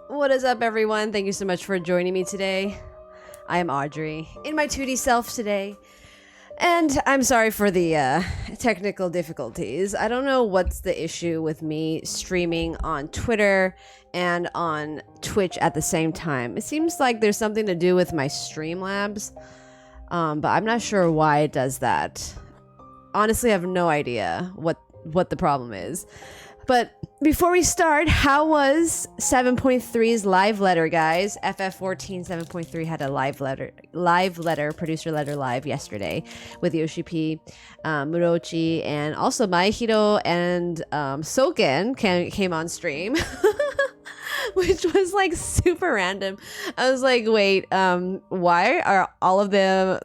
What is up, everyone? Thank you so much for joining me today. I am Audrey, in my 2D self today. And I'm sorry for the technical difficulties. I don't know what's the issue with me streaming on Twitter and on Twitch at the same time. It seems like there's something to do with my Streamlabs, but I'm not sure why it does that. Honestly, I have no idea what the problem is. But before we start, how was 7.3's live letter, guys? FF14 7.3 had a live letter, producer letter live yesterday with Yoshi P, Murochi, and also Maihiro and Soken came on stream. Which was like super random. I was like, wait, why are all of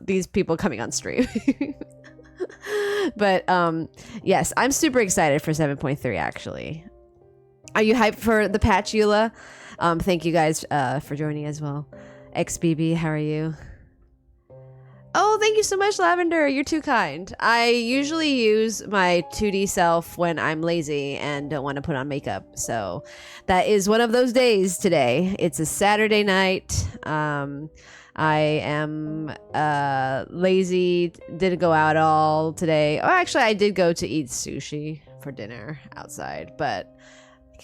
these people coming on stream? But yes, I'm super excited for 7.3 actually. Are you hyped for the patch, Eula? Thank you guys for joining as well. XBB, how are you? Oh, thank you so much, Lavender. You're too kind. I usually use my 2D self when I'm lazy and don't want to put on makeup. So that is one of those days today. It's a Saturday night. I am lazy, didn't go out all today. Oh, actually, I did go to eat sushi for dinner outside, but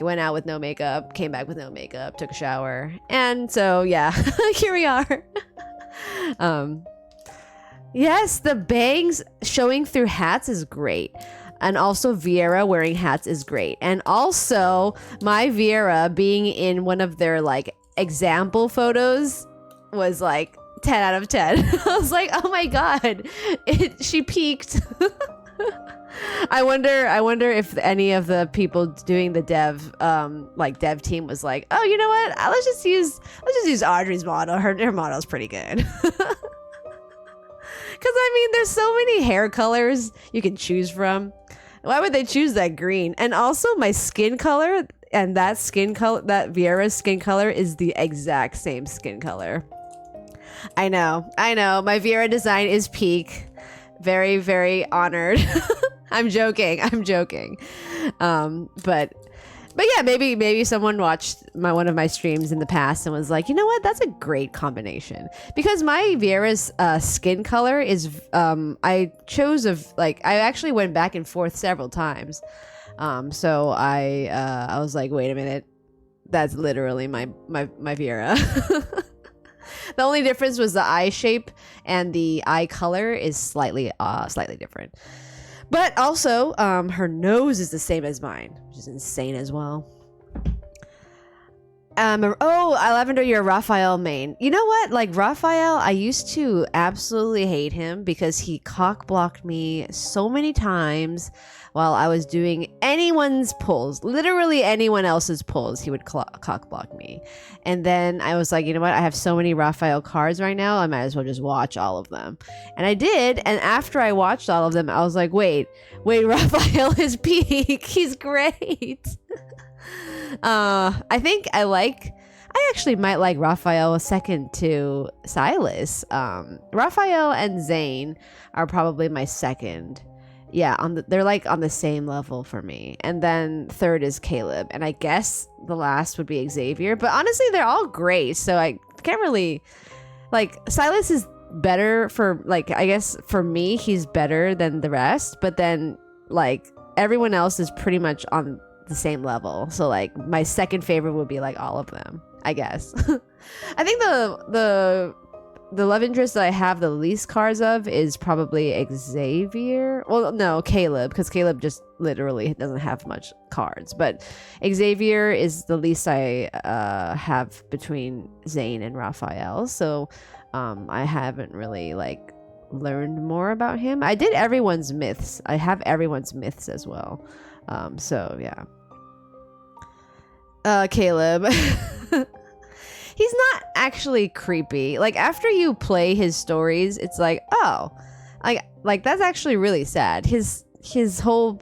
I went out with no makeup, came back with no makeup, took a shower, and so yeah, here we are. Yes, the bangs showing through hats is great. And also Vieira wearing hats is great. And also my Vieira being in one of their like example photos was like 10 out of 10. I was like, oh my god, she peaked. I wonder if any of the people doing the dev team was like, oh, you know what? Let's just use Audrey's model. Her model's pretty good. Because, I mean, there's so many hair colors you can choose from. Why would they choose that green? And also, my skin color and that Vieira's skin color is the exact same skin color. I know. My Vieira design is peak. Very, very honored. I'm joking. But yeah, maybe someone watched one of my streams in the past and was like, you know what, that's a great combination. Because my Viera's skin color is I actually went back and forth several times. So I was like, wait a minute, that's literally my Viera. The only difference was the eye shape and the eye color is slightly different. But also, her nose is the same as mine, which is insane as well. Lavender, you're a Rafayel main. You know what? Like, Rafayel, I used to absolutely hate him because he cock-blocked me so many times while I was doing anyone's pulls. Literally anyone else's pulls, he would cock-block me. And then I was like, you know what? I have so many Rafayel cards right now, I might as well just watch all of them. And I did, and after I watched all of them, I was like, wait, Rafayel is peak. He's great. I actually might like Rafayel second to Silas. Rafayel and Zane are probably my second. Yeah, they're like on the same level for me. And then third is Caleb, and I guess the last would be Xavier. But honestly, they're all great, so I can't really like. Silas is better for like, I guess for me he's better than the rest, but then like everyone else is pretty much on the same level. So like my second favorite would be like all of them, I guess. I think the love interest that I have the least cards of is probably Xavier. Well, no, Caleb, because Caleb just literally doesn't have much cards. But Xavier is the least I have between Zane and Raphael. So I haven't really like learned more about him. I did everyone's myths. I have everyone's myths as well. So yeah. Caleb. He's not actually creepy. Like after you play his stories, it's like, oh, like that's actually really sad. His whole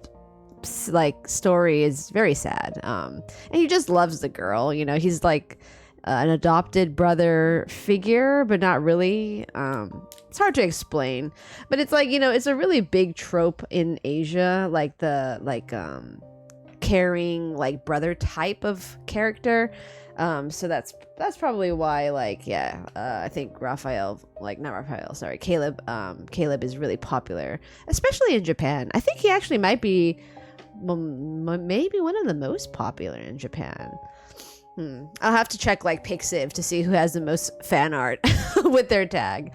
like story is very sad. And he just loves the girl. You know, he's like an adopted brother figure, but not really. It's hard to explain, but it's like, you know, it's a really big trope in Asia, like the caring like brother type of character. So that's probably why, like, yeah, I think Caleb is really popular, especially in Japan. I think he actually might be maybe one of the most popular in Japan. I'll have to check like Pixiv to see who has the most fan art with their tag.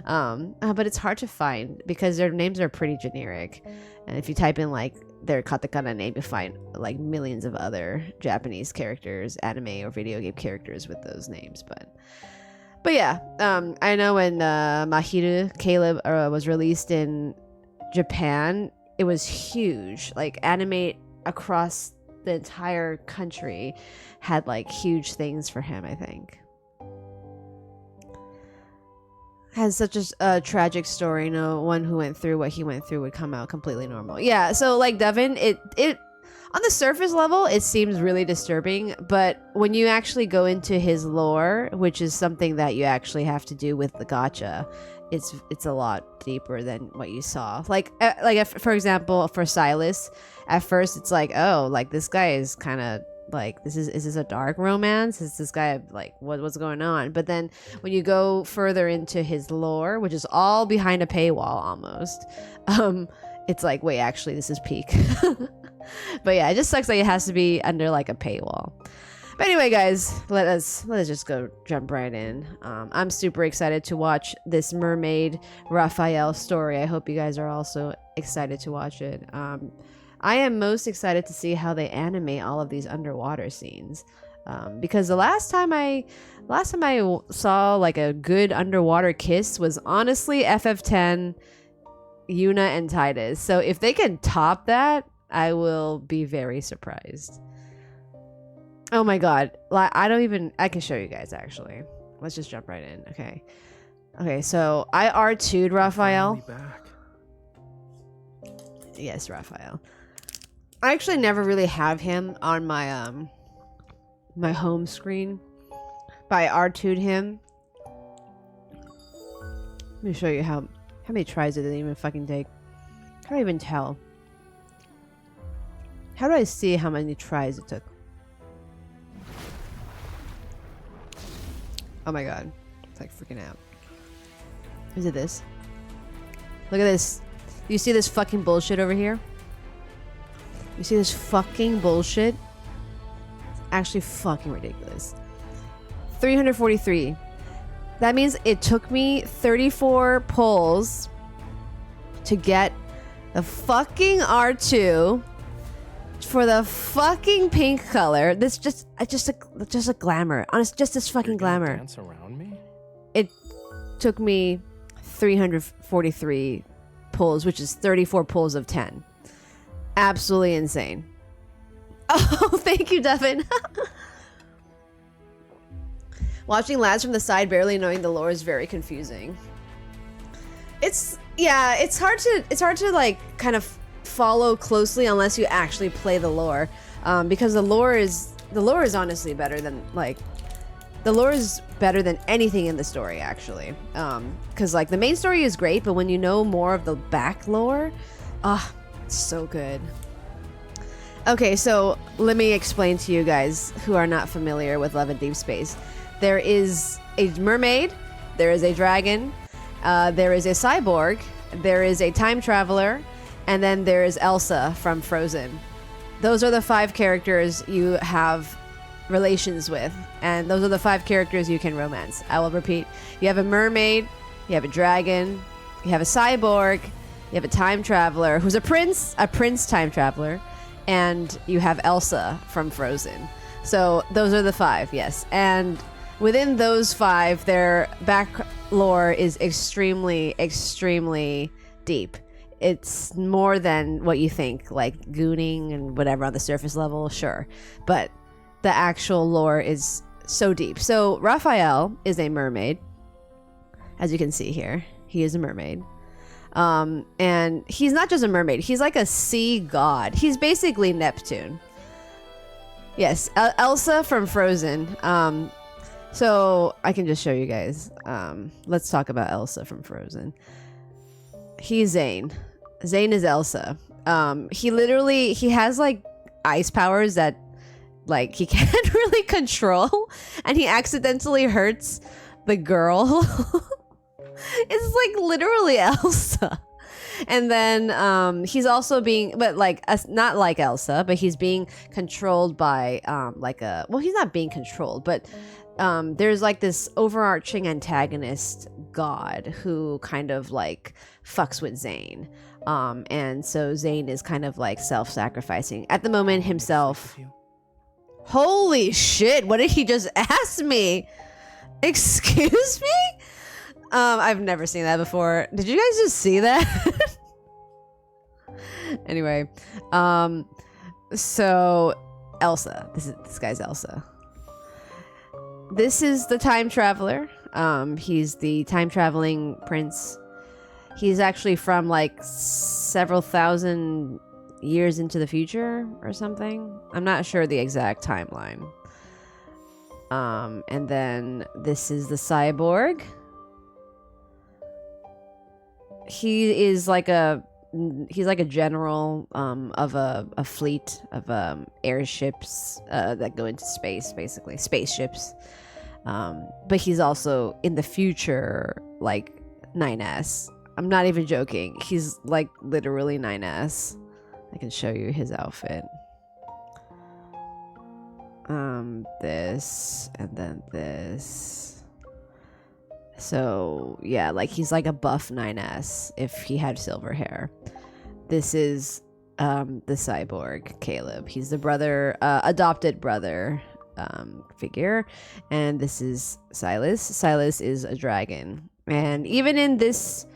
But it's hard to find because their names are pretty generic. And if you type in like their katakana name, you find like millions of other Japanese characters, anime or video game characters with those names. But yeah, I know when Mahiru Caleb was released in Japan, it was huge. Like anime across the entire country had like huge things for him, I think. Has such a tragic story. No one who went through what he went through would come out completely normal. Yeah, so like Devin, it on the surface level it seems really disturbing, but when you actually go into his lore, which is something that you actually have to do with the gacha, it's a lot deeper than what you saw. Like if, for example, for Silas, at first it's like, oh, like this guy is kind of like, is this a dark romance? Is this guy like what's going on? But then when you go further into his lore, which is all behind a paywall almost, it's like, wait, actually this is peak. But yeah, it just sucks like it has to be under like a paywall. But anyway, guys, let us just jump right in. I'm super excited to watch this Mermaid Rafayel story. I hope you guys are also excited to watch it. I am most excited to see how they animate all of these underwater scenes, because the last time I saw like a good underwater kiss was honestly FF10, Yuna and Titus. So if they can top that, I will be very surprised. Oh my god, I can show you guys actually. Let's just jump right in. Okay, so I R2'd Rafayel. Yes, Rafayel. I actually never really have him on my my home screen, but I R2'd him. Let me show you how How many tries did it even fucking take? How do I even tell? How do I see how many tries it took? Oh my god. It's like freaking out. Is it this? Look at this. You see this fucking bullshit over here? You see this fucking bullshit? It's actually fucking ridiculous. 343. That means it took me 34 pulls to get the fucking R2 for the fucking pink color. This just a glamour. Honest, just this fucking glamour. Dance around me? It took me 343 pulls, which is 34 pulls of 10. Absolutely insane. Oh, thank you, Devin. Watching lads from the side barely knowing the lore is very confusing. It's hard to like kind of follow closely unless you actually play the lore, because the lore is honestly better than anything in the story actually, because like the main story is great, but when you know more of the back lore, it's so good. Okay, so let me explain to you guys who are not familiar with Love and Deepspace. There is a mermaid, there is a dragon, there is a cyborg, there is a time traveler, and then there is Elsa from Frozen. Those are the 5 characters you have relations with, and those are the 5 characters you can romance. I will repeat. You have a mermaid, you have a dragon, you have a cyborg, you have a time traveler who's a prince time traveler, and you have Elsa from Frozen. So those are the 5, yes. And within those 5, their back lore is extremely, extremely deep. It's more than what you think, like gooning and whatever on the surface level, sure. But the actual lore is so deep. So Rafayel is a mermaid. As you can see here, he is a mermaid. And he's not just a mermaid, he's like a sea god. He's basically Neptune. Yes, Elsa from Frozen. So I can just show you guys. Let's talk about Elsa from Frozen. He's Zane. Zane is Elsa. He has like ice powers that like he can't really control, and he accidentally hurts the girl. It's like literally Elsa. And then he's also being, but like not like Elsa, but he's being controlled by he's not being controlled, but there's like this overarching antagonist god who kind of like fucks with Zane. And so Zane is kind of like self-sacrificing at the moment himself. Holy shit, what did he just ask me? Excuse me? I've never seen that before. Did you guys just see that? Anyway, so Elsa, this guy's Elsa. This is the time traveler. He's the time traveling prince. He's actually from like several thousand years into the future or something. I'm not sure the exact timeline. And then this is the cyborg. He's like a general of a fleet of airships that go into space, basically spaceships. But he's also in the future like 9S. I'm not even joking. He's like literally 9S. I can show you his outfit. This and then this. So yeah, like he's like a buff 9S if he had silver hair. This is the cyborg Caleb. He's the brother, adopted brother figure, and this is Silas. Silas is a dragon, and even in this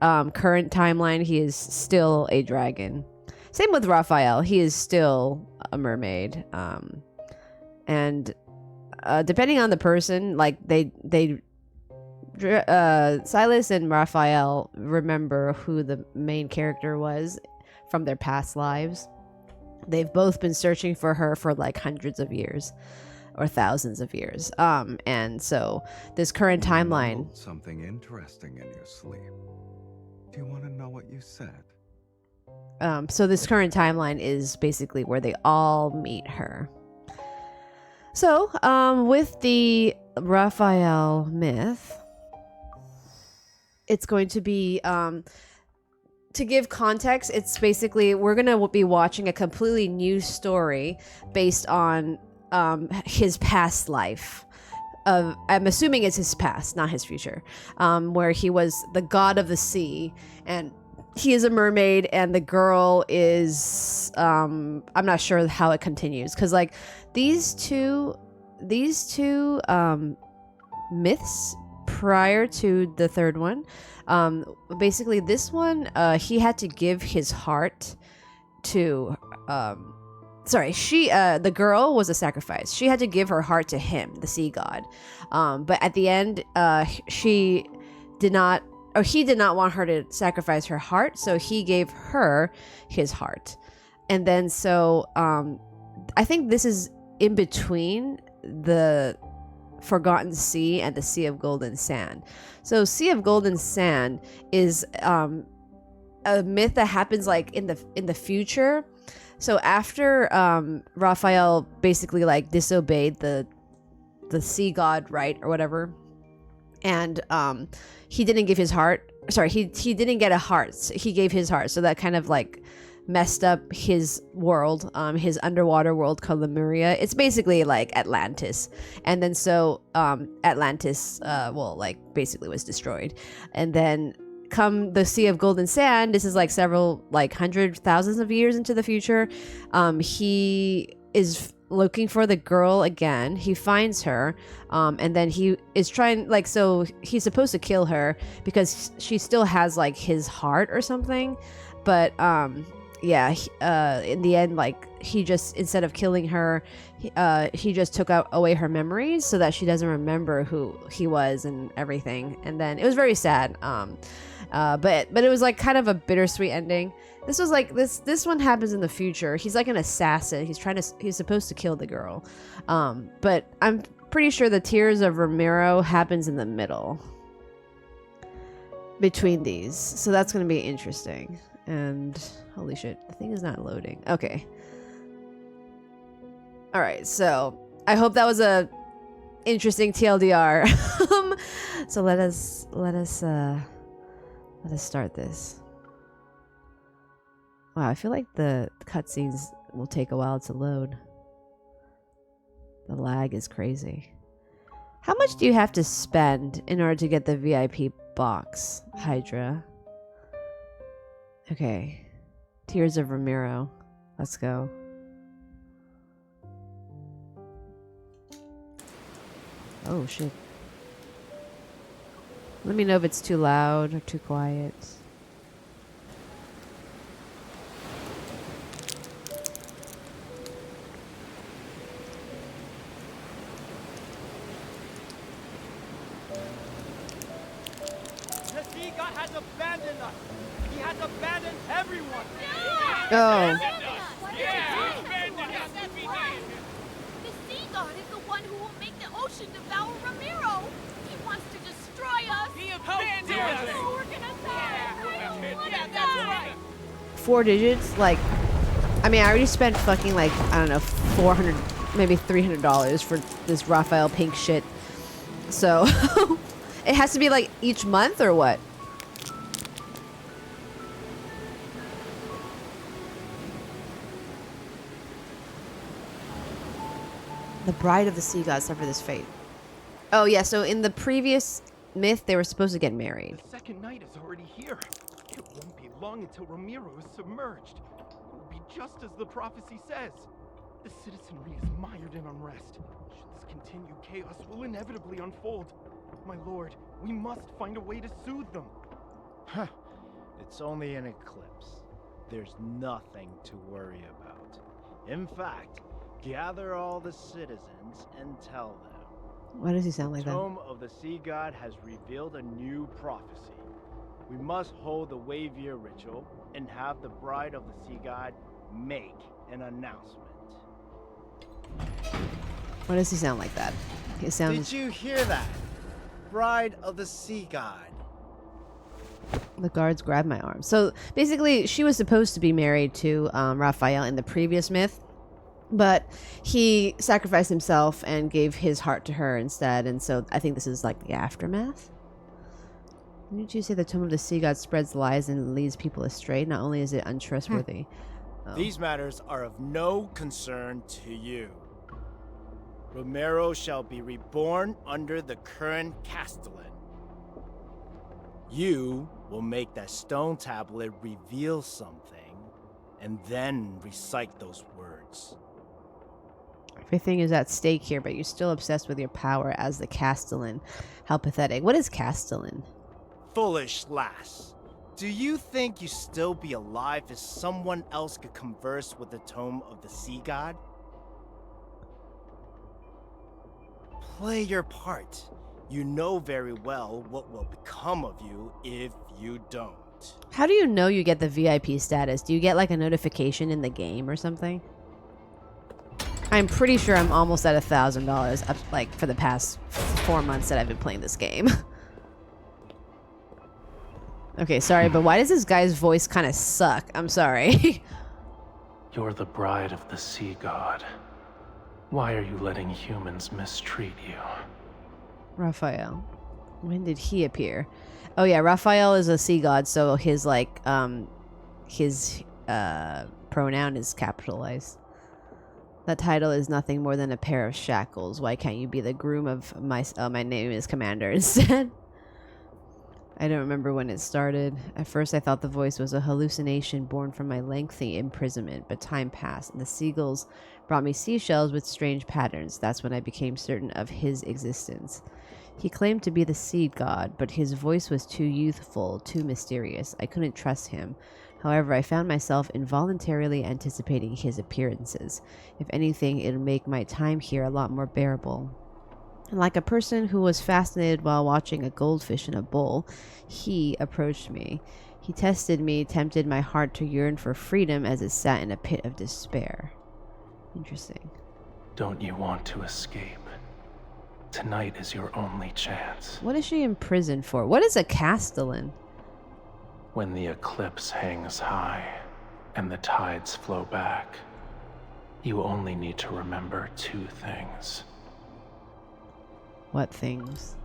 current timeline, he is still a dragon. Same with Raphael. He is still a mermaid. And depending on the person, like Silas and Raphael remember who the main character was from their past lives. They've both been searching for her for like hundreds of years or thousands of years. And so this current timeline. Something interesting in your sleep. Do you want to know what you said? So this current timeline is basically where they all meet her. So, with the Raphael myth, it's going to be, to give context, it's basically, we're going to be watching a completely new story based on his past life. I'm assuming it's his past, not his future, where he was the god of the sea, and he is a mermaid, and the girl is I'm not sure how it continues, because like these two myths prior to the third one, basically this one, he had to give his heart to the girl was a sacrifice. She had to give her heart to him, the sea god, but at the end he did not want her to sacrifice her heart, so he gave her his heart. And then so I think this is in between the Forgotten Sea and the Sea of Golden Sand. So Sea of Golden Sand is a myth that happens like in the future. So after Raphael basically like disobeyed the sea god, right, or whatever, and he didn't give his heart. Sorry, he didn't get a heart. He gave his heart, so that kind of like messed up his world, his underwater world called Lemuria. It's basically like Atlantis, and then so Atlantis, basically was destroyed, and then come the Sea of Golden Sand. This is like several like hundred thousands of years into the future. He is looking for the girl again. He finds her, and then he is trying so he's supposed to kill her because she still has like his heart or something, but in the end, like he just, instead of killing her, he just took away her memories so that she doesn't remember who he was and everything. And then it was very sad, but it was like kind of a bittersweet ending. This was like this one happens in the future. He's like an assassin. He's supposed to kill the girl, but I'm pretty sure the Tears of Ramiro happens in the middle between these, so that's gonna be interesting. And holy shit, the thing is not loading. Okay, all right, so I hope that was a interesting TLDR. So let us start this. Wow, I feel like the cutscenes will take a while to load. The lag is crazy. How much do you have to spend in order to get the VIP box, Hydra? Okay. Tears of Ramiro. Let's go. Oh, shit. Let me know if it's too loud or too quiet. Oh. The sea god is the one who will make the ocean devour Ramiro. He wants to destroy us. He abandoned us. We're gonna die. I don't want to die. 4 digits? Like, I mean, I already spent fucking like, I don't know, $400, maybe $300 for this Rafayel pink shit. So, it has to be like each month or what? The bride of the sea god suffered this fate. Oh yeah, so in the previous myth, they were supposed to get married. The second night is already here. It won't be long until Ramiro is submerged. It will be just as the prophecy says. The citizenry is mired in unrest. Should this continue, chaos will inevitably unfold. My lord, we must find a way to soothe them. Huh. It's only an eclipse. There's nothing to worry about. In fact, gather all the citizens and tell them. Why does he sound like the that? Tome of the Sea God has revealed a new prophecy. We must hold the wave year ritual and have the bride of the Sea God make an announcement. Why does he sound like that? It sounds... Did you hear that? Bride of the Sea God. The guards grabbed my arm. So basically, she was supposed to be married to Raphael in the previous myth, but he sacrificed himself and gave his heart to her instead. And so I think this is like the aftermath. Didn't you say the Tome of the Sea God spreads lies and leads people astray? Not only is it untrustworthy. Oh. These matters are of no concern to you. Romero shall be reborn under the current Castellan. You will make that stone tablet reveal something, and then recite those words. Everything is at stake here, but you're still obsessed with your power as the Castellan. How pathetic. What is Castellan? Foolish lass. Do you think you still be alive if someone else could converse with the Tome of the Sea God? Play your part. You know very well what will become of you if you don't. How do you know you get the VIP status? Do you get like a notification in the game or something? I'm pretty sure I'm almost at $1,000 up like for the past 4 months that I've been playing this game. Okay, sorry, but why does this guy's voice kind of suck? I'm sorry. You're the bride of the sea god. Why are you letting humans mistreat you? Raphael. When did he appear? Oh yeah, Raphael is a sea god, so his like his pronoun is capitalized. That title is nothing more than a pair of shackles. Why can't you be the groom of my my name is Commander instead? I don't remember when it started. At first I thought the voice was a hallucination born from my lengthy imprisonment, but time passed and the seagulls brought me seashells with strange patterns. That's when I became certain of his existence. He claimed to be the seed god, but his voice was too youthful, too mysterious. I couldn't trust him. However, I found myself involuntarily anticipating his appearances. If anything, it'll make my time here a lot more bearable. And like a person who was fascinated while watching a goldfish in a bowl, he approached me. He tested me, tempted my heart to yearn for freedom as it sat in a pit of despair. Interesting. Don't you want to escape? Tonight is your only chance. What is she in prison for? What is a Castellan? When the eclipse hangs high and the tides flow back, you only need to remember 2 things. What things?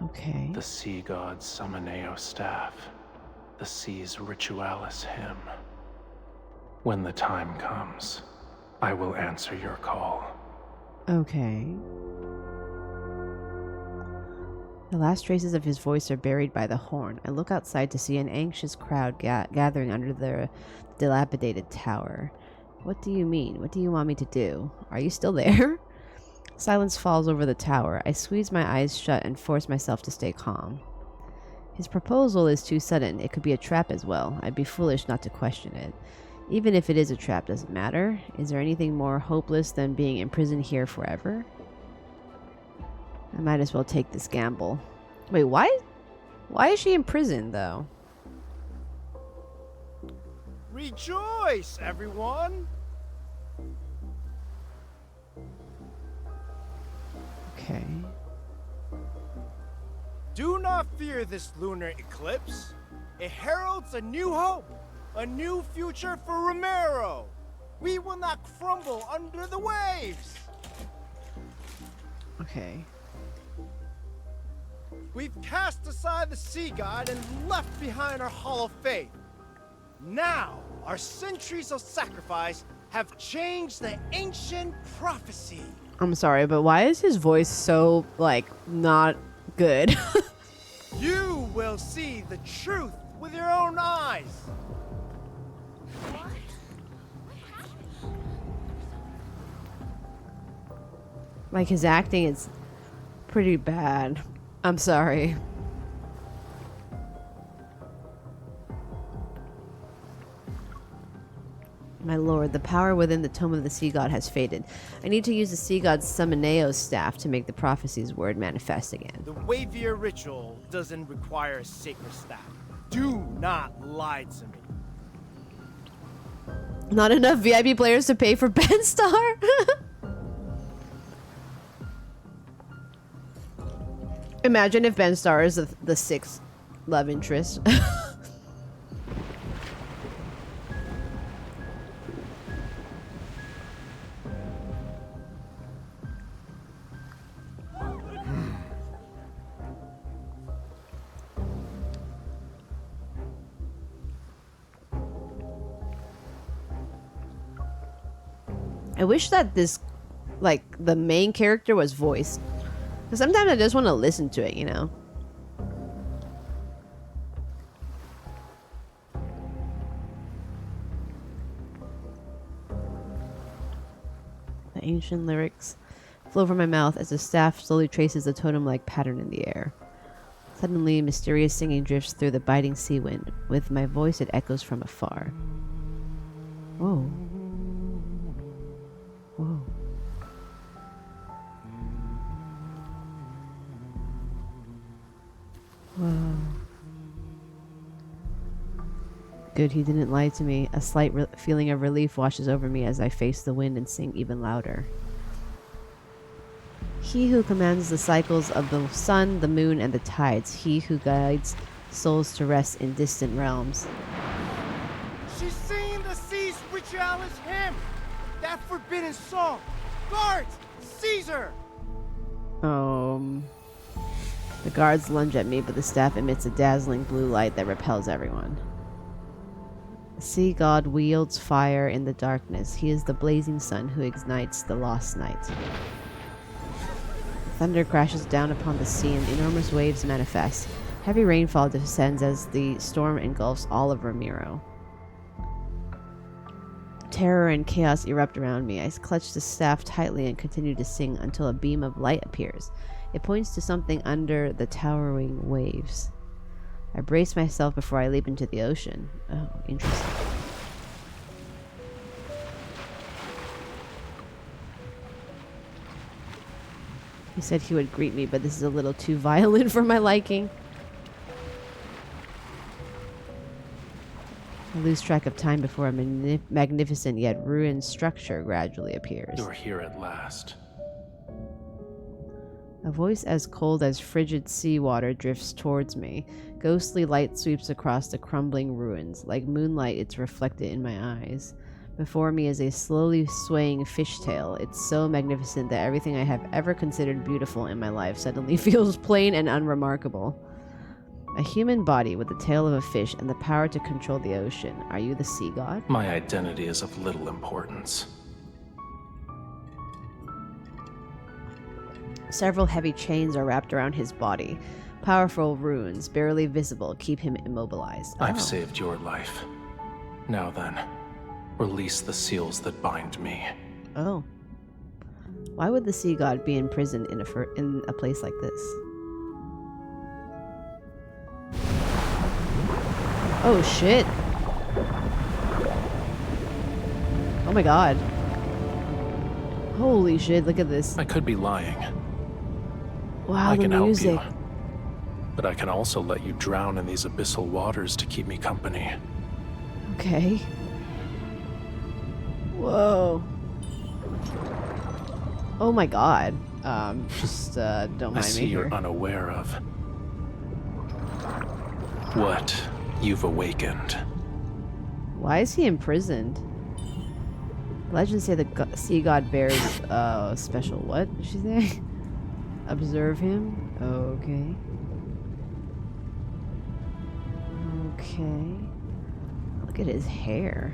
Okay. The sea god's Summoneo staff, the sea's ritualis hymn. When the time comes, I will answer your call. Okay. The last traces of his voice are buried by the horn. I look outside to see an anxious crowd gathering under the dilapidated tower. What do you mean? What do you want me to do? Are you still there? Silence falls over the tower. I squeeze my eyes shut and force myself to stay calm. His proposal is too sudden. It could be a trap as well. I'd be foolish not to question it. Even if it is a trap, does it matter? Is there anything more hopeless than being imprisoned here forever? I might as well take this gamble. Wait, why is she in prison, though? Rejoice, everyone! Okay. Do not fear this lunar eclipse. It heralds a new hope, a new future for Romero. We will not crumble under the waves. Okay. We've cast aside the sea god and left behind our hollow faith. Now, our centuries of sacrifice have changed the ancient prophecy. I'm sorry, but why is his voice so, like, not good? You will see the truth with your own eyes. Like, his acting is pretty bad. I'm sorry. My lord, the power within the Tome of the Sea God has faded. I need to use the Sea God's Summoneo staff to make the prophecy's word manifest again. The Wavier ritual doesn't require a sacred staff. Do not lie to me. Not enough VIP players to pay for Ben Star? Imagine if Ben Starr is the sixth love interest. I wish that this, like, the main character was voiced. Because sometimes I just want to listen to it, you know? The ancient lyrics flow from my mouth as the staff slowly traces a totem-like pattern in the air. Suddenly, mysterious singing drifts through the biting sea wind. With my voice, it echoes from afar. Whoa. Whoa. Whoa. Good, he didn't lie to me. A slight feeling of relief washes over me as I face the wind and sing even louder. He who commands the cycles of the sun, the moon, and the tides. He who guides souls to rest in distant realms. She's singing the sea's ritualist hymn! That forbidden song! Guards! Seize her! The guards lunge at me, but the staff emits a dazzling blue light that repels everyone. The sea god wields fire in the darkness. He is the blazing sun who ignites the lost night. Thunder crashes down upon the sea and enormous waves manifest. Heavy rainfall descends as the storm engulfs all of Ramiro. Terror and chaos erupt around me. I clutch the staff tightly and continue to sing until a beam of light appears. It points to something under the towering waves. I brace myself before I leap into the ocean. Oh, interesting. He said he would greet me, but this is a little too violent for my liking. I lose track of time before a magnificent yet ruined structure gradually appears. You're here at last. A voice as cold as frigid seawater drifts towards me. Ghostly light sweeps across the crumbling ruins. Like moonlight, it's reflected in my eyes. Before me is a slowly swaying fishtail. It's so magnificent that everything I have ever considered beautiful in my life suddenly feels plain and unremarkable. A human body with the tail of a fish and the power to control the ocean. Are you the sea god? My identity is of little importance. Several heavy chains are wrapped around his body. Powerful runes, barely visible, keep him immobilized. I've saved your life. Now then, release the seals that bind me. Oh. Why would the sea god be imprisoned in a place like this? Oh shit. Oh my god. Holy shit, look at this. I could be lying. Wow, I the can help music. you. But I can also let you drown in these abyssal waters to keep me company. Okay. Whoa. Oh my god. Just don't mind me I see here. you're unaware of what you've awakened. Why is he imprisoned? Legends say the sea god bears special what did she say? Observe him? Okay. Okay. Look at his hair.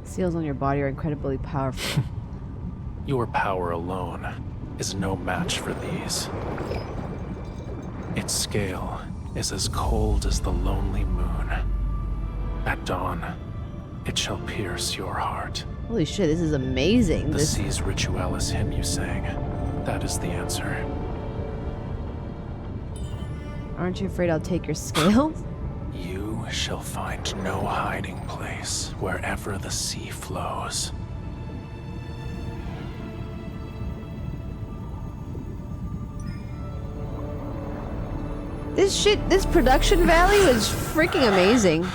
Seals on your body are incredibly powerful. Your power alone is no match for these. Its scale is as cold as the lonely moon. At dawn, it shall pierce your heart. Holy shit, this is amazing. The This sea's ritualis hymn you sang, that is the answer. Aren't you afraid I'll take your scales? You shall find no hiding place wherever the sea flows. This production value is freaking amazing.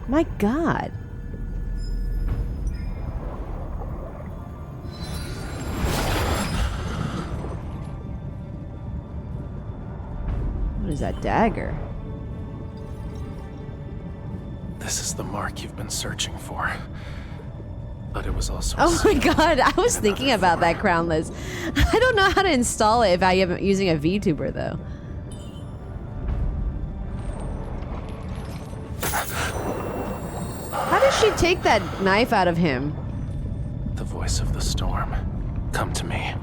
My god. What is that dagger? This is the mark you've been searching for. But it was also. Oh my god, I was thinking about that crownless. I don't know how to install it if I am using a VTuber though. How does she take that knife out of him? The voice of the storm. Come to me.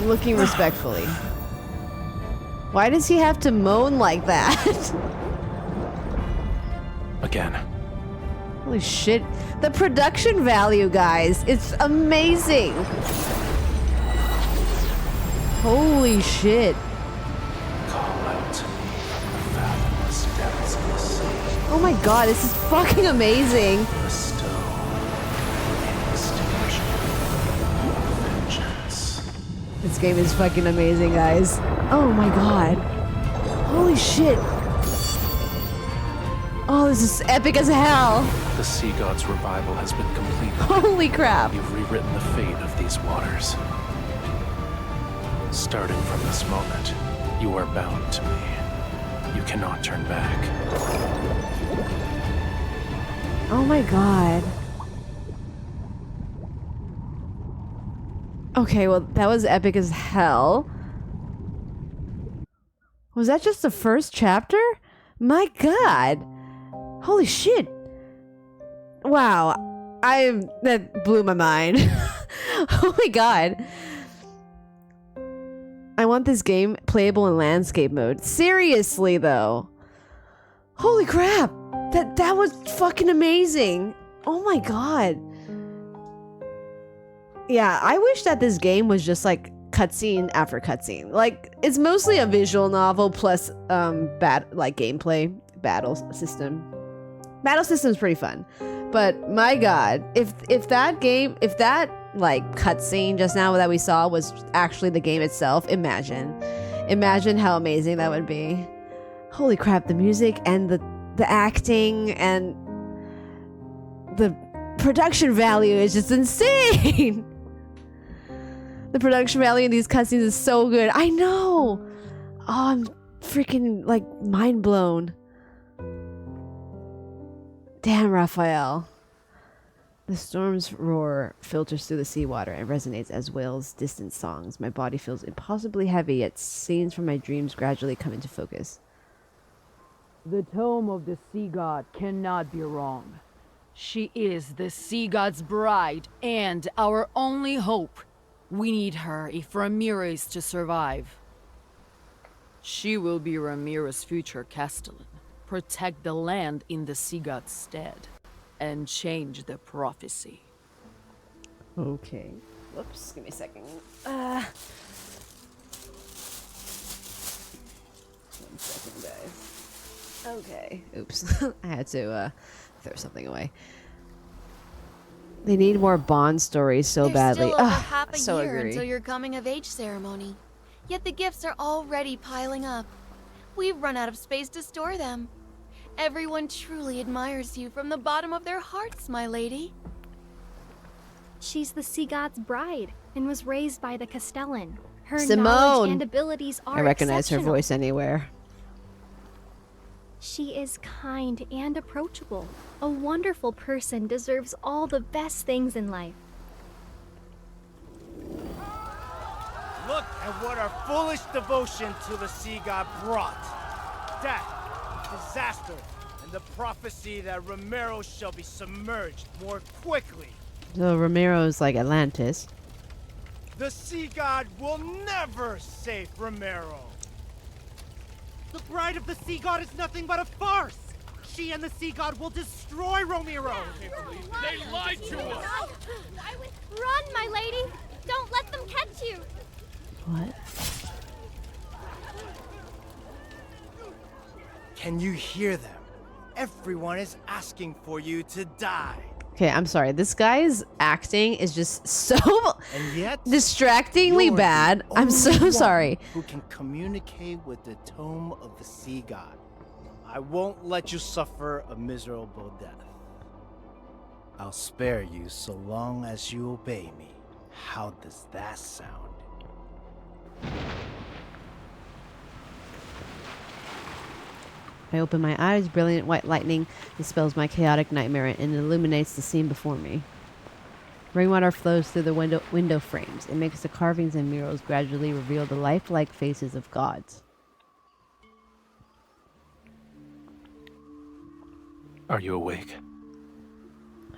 Looking respectfully. Why does he have to moan like that? Again. Holy shit. The production value, guys. It's amazing. Holy shit. Call out to me from the fathomless depths of the sea. Oh my god, this is fucking amazing. Bestow inextinguishable vengeance. This game is fucking amazing, guys. Oh my god. Holy shit. Oh, this is epic as hell. The sea god's revival has been completed. Holy crap. You've rewritten the fate of these waters. Starting from this moment, you are bound to me. You cannot turn back. Oh my god. Okay, well, that was epic as hell. Was that just the first chapter? My god. Holy shit. Wow. That blew my mind. Oh my god. I want this game playable in landscape mode. Seriously, though. Holy crap. That was fucking amazing. Oh my god. Yeah, I wish that this game was just like cutscene after cutscene. Like, it's mostly a visual novel plus gameplay battle system. Battle system's pretty fun. But my god, if that like cutscene just now that we saw was actually the game itself, imagine how amazing that would be. Holy crap, the music and the acting and the production value is just insane. The production value in these cutscenes is so good. I know. Oh, I'm freaking like mind blown. Damn, Rafayel. The storm's roar filters through the seawater and resonates as whales' distant songs. My body feels impossibly heavy, yet scenes from my dreams gradually come into focus. The tome of the sea god cannot be wrong. She is the sea god's bride and our only hope. We need her if Ramira is to survive. She will be Ramira's future castellan, protect the land in the sea god's stead, and change the prophecy. Okay. Whoops, give me a second. 1 second, guys. Okay. Oops. I had to throw something away. They need more Bond stories so There's badly. still over half a so year agree. until your coming of age ceremony. Yet the gifts are already piling up. We've run out of space to store them. Everyone truly admires you from the bottom of their hearts, my lady. She's the sea god's bride and was raised by the Castellan. Her Simone! knowledge and abilities are I recognize her exceptional. voice anywhere. She is kind and approachable. A wonderful person deserves all the best things in life. Look at what our foolish devotion to the sea god brought. Death, disaster, and the prophecy that Ramiro shall be submerged more quickly. So Ramiro's like Atlantis. The sea god will never save Ramiro. The bride of the sea god is nothing but a farce! She and the sea god will destroy Ramiro! They lied to us! Run, my lady! Don't let them catch you! What? Can you hear them? Everyone is asking for you to die. Okay, I'm sorry. This guy's acting is just so And yet, distractingly you're the bad. I'm so only one sorry. Who can communicate with the tome of the sea god. I won't let you suffer a miserable death. I'll spare you so long as you obey me. How does that sound? I open my eyes. Brilliant white lightning dispels my chaotic nightmare and illuminates the scene before me. Rainwater flows through the window frames. It makes the carvings and murals gradually reveal the lifelike faces of gods. Are you awake?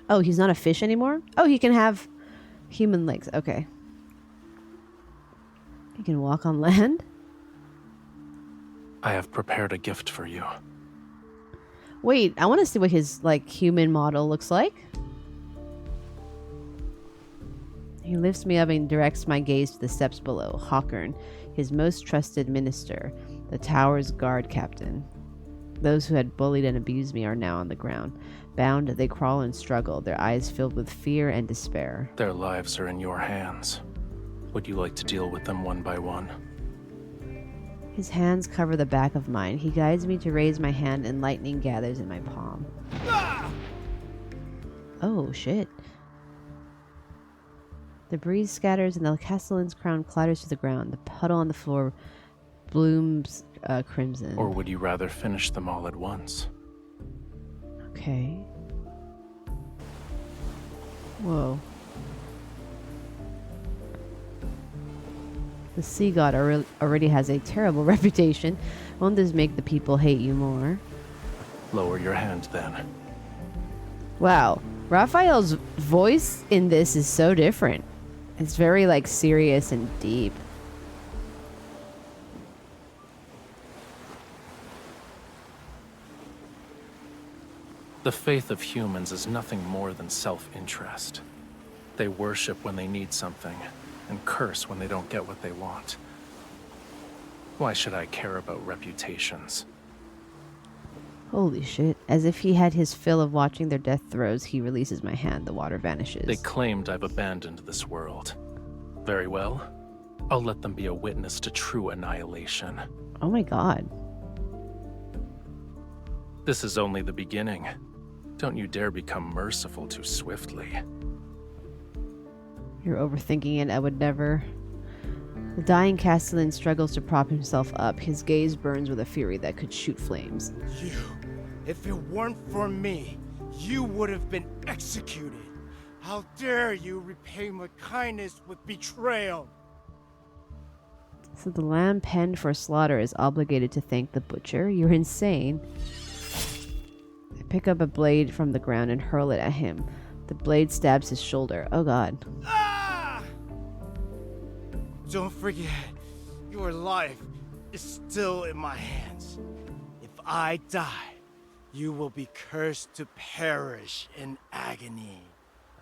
Oh, he's not a fish anymore? Oh, he can have human legs. Okay. He can walk on land? I have prepared a gift for you. Wait, I want to see what his, like, human model looks like. He lifts me up and directs my gaze to the steps below. Hawkern, his most trusted minister, the tower's guard captain. Those who had bullied and abused me are now on the ground. Bound, they crawl and struggle, their eyes filled with fear and despair. Their lives are in your hands. Would you like to deal with them one by one? His hands cover the back of mine. He guides me to raise my hand and lightning gathers in my palm. Oh, shit. The breeze scatters and the castellan's crown clatters to the ground. The puddle on the floor blooms crimson. Or would you rather finish them all at once? Okay. Whoa. The sea god already has a terrible reputation. Won't this make the people hate you more? Lower your hand then. Wow. Raphael's voice in this is so different. It's very, like, serious and deep. The faith of humans is nothing more than self-interest. They worship when they need something, and curse when they don't get what they want. Why should I care about reputations? Holy shit. As if he had his fill of watching their death throes, he releases my hand. The water vanishes. They claimed I've abandoned this world. Very well. I'll let them be a witness to true annihilation. Oh my god. This is only the beginning. Don't you dare become merciful too swiftly. You're overthinking it. I would never. The dying castellan struggles to prop himself up. His gaze burns with a fury that could shoot flames. You, if it weren't for me, you would have been executed. How dare you repay my kindness with betrayal? So the lamb penned for slaughter is obligated to thank the butcher? You're insane. I pick up a blade from the ground and hurl it at him. The blade stabs his shoulder. Oh god. Ah! Don't forget, your life is still in my hands. If I die, you will be cursed to perish in agony.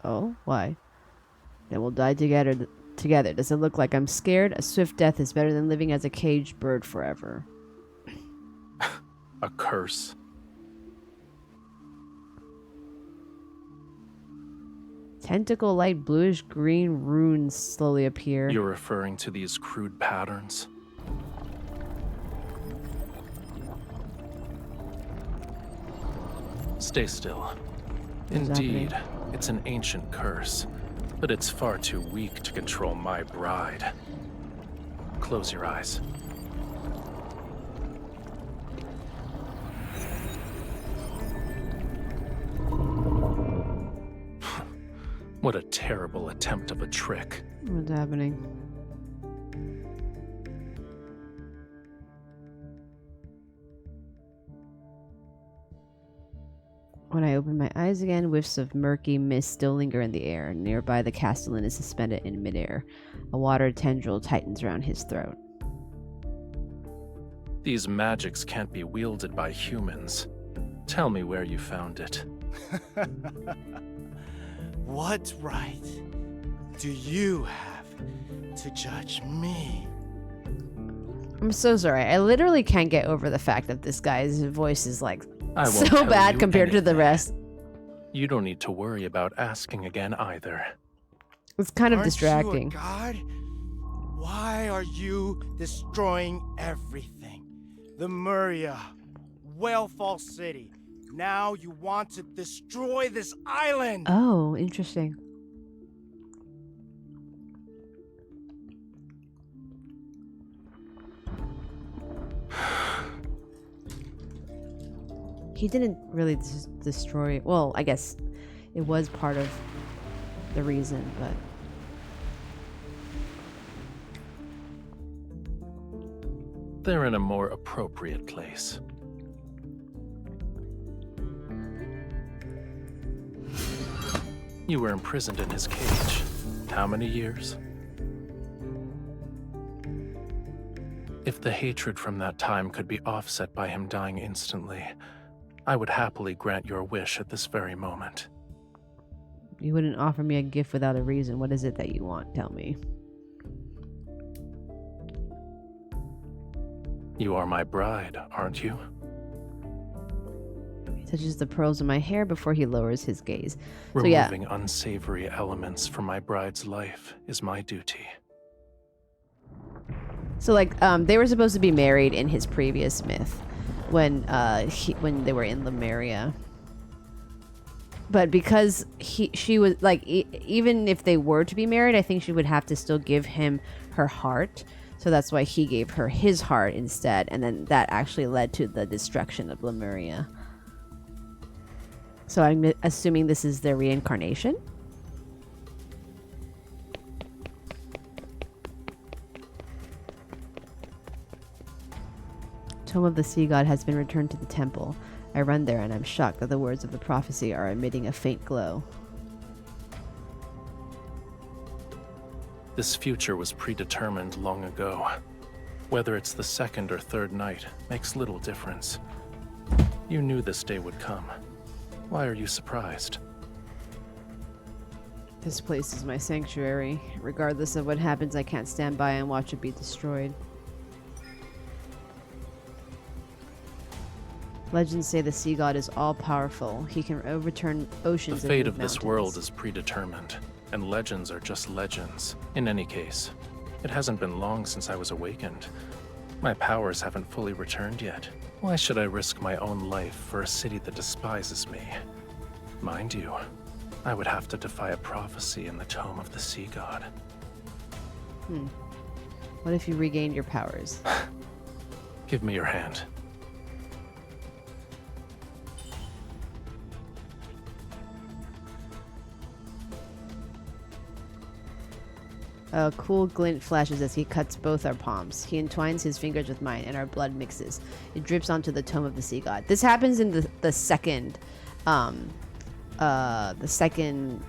Oh, why? Then we'll die together. Does it look like I'm scared? A swift death is better than living as a caged bird forever. A curse. Tentacle light bluish green runes slowly appear. You're referring to these crude patterns? Stay still. What's Indeed, happening? it's an ancient curse, but it's far too weak to control my bride. Close your eyes. What a terrible attempt of a trick. What's happening? When I open my eyes again, whiffs of murky mist still linger in the air. Nearby, the castellan is suspended in midair. A water tendril tightens around his throat. These magics can't be wielded by humans. Tell me where you found it. What right do you have to judge me? I'm so sorry. I literally can't get over the fact that this guy's voice is like I won't So tell bad you compared to the anything. rest. You don't need to worry about asking again either. It's kind of Aren't distracting. you a god? Why are you destroying everything? The Muria, Whalefall City. Now you want to destroy this island! Oh, interesting. He didn't really destroy. Well, I guess it was part of the reason, but They're in a more appropriate place. You were imprisoned in his cage. How many years? If the hatred from that time could be offset by him dying instantly, I would happily grant your wish at this very moment. you wouldn't offer me a gift without a reason. What is it that you want? Tell me. You are my bride, aren't you? He touches the pearls in my hair before he lowers his gaze. So yeah, Removing unsavory elements from my bride's life is my duty. so like they were supposed to be married in his previous myth when when they were in Lemuria. But because she was like even if they were to be married, I think she would have to still give him her heart. So that's why he gave her his heart instead, and then that actually led to the destruction of Lemuria. So I'm assuming this is their reincarnation? Tome of the Sea God has been returned to the temple. I run there and I'm shocked that the words of the prophecy are emitting a faint glow. This future was predetermined long ago. Whether it's the second or third night makes little difference. You knew this day would come. Why are you surprised? This place is my sanctuary. Regardless of what happens, I can't stand by and watch it be destroyed. Legends say the sea god is all-powerful. He can overturn The oceans and fate move of this mountains. world is predetermined, and legends are just legends. In any case, it hasn't been long since I was awakened. My powers haven't fully returned yet. Why should I risk my own life for a city that despises me? Mind you, I would have to defy a prophecy in the Tome of the Sea God. What if you regained your powers? Give me your hand. A cool glint flashes as he cuts both our palms. He entwines his fingers with mine, and our blood mixes. It drips onto the Tome of the Sea God. This happens in the second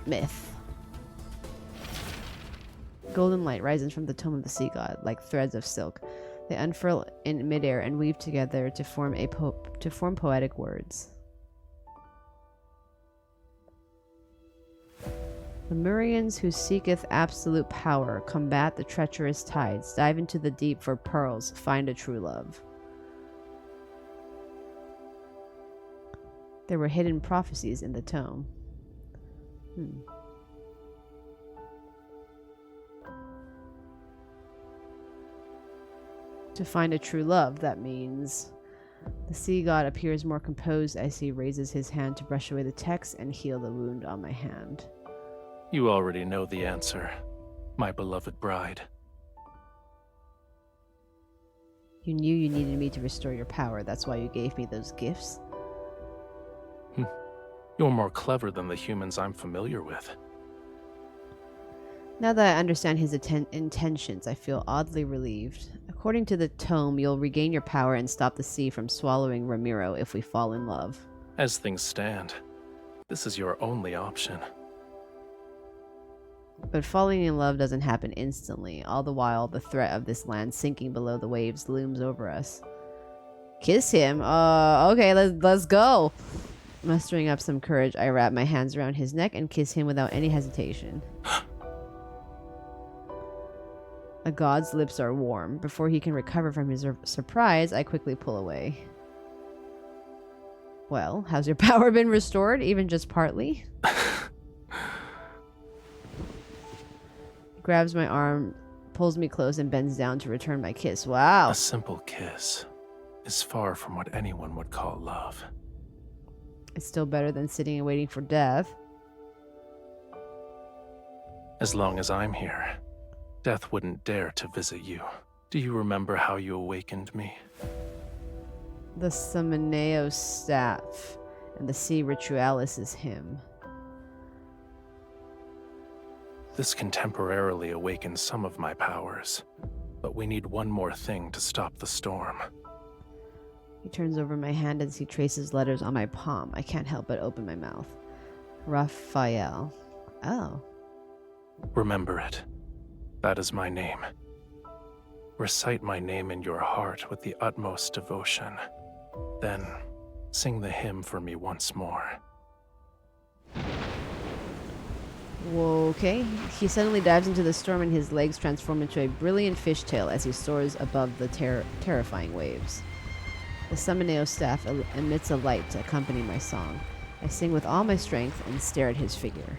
myth. Golden light rises from the Tome of the Sea God, like threads of silk. They unfurl in midair and weave together to form poetic words. Lemurians who seeketh absolute power combat the treacherous tides, dive into the deep for pearls, find a true love. There were hidden prophecies in the tome. To find a true love, that means the sea god appears more composed as he raises his hand to brush away the text and heal the wound on my hand. You already know the answer, my beloved bride. You knew you needed me to restore your power, that's why you gave me those gifts. You're more clever than the humans I'm familiar with. Now that I understand his intentions, I feel oddly relieved. According to the tome, you'll regain your power and stop the sea from swallowing Ramiro if we fall in love. As things stand, this is your only option. But falling in love doesn't happen instantly. All the while, the threat of this land sinking below the waves looms over us. Kiss him? Okay, let's go. Mustering up some courage, I wrap my hands around his neck and kiss him without any hesitation. A god's lips are warm. Before he can recover from his surprise, I quickly pull away. Well, has your power been restored, even just partly? Grabs my arm, pulls me close, and bends down to return my kiss. Wow. A simple kiss is far from what anyone would call love. It's still better than sitting and waiting for death. As long as I'm here, death wouldn't dare to visit you. Do you remember how you awakened me? The Summoneo staff and the sea ritualis' hymn. This can temporarily awaken some of my powers, but we need one more thing to stop the storm. He turns over my hand as he traces letters on my palm. I can't help but open my mouth. Rafayel. Oh. Remember it. That is my name. Recite my name in your heart with the utmost devotion. Then, sing the hymn for me once more. Okay. He suddenly dives into the storm and his legs transform into a brilliant fishtail as he soars above the terrifying waves. The Summoneo staff emits a light to accompany my song. I sing with all my strength and stare at his figure.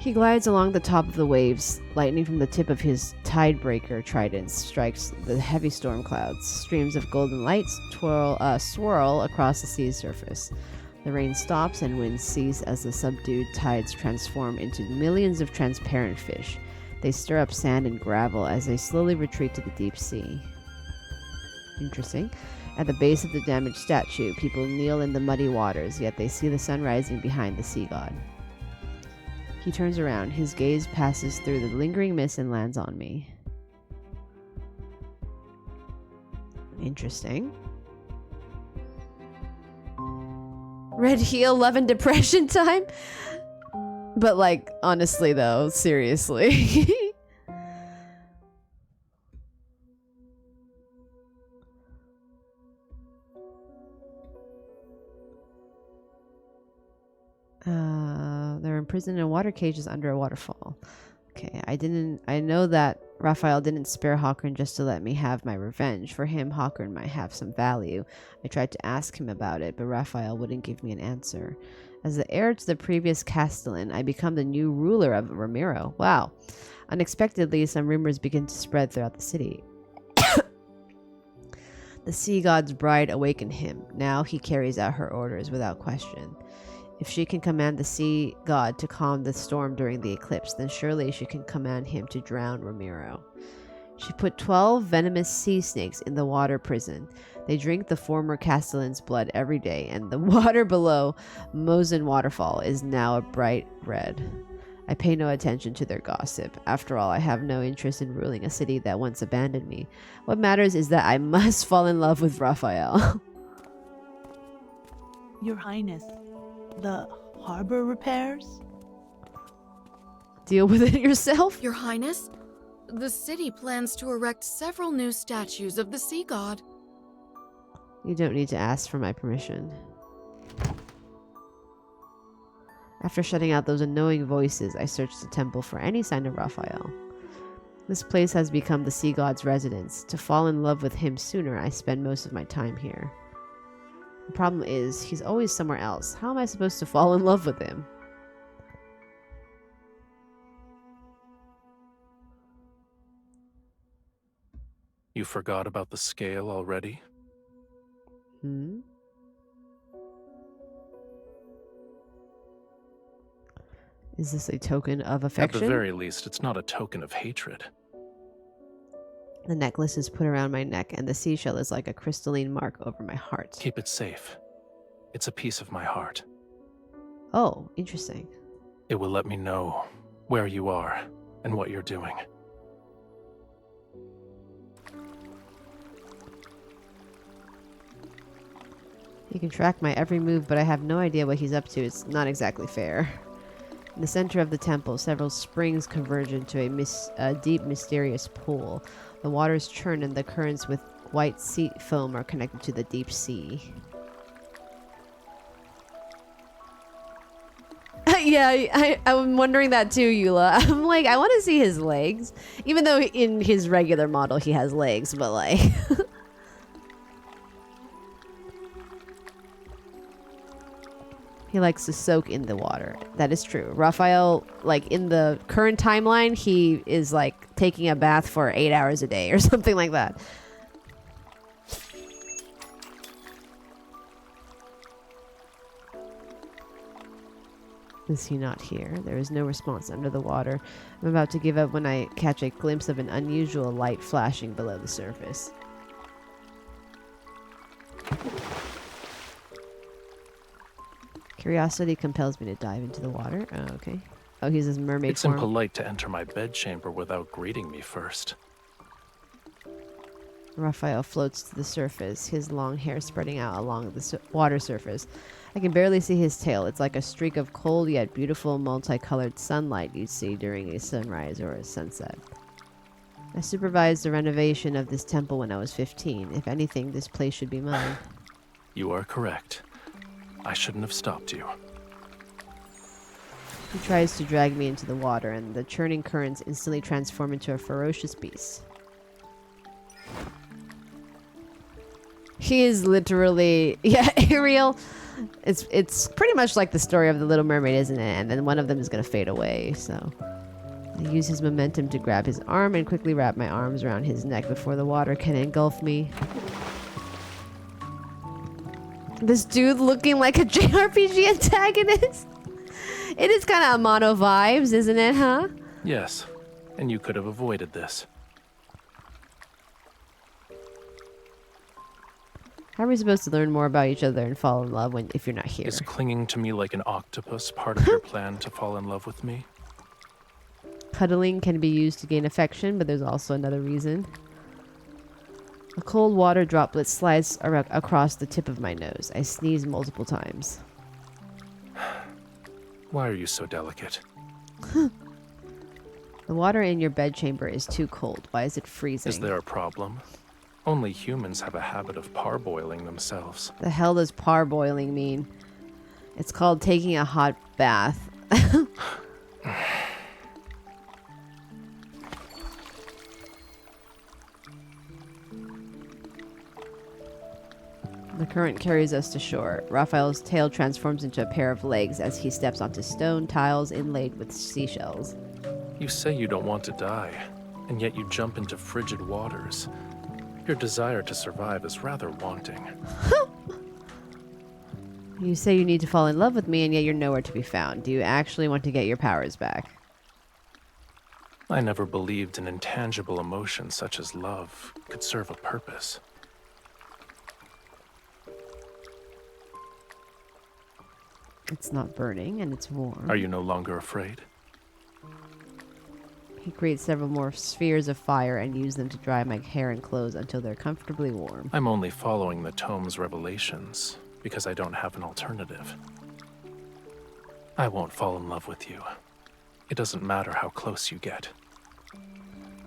He glides along the top of the waves. Lightning from the tip of his tidebreaker trident strikes the heavy storm clouds. Streams of golden lights swirl across the sea's surface. The rain stops and wind cease as the subdued tides transform into millions of transparent fish. They stir up sand and gravel as they slowly retreat to the deep sea. Interesting. At the base of the damaged statue, people kneel in the muddy waters, yet they see the sun rising behind the sea god. He turns around. His gaze passes through the lingering mist and lands on me. Interesting. Red heel, love and depression time? But like, honestly though, seriously. They're imprisoned in water cages under a waterfall. Okay, I know that Rafayel didn't spare Hawkern just to let me have my revenge. For him, Hawkern might have some value. I tried to ask him about it, but Rafayel wouldn't give me an answer. As the heir to the previous Castellan, I become the new ruler of Ramiro. Wow. Unexpectedly, some rumors begin to spread throughout the city. The sea god's bride awakened him. Now he carries out her orders without question. If she can command the sea god to calm the storm during the eclipse, then surely she can command him to drown Ramiro. She put 12 venomous sea snakes in the water prison. They drink the former Castellan's blood every day, and the water below Mosen Waterfall is now a bright red. I pay no attention to their gossip. After all, I have no interest in ruling a city that once abandoned me. What matters is that I must fall in love with Rafayel. Your Highness, the harbor repairs? Deal with it yourself? Your Highness, the city plans to erect several new statues of the sea god. You don't need to ask for my permission. After shutting out those annoying voices, I searched the temple for any sign of Rafayel. This place has become the sea god's residence. To fall in love with him sooner, I spend most of my time here. The problem is, he's always somewhere else. How am I supposed to fall in love with him? You forgot about the scale already? Hmm? Is this a token of affection? At the very least, it's not a token of hatred. The necklace is put around my neck, and the seashell is like a crystalline mark over my heart. Keep it safe. It's a piece of my heart. Oh, interesting. It will let me know where you are and what you're doing. He can track my every move, but I have no idea what he's up to. It's not exactly fair. In the center of the temple, several springs converge into a deep, mysterious pool. The waters churn and the currents with white sea foam are connected to the deep sea. Yeah, I'm wondering that too, Eula. I'm like, I want to see his legs. Even though in his regular model he has legs, but like... He likes to soak in the water. That is true. Raphael, like in the current timeline, he is like taking a bath for 8 hours a day or something like that. Is he not here? There is no response under the water. I'm about to give up when I catch a glimpse of an unusual light flashing below the surface. Curiosity compels me to dive into the water. Oh, okay. Oh, he's his mermaid It's form. impolite to enter my bedchamber without greeting me first. Raphael floats to the surface, his long hair spreading out along the water surface. I can barely see his tail. It's like a streak of cold yet beautiful multicolored sunlight you'd see during a sunrise or a sunset. I supervised the renovation of this temple when I was 15. If anything, this place should be mine. You are correct. I shouldn't have stopped you. He tries to drag me into the water, and the churning currents instantly transform into a ferocious beast. He is literally, yeah, Ariel. It's pretty much like the story of the Little Mermaid, isn't it? And then one of them is gonna fade away. So I use his momentum to grab his arm and quickly wrap my arms around his neck before the water can engulf me. This dude looking like a JRPG antagonist. It is kind of Amano vibes, isn't it, huh? Yes, and you could have avoided this. How are we supposed to learn more about each other and fall in love if you're not here? Is clinging to me like an octopus part of your plan to fall in love with me? Cuddling can be used to gain affection, but there's also another reason. A cold water droplet slides across the tip of my nose. I sneeze multiple times. Why are you so delicate? The water in your bedchamber is too cold. Why is it freezing? Is there a problem? Only humans have a habit of parboiling themselves. The hell does parboiling mean? It's called taking a hot bath. The current carries us to shore. Raphael's tail transforms into a pair of legs as he steps onto stone tiles inlaid with seashells. You say you don't want to die, and yet you jump into frigid waters. Your desire to survive is rather wanting. You say you need to fall in love with me, and yet you're nowhere to be found. Do you actually want to get your powers back? I never believed an intangible emotion such as love could serve a purpose. It's not burning, and it's warm. Are you no longer afraid? He creates several more spheres of fire and uses them to dry my hair and clothes until they're comfortably warm. I'm only following the tome's revelations because I don't have an alternative. I won't fall in love with you. It doesn't matter how close you get.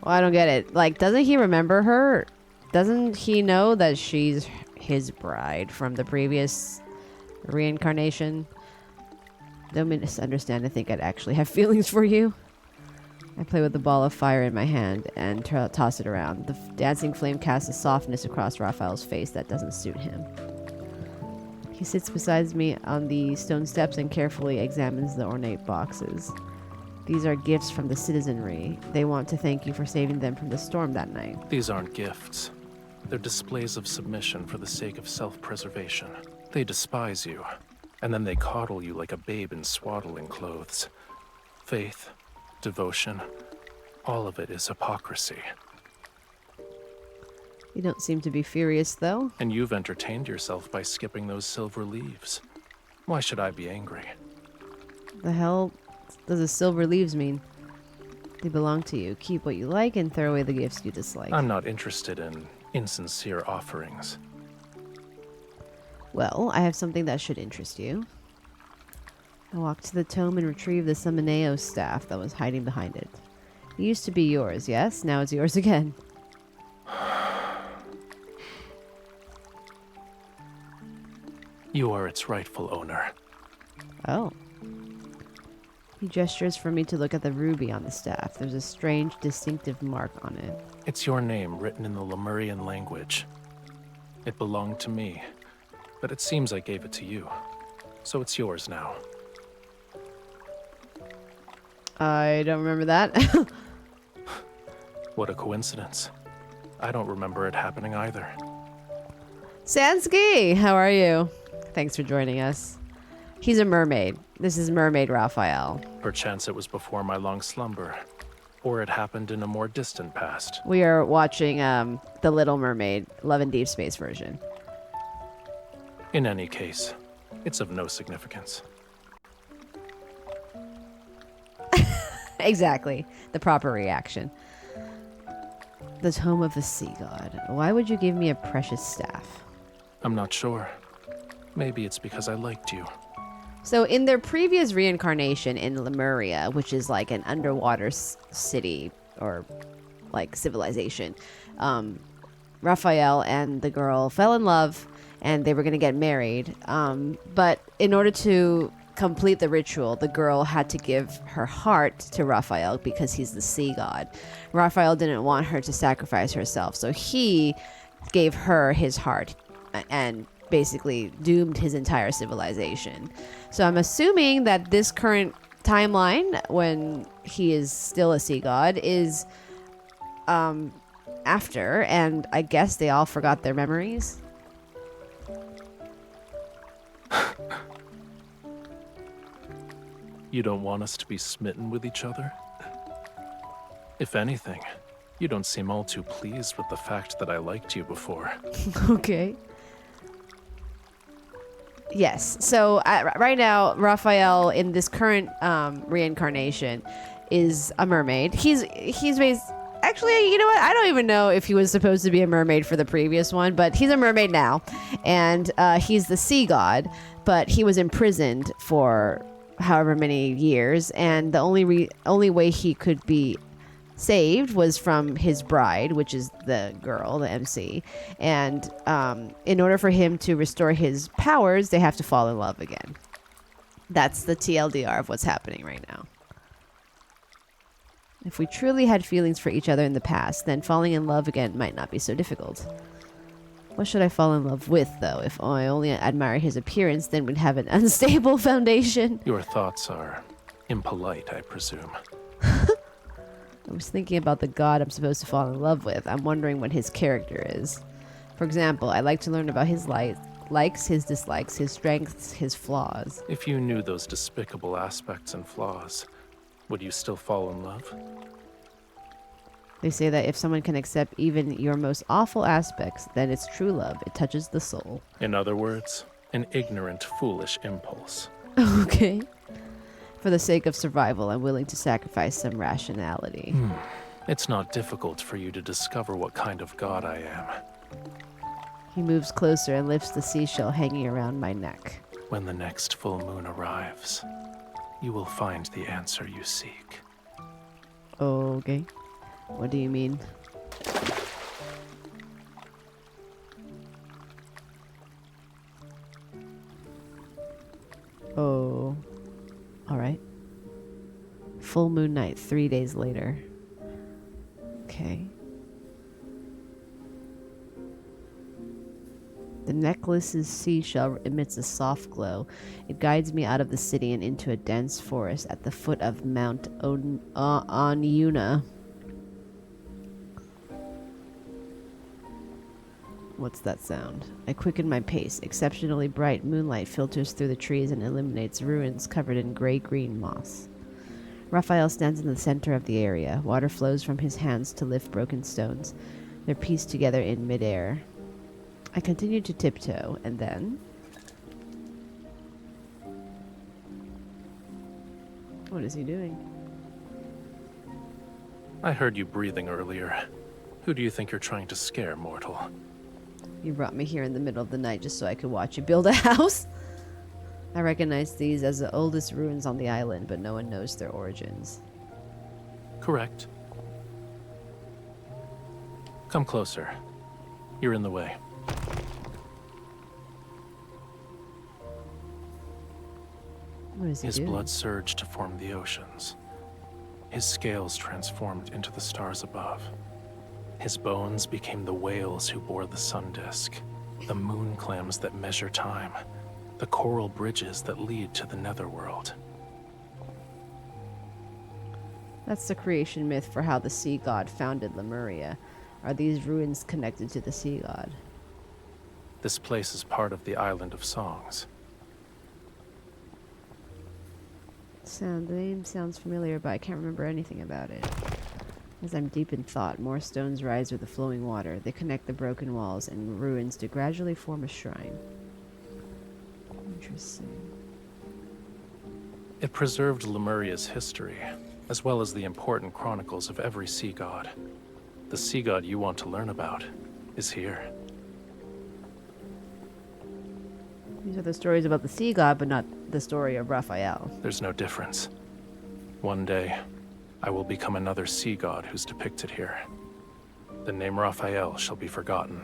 Well, I don't get it. Like, doesn't he remember her? Doesn't he know that she's his bride from the previous reincarnation? Don't misunderstand. I think I'd actually have feelings for you. I play with the ball of fire in my hand and toss it around. The dancing flame casts a softness across Raphael's face that doesn't suit him. He sits beside me on the stone steps and carefully examines the ornate boxes. These are gifts from the citizenry. They want to thank you for saving them from the storm that night. These aren't gifts. They're displays of submission for the sake of self-preservation. They despise you, and then they coddle you like a babe in swaddling clothes. Faith, devotion, all of it is hypocrisy. You don't seem to be furious, though. And you've entertained yourself by skipping those silver leaves. Why should I be angry? The hell does the silver leaves mean? They belong to you. Keep what you like and throw away the gifts you dislike. I'm not interested in insincere offerings. Well, I have something that should interest you. I walked to the tome and retrieved the Summoneo staff that was hiding behind it. It used to be yours, yes? Now it's yours again. You are its rightful owner. Oh. He gestures for me to look at the ruby on the staff. There's a strange, distinctive mark on it. It's your name written in the Lemurian language. It belonged to me, but it seems I gave it to you. so it's yours now. I don't remember that. What a coincidence. I don't remember it happening either. Sansky, how are you? Thanks for joining us. He's a mermaid. This is Mermaid Rafayel. Perchance it was before my long slumber, or it happened in a more distant past. We are watching The Little Mermaid, Love and Deepspace version. In any case, it's of no significance. Exactly. The proper reaction. The Tome of the Sea God. Why would you give me a precious staff? I'm not sure. Maybe it's because I liked you. So in their previous reincarnation in Lemuria, which is like an underwater city or like civilization, Raphael and the girl fell in love and they were going to get married. But in order to complete the ritual, the girl had to give her heart to Raphael because he's the sea god. Raphael didn't want her to sacrifice herself, so he gave her his heart and basically doomed his entire civilization. So I'm assuming that this current timeline, when he is still a sea god, is after, and I guess they all forgot their memories. You don't want us to be smitten with each other? If anything, you don't seem all too pleased with the fact that I liked you before. Okay. Yes. So right now, Raphael in this current reincarnation is a mermaid. He's based. Actually, you know what? I don't even know if he was supposed to be a mermaid for the previous one, but he's a mermaid now, and he's the sea god. But he was imprisoned for however many years, and the only way he could be saved was from his bride, which is the girl, the MC. And in order for him to restore his powers, they have to fall in love again. That's the TLDR of what's happening right now. If we truly had feelings for each other in the past, then falling in love again might not be so difficult. What should I fall in love with, though? If I only admire his appearance, then we'd have an unstable foundation. Your thoughts are impolite, I presume. I was thinking about the god I'm supposed to fall in love with. I'm wondering what his character is. For example, I like to learn about his likes, his dislikes, his strengths, his flaws. If you knew those despicable aspects and flaws, would you still fall in love? They say that if someone can accept even your most awful aspects, then it's true love. It touches the soul. In other words, an ignorant, foolish impulse. Okay. For the sake of survival, I'm willing to sacrifice some rationality. It's not difficult for you to discover what kind of god I am. He moves closer and lifts the seashell hanging around my neck. When the next full moon arrives, you will find the answer you seek. Okay. What do you mean? Oh. Alright. Full moon night, 3 days later. Okay. The necklace's seashell emits a soft glow. It guides me out of the city and into a dense forest at the foot of Mount Anyuna. What's that sound? I quicken my pace. Exceptionally bright moonlight filters through the trees and illuminates ruins covered in gray-green moss. Raphael stands in the center of the area. Water flows from his hands to lift broken stones. They're pieced together in midair. I continue to tiptoe, and then... What is he doing? I heard you breathing earlier. Who do you think you're trying to scare, mortal? You brought me here in the middle of the night just so I could watch you build a house? I recognize these as the oldest ruins on the island, but no one knows their origins. Correct. Come closer. You're in the way. What is he His doing? blood surged to form the oceans. His scales transformed into the stars above. His bones became the whales who bore the sun disk, the moon clams that measure time, the coral bridges that lead to the netherworld. That's the creation myth for how the sea god founded Lemuria. Are these ruins connected to the sea god? This place is part of the Island of Songs. The name sounds familiar, but I can't remember anything about it. As I'm deep in thought, more stones rise with the flowing water. They connect the broken walls and ruins to gradually form a shrine. Interesting. It preserved Lemuria's history, as well as the important chronicles of every sea god. The sea god you want to learn about is here. These are the stories about the sea god, but not the story of Raphael. There's no difference. One day, I will become another sea god who's depicted here. The name Rafayel shall be forgotten.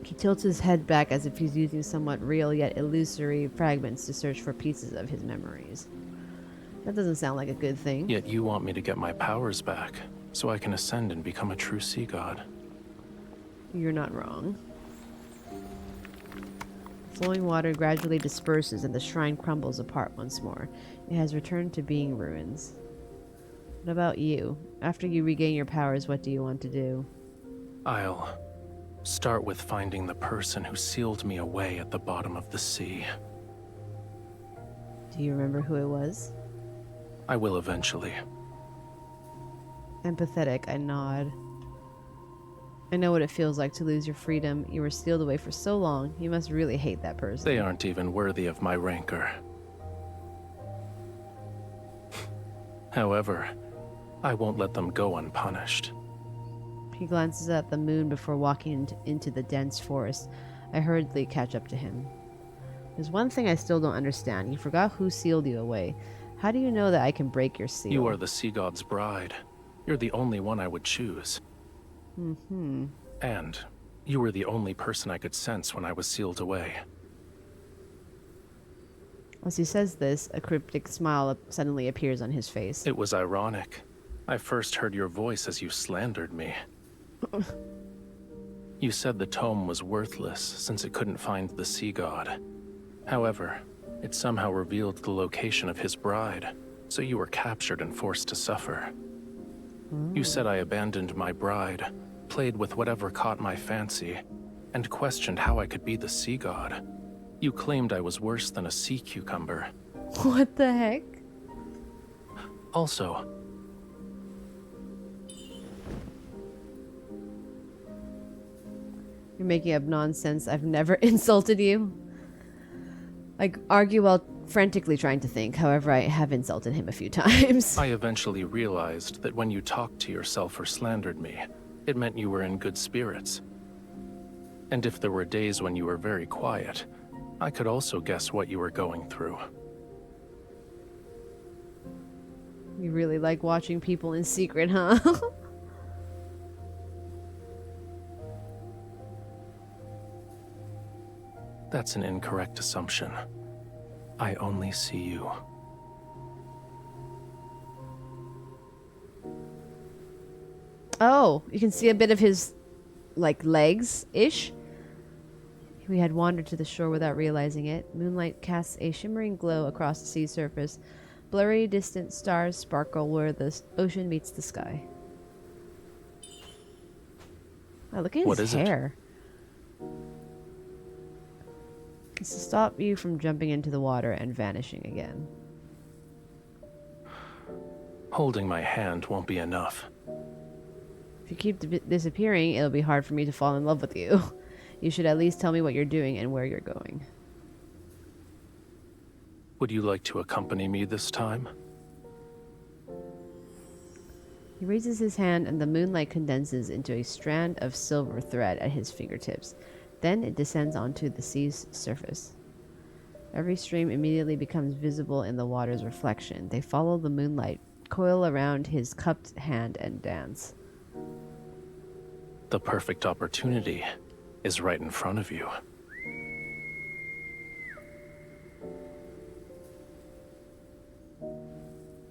He tilts his head back as if he's using somewhat real yet illusory fragments to search for pieces of his memories. That doesn't sound like a good thing. Yet you want me to get my powers back, so I can ascend and become a true sea god. You're not wrong. Flowing water gradually disperses and the shrine crumbles apart once more. It has returned to being ruins. What about you? After you regain your powers, what do you want to do? I'll start with finding the person who sealed me away at the bottom of the sea. Do you remember who it was? I will eventually. Empathetic, I nod. I know what it feels like to lose your freedom. You were sealed away for so long. You must really hate that person. They aren't even worthy of my rancor. However, I won't let them go unpunished. He glances at the moon before walking into the dense forest. I hurriedly catch up to him. There's one thing I still don't understand. You forgot who sealed you away. How do you know that I can break your seal? You are the sea god's bride. You're the only one I would choose. Mm-hmm. And you were the only person I could sense when I was sealed away. As he says this, a cryptic smile suddenly appears on his face. It was ironic. I first heard your voice as you slandered me. You said the tome was worthless since it couldn't find the sea god. However, it somehow revealed the location of his bride, so you were captured and forced to suffer. You said I abandoned my bride, played with whatever caught my fancy, and questioned how I could be the sea god. You claimed I was worse than a sea cucumber. What the heck? Also, You're making up nonsense. I've never insulted you. I argue while frantically trying to think. However, I have insulted him a few times. I eventually realized that when you talked to yourself or slandered me, it meant you were in good spirits. And if there were days when you were very quiet, I could also guess what you were going through. You really like watching people in secret, huh? That's an incorrect assumption. I only see you. Oh, you can see a bit of his, like, legs-ish. We had wandered to the shore without realizing it. Moonlight casts a shimmering glow across the sea surface. Blurry, distant stars sparkle where the ocean meets the sky. Oh, look at What his is it? hair. It's to stop you from jumping into the water and vanishing again. Holding my hand won't be enough. If you keep disappearing, it'll be hard for me to fall in love with you. You should at least tell me what you're doing and where you're going. Would you like to accompany me this time? He raises his hand and the moonlight condenses into a strand of silver thread at his fingertips. Then it descends onto the sea's surface. Every stream immediately becomes visible in the water's reflection. They follow the moonlight, coil around his cupped hand and dance. The perfect opportunity is right in front of you.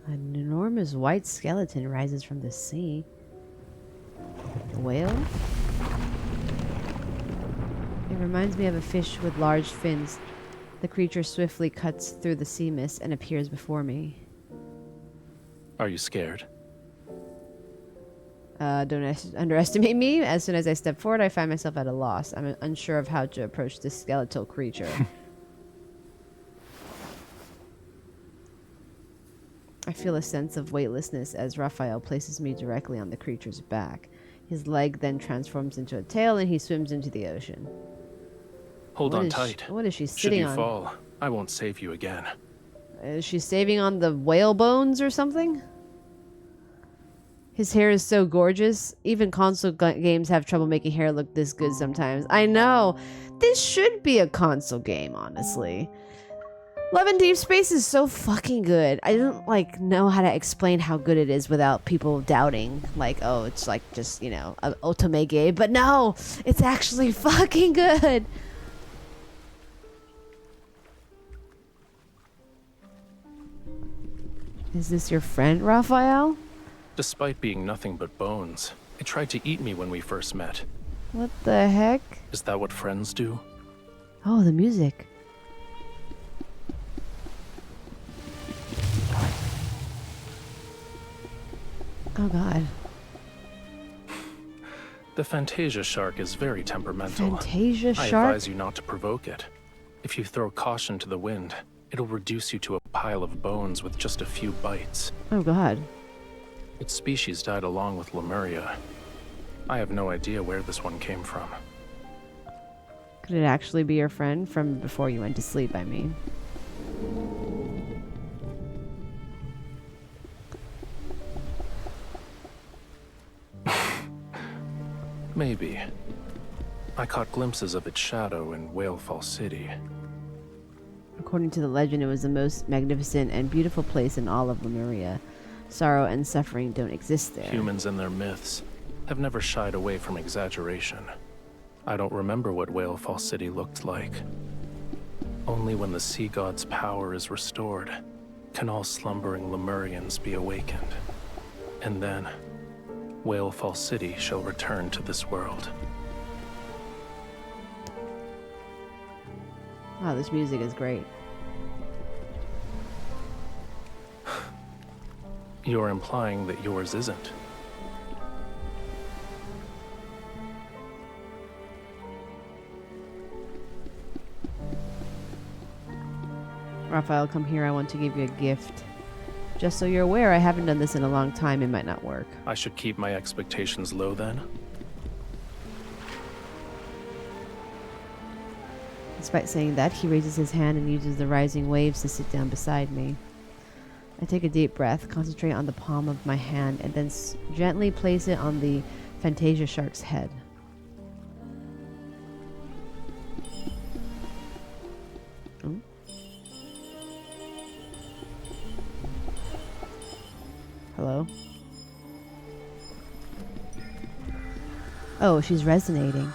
An enormous white skeleton rises from the sea. A whale? A It reminds me of a fish with large fins. The creature swiftly cuts through the sea mist and appears before me. Are you scared? Underestimate me. As soon as I step forward, I find myself at a loss. I'm unsure of how to approach this skeletal creature. I feel a sense of weightlessness as Raphael places me directly on the creature's back. His leg then transforms into a tail and he swims into the ocean. Hold on tight. What is she sitting on? Should you fall, I won't save you again. Is she saving on the whale bones or something? His hair is so gorgeous. Even console games have trouble making hair look this good sometimes. I know. This should be a console game, honestly. Love and Deepspace is so fucking good. I don't know how to explain how good it is without people doubting. Like, oh, it's like just, an otome game. But no, it's actually fucking good. Is this your friend, Raphael? Despite being nothing but bones, it tried to eat me when we first met. What the heck? Is that what friends do? Oh, the music. Oh god. The Fantasia shark is very temperamental. Fantasia I shark? advise you not to provoke it. If you throw caution to the wind, it'll reduce you to a pile of bones with just a few bites. Oh god. Its species died along with Lemuria. I have no idea where this one came from. Could it actually be your friend from before you went to sleep, I mean? Maybe. I caught glimpses of its shadow in Whalefall City. According to the legend, it was the most magnificent and beautiful place in all of Lemuria. Sorrow and suffering don't exist there. Humans and their myths have never shied away from exaggeration. I don't remember what Whalefall City looked like. Only when the sea god's power is restored can all slumbering Lemurians be awakened. And then, Whalefall City shall return to this world. Wow, this music is great. You're implying that yours isn't. Raphael, come here. I want to give you a gift. Just so you're aware, I haven't done this in a long time. It might not work. I should keep my expectations low then? Despite saying that, he raises his hand and uses the rising waves to sit down beside me. I take a deep breath, concentrate on the palm of my hand, and then gently place it on the Fantasia shark's head. Hmm? Hello? Oh, she's resonating.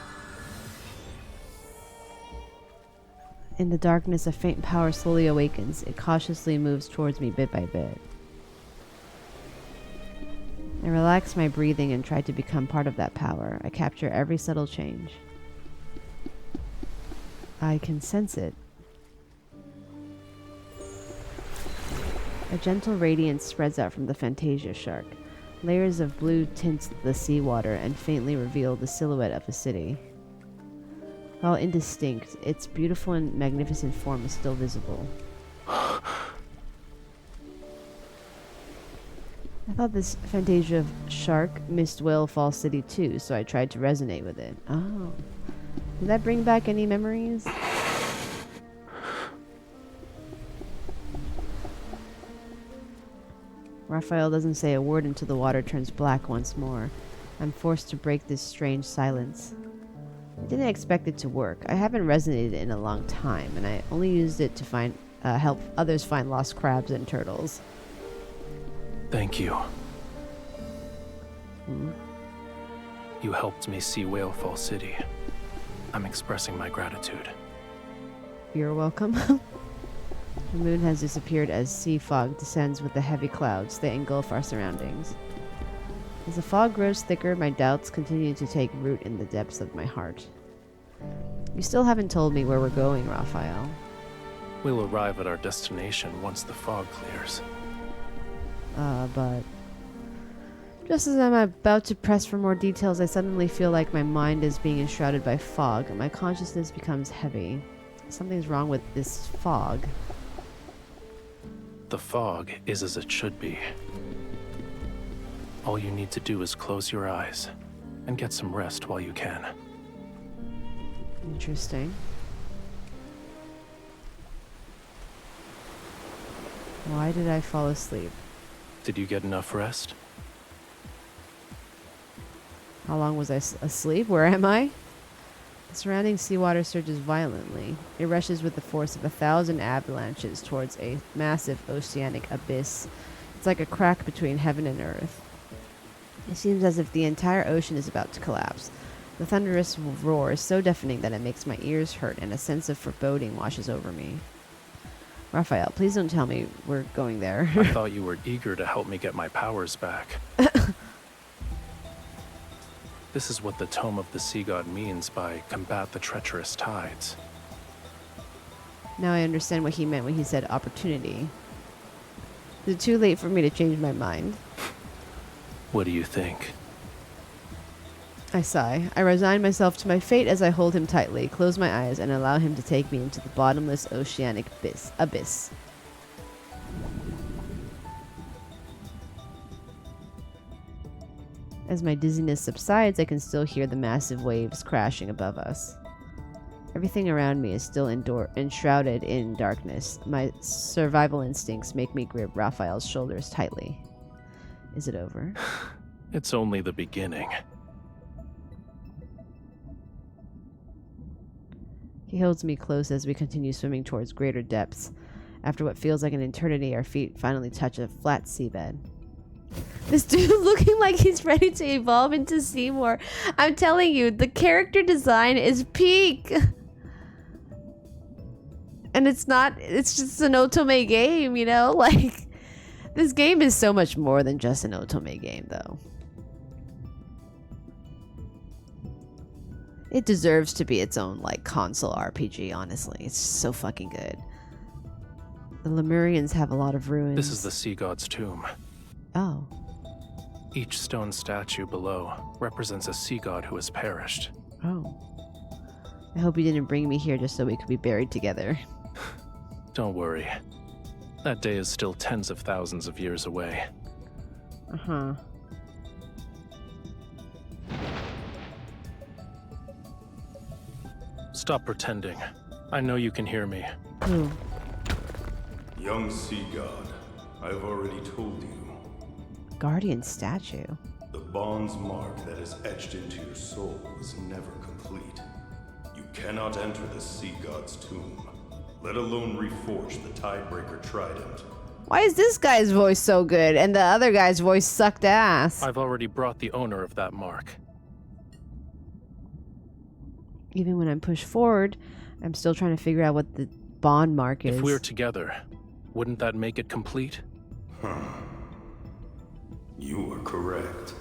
In the darkness, a faint power slowly awakens. It cautiously moves towards me bit by bit. I relax my breathing and try to become part of that power. I capture every subtle change. I can sense it. A gentle radiance spreads out from the Fantasia shark. Layers of blue tint the seawater and faintly reveal the silhouette of a city. While indistinct, its beautiful and magnificent form is still visible. I thought this Fantasia shark missed Whalefall City too, so I tried to resonate with it. Oh. Did that bring back any memories? Raphael doesn't say a word until the water turns black once more. I'm forced to break this strange silence. I didn't expect it to work. I haven't resonated in a long time, and I only used it to help others find lost crabs and turtles. Thank you. Hmm? You helped me see Whalefall City. I'm expressing my gratitude. You're welcome. The moon has disappeared as sea fog descends with the heavy clouds that engulf our surroundings. As the fog grows thicker, my doubts continue to take root in the depths of my heart. You still haven't told me where we're going, Raphael. We'll arrive at our destination once the fog clears. But... Just as I'm about to press for more details, I suddenly feel like my mind is being enshrouded by fog, and my consciousness becomes heavy. Something's wrong with this fog. The fog is as it should be. All you need to do is close your eyes and get some rest while you can. Interesting. Why did I fall asleep? Did you get enough rest? How long was I asleep? Where am I? The surrounding seawater surges violently. It rushes with the force of 1,000 avalanches towards a massive oceanic abyss. It's like a crack between heaven and earth. It seems as if the entire ocean is about to collapse. The thunderous roar is so deafening that it makes my ears hurt, and a sense of foreboding washes over me. Raphael, please don't tell me we're going there. I thought you were eager to help me get my powers back. This is what the Tome of the Sea God means by combat the treacherous tides. Now I understand what he meant when he said opportunity. Is it too late for me to change my mind? What do you think? I sigh. I resign myself to my fate as I hold him tightly, close my eyes, and allow him to take me into the bottomless oceanic abyss. As my dizziness subsides, I can still hear the massive waves crashing above us. Everything around me is still enshrouded in darkness. My survival instincts make me grip Raphael's shoulders tightly. Is it over? It's only the beginning. He holds me close as we continue swimming towards greater depths. After what feels like an eternity, our feet finally touch a flat seabed. This dude looking like he's ready to evolve into Seymour. I'm telling you, the character design is peak. And it's just an Otome game, you know? Like, this game is so much more than just an Otome game, though. It deserves to be its own, like, console RPG, honestly. It's so fucking good. The Lemurians have a lot of ruins. This is the Sea God's tomb. Oh. Each stone statue below represents a sea god who has perished. Oh. I hope you didn't bring me here just so we could be buried together. Don't worry. That day is still tens of thousands of years away. Uh-huh. Stop pretending. I know you can hear me. Who? Young sea god, I've already told you. Guardian statue. The bond's mark that is etched into your soul was never complete. You cannot enter the sea god's tomb, let alone reforge the Tidebreaker Trident. Why is this guy's voice so good and the other guy's voice sucked ass? I've already brought the owner of that mark. Even when I'm pushed forward, I'm still trying to figure out what the bond mark is. If we're together, wouldn't that make it complete? You are correct.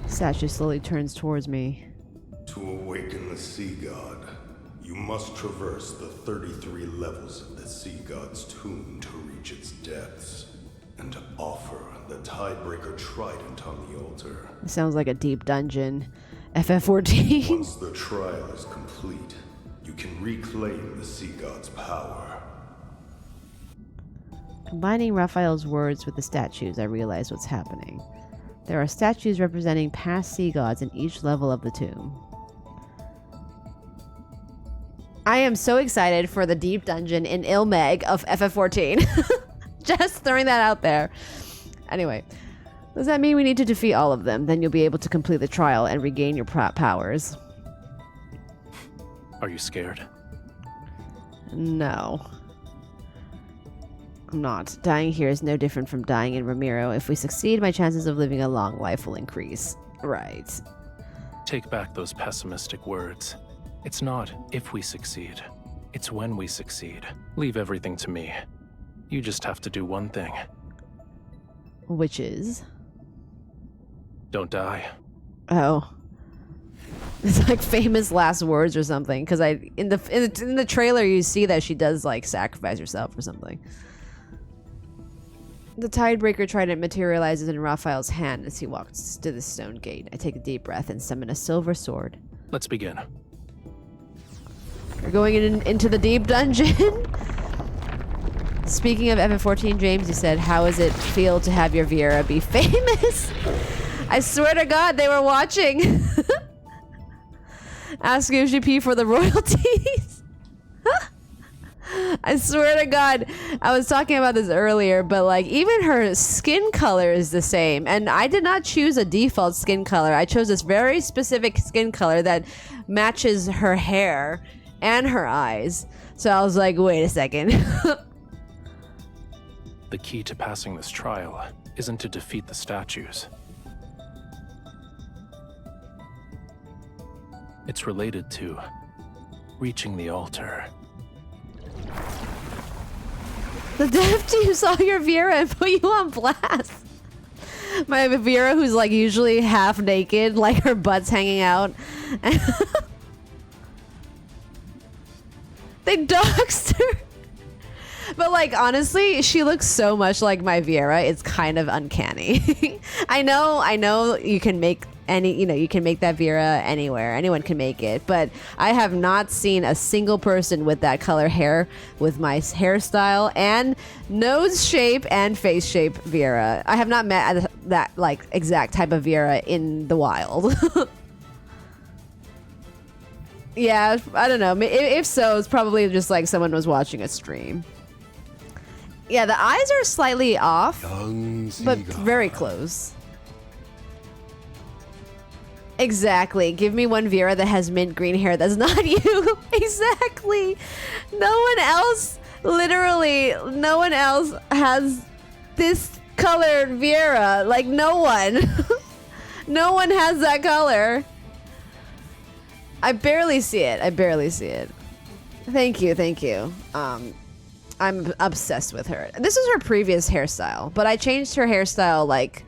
Statue slowly turns towards me. To awaken the sea god, you must traverse the 33 levels of the sea god's tomb to reach its depths, and to offer the Tidebreaker Trident on the altar. It sounds like a deep dungeon. FF14. Once the trial is complete, you can reclaim the sea god's power. Combining Raphael's words with the statues, I realize what's happening. There are statues representing past sea gods in each level of the tomb. I am so excited for the deep dungeon in Ilmeg of FF14. Just throwing that out there. Anyway, does that mean we need to defeat all of them? Then you'll be able to complete the trial and regain your powers. Are you scared? No. I'm not. Dying here is no different from dying in Ramiro. If we succeed, my chances of living a long life will increase. Right. Take back those pessimistic words. It's not if we succeed. It's when we succeed. Leave everything to me. You just have to do one thing. Which is? Don't die. Oh. It's like famous last words or something. Because in the trailer you see that she does like sacrifice herself or something. The Tidebreaker trident materializes in Raphael's hand as he walks to the stone gate. I take a deep breath and summon a silver sword. Let's begin. We're going into the deep dungeon. Speaking of FF14, James, you said, how does it feel to have your Viera be famous? I swear to God, they were watching. Ask UGP for the royalties. I swear to God, I was talking about this earlier, but like even her skin color is the same. And I did not choose a default skin color. I chose this very specific skin color that matches her hair and her eyes. So I was like, wait a second. The key to passing this trial isn't to defeat the statues. It's related to reaching the altar. The dev team saw your Viera and put you on blast. My Viera, who's like usually half naked, like her butt's hanging out. They doxed her. But like honestly, she looks so much like my Viera. It's kind of uncanny. I know you can make you can make that Viera anywhere. Anyone can make it. But I have not seen a single person with that color hair with my hairstyle and nose shape and face shape Viera. I have not met that like exact type of Viera in the wild. Yeah, I don't know. If so, it's probably just like someone was watching a stream. Yeah, the eyes are slightly off, but very close. Exactly. Give me one Viera that has mint green hair that's not you. Exactly. No one else, literally, no one else has this colored Viera. Like, no one. No one has that color. I barely see it. I barely see it. Thank you. Thank you. I'm obsessed with her. This is her previous hairstyle, but I changed her hairstyle like,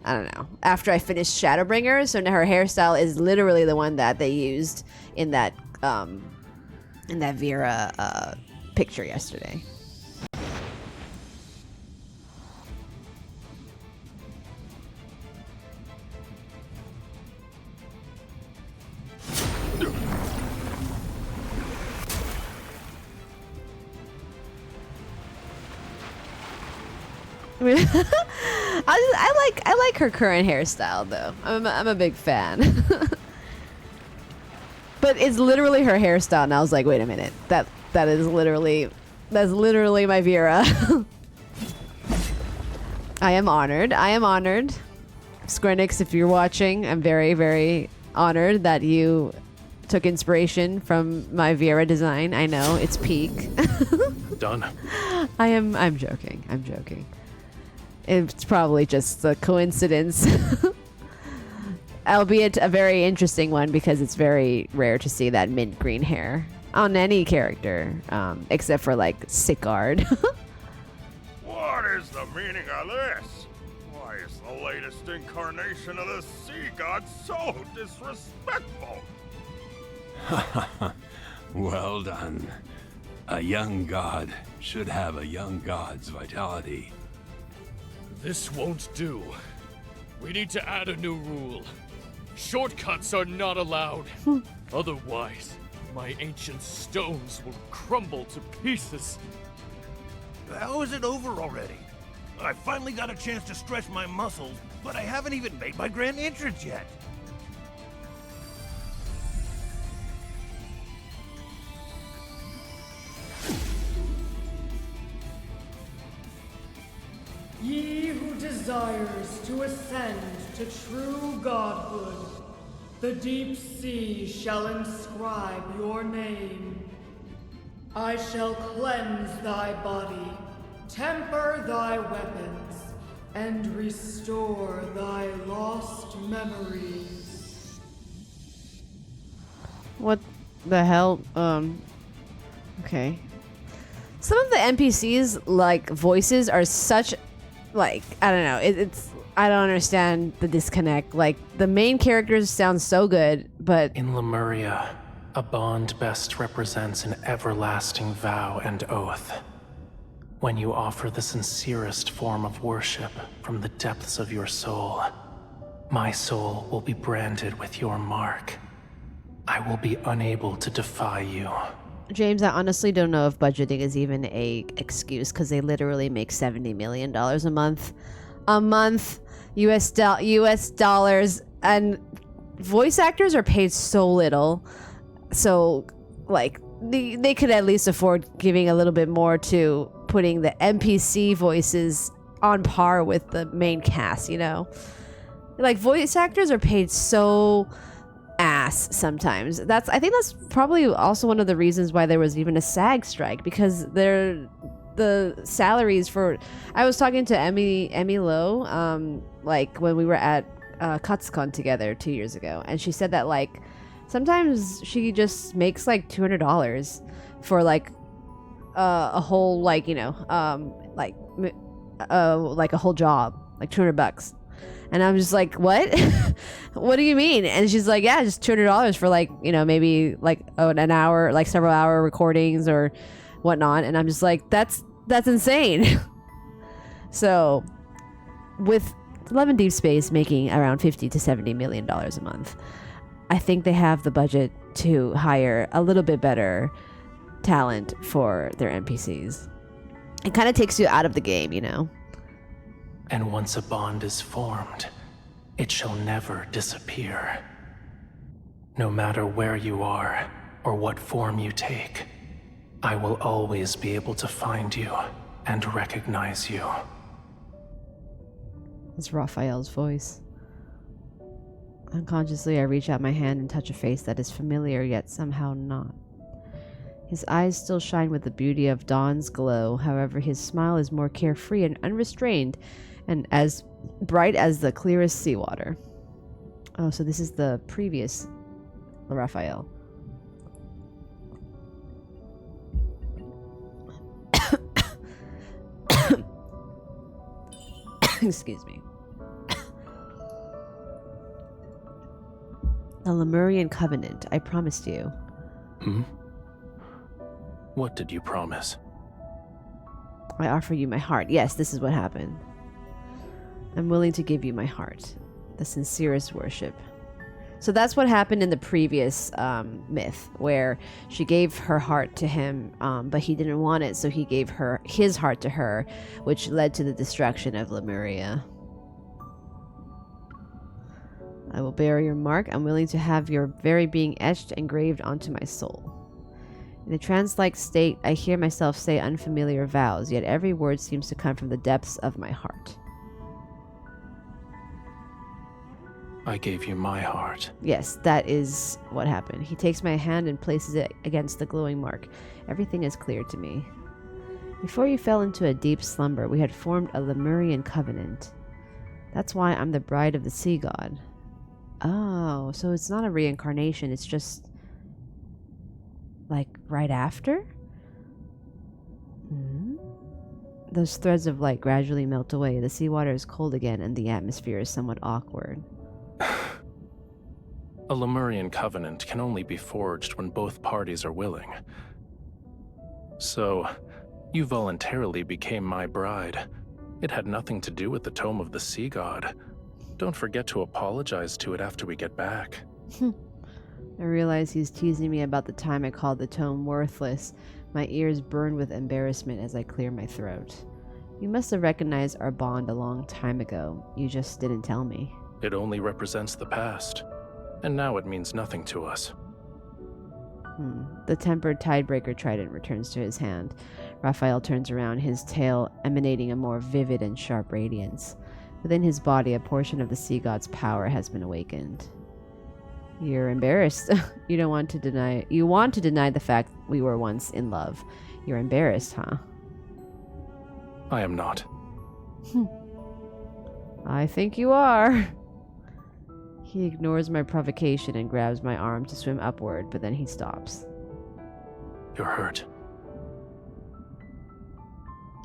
I don't know, after I finished Shadowbringer. So now her hairstyle is literally the one that they used in that Viera picture yesterday. I mean, I like her current hairstyle though. I'm a big fan. But it's literally her hairstyle, and I was like, wait a minute, that's literally my Viera. I am honored. I am honored. Squarenix, if you're watching, I'm very, very honored that you took inspiration from my Viera design. I know it's peak. Done. I'm joking. I'm joking. It's probably just a coincidence. Albeit a very interesting one because it's very rare to see that mint green hair on any character, except for like Sicard. What is the meaning of this? Why is the latest incarnation of the sea god so disrespectful? Well done. A young god should have a young god's vitality. This won't do. We need to add a new rule. Shortcuts are not allowed. Otherwise, my ancient stones will crumble to pieces. How is it over already? I finally got a chance to stretch my muscles, but I haven't even made my grand entrance yet. Ye who desires to ascend to true godhood, the deep sea shall inscribe your name. I shall cleanse thy body, temper thy weapons, and restore thy lost memories. What the hell? Okay. Some of the NPCs, like, voices are such, like, I don't know, it's I don't understand the disconnect. Like, the main characters sound so good, But in Lemuria, a bond best represents an everlasting vow and oath. When you offer the sincerest form of worship from the depths of your soul, my soul will be branded with your mark. I will be unable to defy you. James, I honestly don't know if budgeting is even a excuse because they literally make $70 million a month. US dollars, and voice actors are paid so little. So, like, they could at least afford giving a little bit more to putting the NPC voices on par with the main cast, you know? Like, voice actors are paid so ass sometimes. I think that's probably also one of the reasons why there was even a SAG strike, because the salaries for... I was talking to Emmy Lowe, like, when we were at CutsCon together 2 years ago, and she said that, like, sometimes she just makes like $200 for like a whole, like, you know, like a whole job, like $200. And I'm just like, what? What do you mean? And she's like, yeah, just $200 for, like, you know, maybe like an hour, like several hour recordings or whatnot. And I'm just like, that's insane. So with Love and Deepspace making around $50 to $70 million a month, I think they have the budget to hire a little bit better talent for their NPCs. It kind of takes you out of the game, you know? And once a bond is formed, it shall never disappear. No matter where you are or what form you take, I will always be able to find you and recognize you. It's Raphael's voice. Unconsciously, I reach out my hand and touch a face that is familiar yet somehow not. His eyes still shine with the beauty of dawn's glow. However, his smile is more carefree and unrestrained, and as bright as the clearest seawater. Oh, so this is the previous Raphael. Excuse me. The Lemurian Covenant, I promised you. What did you promise? I offer you my heart. Yes, this is what happened. I'm willing to give you my heart. The sincerest worship. So that's what happened in the previous myth, where she gave her heart to him, but he didn't want it, so he gave his heart to her, which led to the destruction of Lemuria. I will bear your mark. I'm willing to have your very being etched and engraved onto my soul. In a trance-like state, I hear myself say unfamiliar vows, yet every word seems to come from the depths of my heart. I gave you my heart. Yes, that is what happened. He takes my hand and places it against the glowing mark. Everything is clear to me. Before you fell into a deep slumber, we had formed a Lemurian covenant. That's why I'm the bride of the sea god. Oh, so it's not a reincarnation, it's just... like, right after? Those threads of light gradually melt away. The seawater is cold again, and the atmosphere is somewhat awkward. A Lemurian covenant can only be forged when both parties are willing. So, you voluntarily became my bride. It had nothing to do with the Tome of the Sea God. Don't forget to apologize to it after we get back. I realize he's teasing me about the time I called the tome worthless. My ears burn with embarrassment as I clear my throat. You must have recognized our bond a long time ago. You just didn't tell me. It only represents the past, and now it means nothing to us. The tempered tidebreaker trident returns to his hand. Raphael turns around, his tail emanating a more vivid and sharp radiance. Within his body, a portion of the sea god's power has been awakened. You're embarrassed. You want to deny the fact we were once in love. You're embarrassed, huh? I am not. I think you are. He ignores my provocation and grabs my arm to swim upward, but then he stops. You're hurt.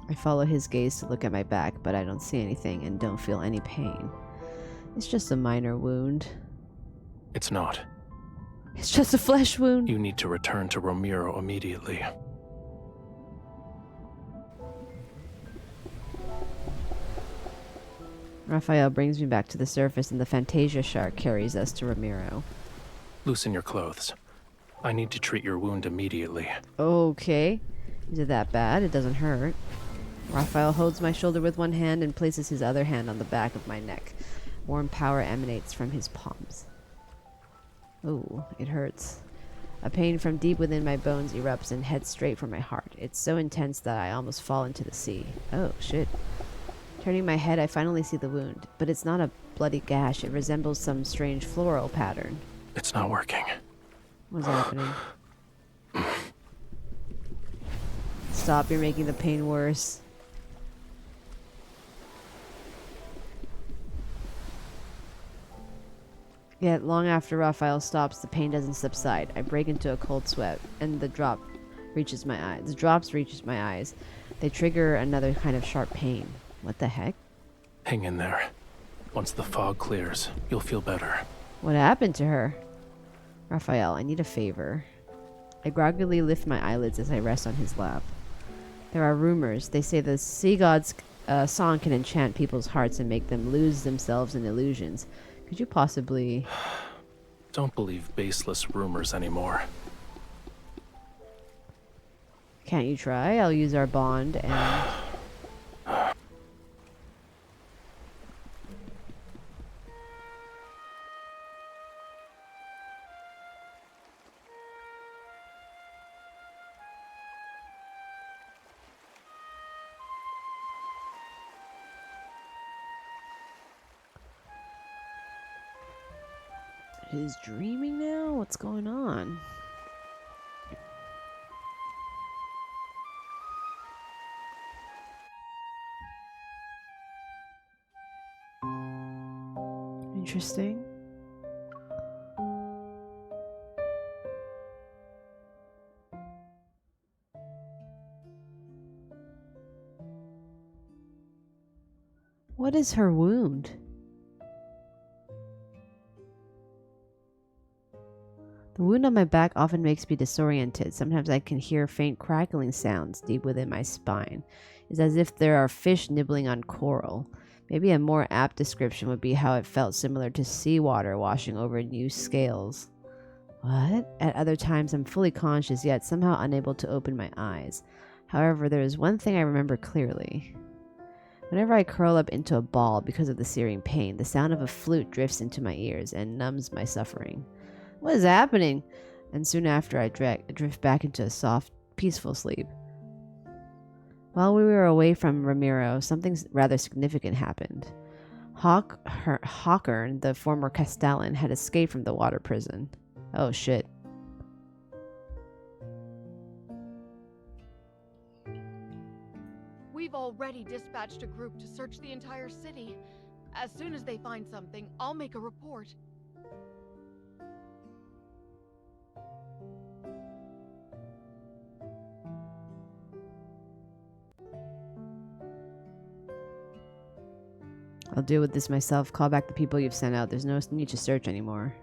I follow his gaze to look at my back, but I don't see anything and don't feel any pain. It's just a minor wound. It's not. It's just a flesh wound. You need to return to Ramiro immediately. Raphael brings me back to the surface and the Fantasia shark carries us to Ramiro. Loosen your clothes. I need to treat your wound immediately. Okay. Is it that bad? It doesn't hurt. Raphael holds my shoulder with one hand and places his other hand on the back of my neck. Warm power emanates from his palms. Ooh, it hurts. A pain from deep within my bones erupts and heads straight for my heart. It's so intense that I almost fall into the sea. Oh, shit. Turning my head, I finally see the wound. But it's not a bloody gash. It resembles some strange floral pattern. It's not working. What's happening? Stop, you're making the pain worse. Yet, long after Raphael stops, the pain doesn't subside. I break into a cold sweat, and the drops reaches my eyes. The drops reaches my eyes. They trigger another kind of sharp pain. What the heck? Hang in there. Once the fog clears, you'll feel better. What happened to her? Raphael, I need a favor. I groggily lift my eyelids as I rest on his lap. There are rumors. They say the sea god's song can enchant people's hearts and make them lose themselves in illusions. Could you possibly... Don't believe baseless rumors anymore. Can't you try? I'll use our bond and... He's dreaming now? What's going on? Interesting. What is her wound? The wound on my back often makes me disoriented. Sometimes I can hear faint crackling sounds deep within my spine. It's as if there are fish nibbling on coral. Maybe a more apt description would be how it felt similar to seawater washing over new scales. What? At other times I'm fully conscious yet somehow unable to open my eyes. However, there is one thing I remember clearly. Whenever I curl up into a ball because of the searing pain, the sound of a flute drifts into my ears and numbs my suffering. What is happening? And soon after, I drift back into a soft, peaceful sleep. While we were away from Ramiro, something rather significant happened. Hawkern, the former Castellan, had escaped from the water prison. Oh shit. We've already dispatched a group to search the entire city. As soon as they find something, I'll make a report. I'll deal with this myself. Call back the people you've sent out. There's no need to search anymore.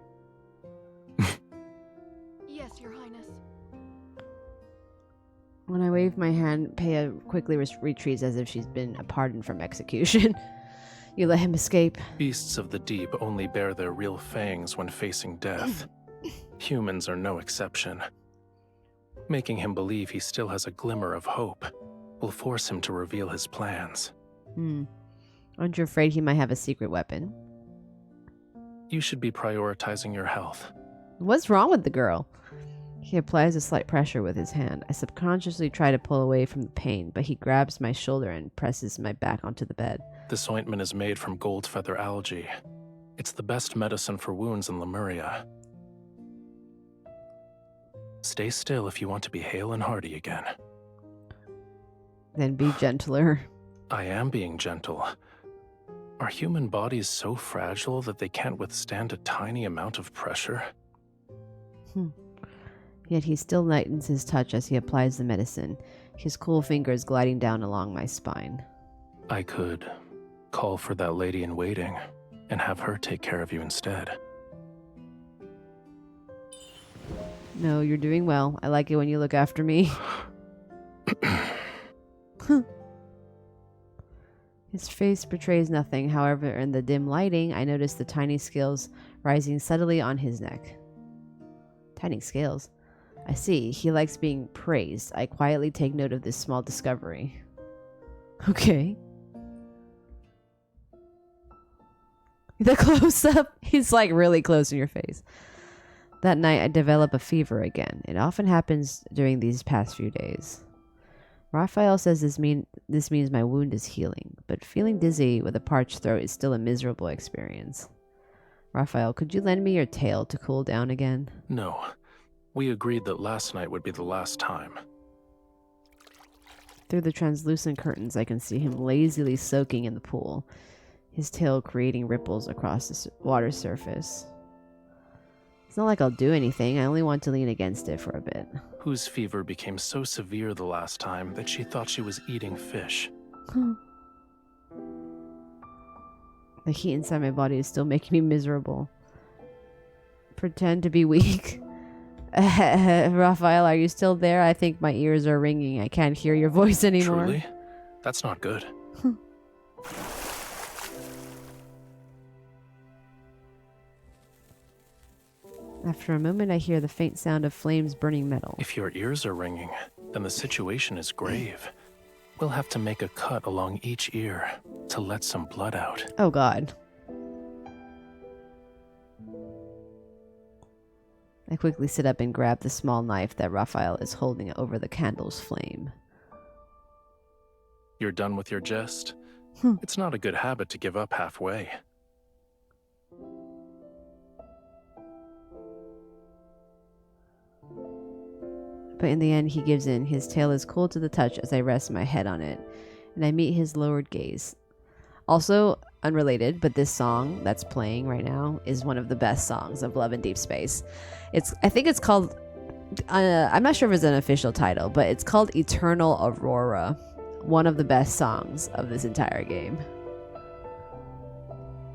Yes, Your Highness. When I wave my hand, Pea quickly retreats as if she's been pardoned from execution. You let him escape. Beasts of the deep only bear their real fangs when facing death. Humans are no exception. Making him believe he still has a glimmer of hope will force him to reveal his plans. Aren't you afraid he might have a secret weapon? You should be prioritizing your health. What's wrong with the girl? He applies a slight pressure with his hand. I subconsciously try to pull away from the pain, but he grabs my shoulder and presses my back onto the bed. This ointment is made from gold feather algae. It's the best medicine for wounds in Lemuria. Stay still if you want to be hale and hearty again. Then be gentler. I am being gentle. Are human bodies so fragile that they can't withstand a tiny amount of pressure? Yet he still lightens his touch as he applies the medicine, his cool fingers gliding down along my spine. I could call for that lady in waiting and have her take care of you instead. No, you're doing well. I like it when you look after me. His face betrays nothing. However, in the dim lighting, I notice the tiny scales rising subtly on his neck. Tiny scales? I see. He likes being praised. I quietly take note of this small discovery. Okay. The close-up, he's like really close in your face. That night, I develop a fever again. It often happens during these past few days. Raphael says this means my wound is healing, but feeling dizzy with a parched throat is still a miserable experience. Raphael, could you lend me your tail to cool down again? No. We agreed that last night would be the last time. Through the translucent curtains, I can see him lazily soaking in the pool, his tail creating ripples across the water surface. It's not like I'll do anything. I only want to lean against it for a bit. Whose fever became so severe the last time that she thought she was eating fish. The heat inside my body is still making me miserable. Pretend to be weak. Raphael, are you still there? I think my ears are ringing. I can't hear your voice anymore. Truly? That's not good. After a moment, I hear the faint sound of flames burning metal. If your ears are ringing, then the situation is grave. We'll have to make a cut along each ear to let some blood out. Oh god. I quickly sit up and grab the small knife that Raphael is holding over the candle's flame. You're done with your jest? It's not a good habit to give up halfway. But in the end, he gives in. His tail is cool to the touch as I rest my head on it, and I meet his lowered gaze. Also, unrelated, but this song that's playing right now is one of the best songs of Love in Deepspace. I think it's called, I'm not sure if it's an official title, but it's called Eternal Aurora. One of the best songs of this entire game.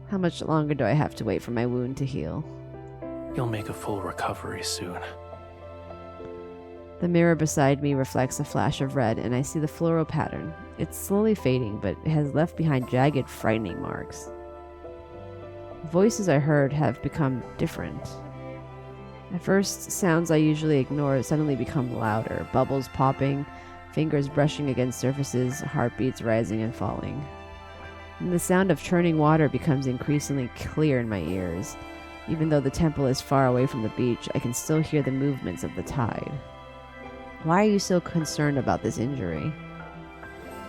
How much longer do I have to wait for my wound to heal? You'll make a full recovery soon. The mirror beside me reflects a flash of red, and I see the floral pattern. It's slowly fading, but it has left behind jagged, frightening marks. Voices I heard have become different. At first, sounds I usually ignore suddenly become louder, bubbles popping, fingers brushing against surfaces, heartbeats rising and falling. And the sound of churning water becomes increasingly clear in my ears. Even though the temple is far away from the beach, I can still hear the movements of the tide. Why are you so concerned about this injury?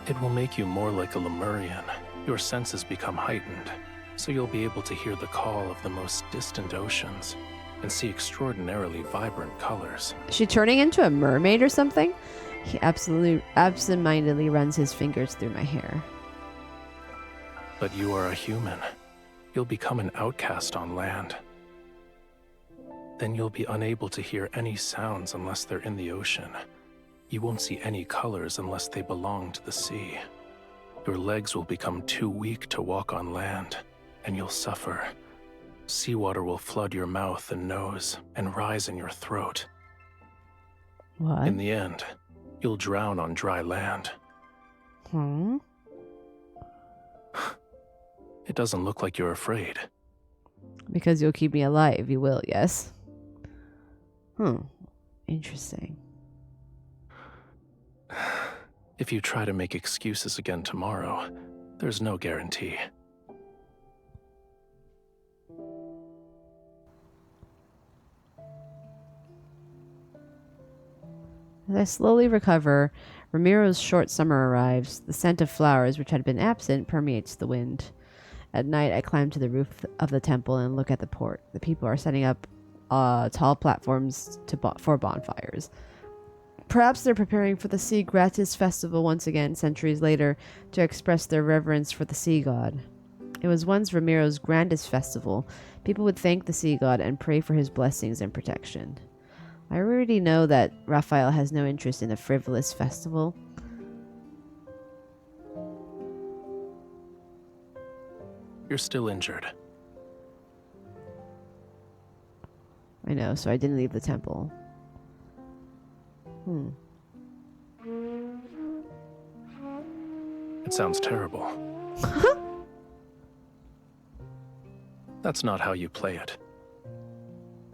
It will make you more like a Lemurian. Your senses become heightened, so you'll be able to hear the call of the most distant oceans and see extraordinarily vibrant colors. Is she turning into a mermaid or something? He absentmindedly runs his fingers through my hair. But you are a human. You'll become an outcast on land. Then you'll be unable to hear any sounds unless they're in the ocean. You won't see any colors unless they belong to the sea. Your legs will become too weak to walk on land, and you'll suffer. Seawater will flood your mouth and nose and rise in your throat. What? In the end, you'll drown on dry land. It doesn't look like you're afraid. Because you'll keep me alive, you will, yes? Interesting. If you try to make excuses again tomorrow, there's no guarantee. As I slowly recover, Ramiro's short summer arrives. The scent of flowers, which had been absent, permeates the wind. At night, I climb to the roof of the temple and look at the port. The people are setting up tall platforms for bonfires. Perhaps they're preparing for the Sea Gratis festival once again, centuries later, to express their reverence for the sea god. It was once Ramiro's grandest festival. People would thank the sea god and pray for his blessings and protection. I already know that Raphael has no interest in a frivolous festival. You're still injured. I know, so I didn't leave the temple. It sounds terrible. That's not how you play it.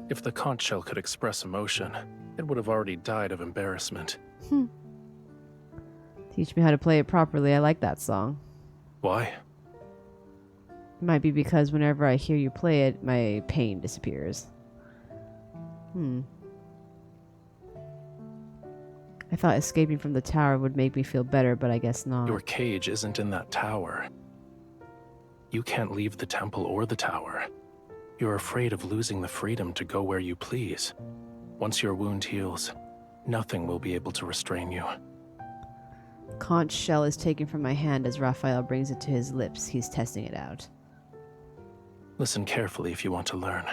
If the conch shell could express emotion, it would have already died of embarrassment. Teach me how to play it properly. I like that song. Why? It might be because whenever I hear you play it, my pain disappears. I thought escaping from the tower would make me feel better, but I guess not. Your cage isn't in that tower. You can't leave the temple or the tower. You're afraid of losing the freedom to go where you please. Once your wound heals, nothing will be able to restrain you. Conch shell is taken from my hand as Rafayel brings it to his lips. He's testing it out. Listen carefully if you want to learn.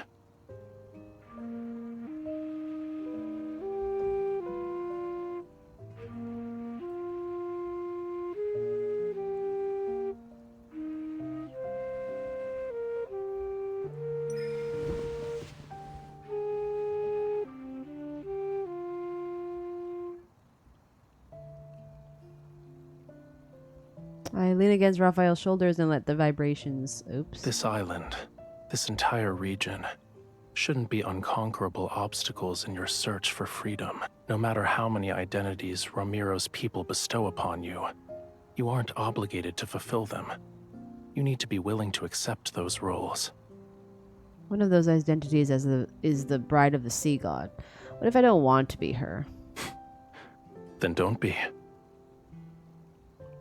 I lean against Raphael's shoulders and let the vibrations... Oops. This island, this entire region, shouldn't be unconquerable obstacles in your search for freedom. No matter how many identities Ramiro's people bestow upon you, you aren't obligated to fulfill them. You need to be willing to accept those roles. One of those identities is the bride of the sea god. What if I don't want to be her? Then don't be.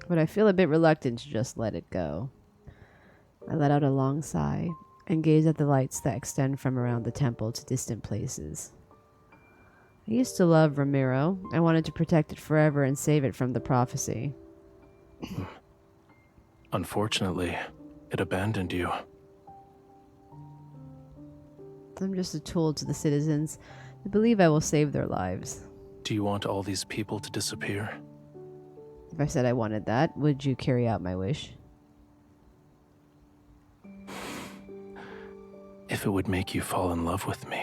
But I feel a bit reluctant to just let it go. I let out a long sigh and gaze at the lights that extend from around the temple to distant places. I used to love Ramiro. I wanted to protect it forever and save it from the prophecy. Unfortunately, it abandoned you. I'm just a tool to the citizens. I believe I will save their lives. Do you want all these people to disappear? If I said I wanted that, would you carry out my wish? If it would make you fall in love with me.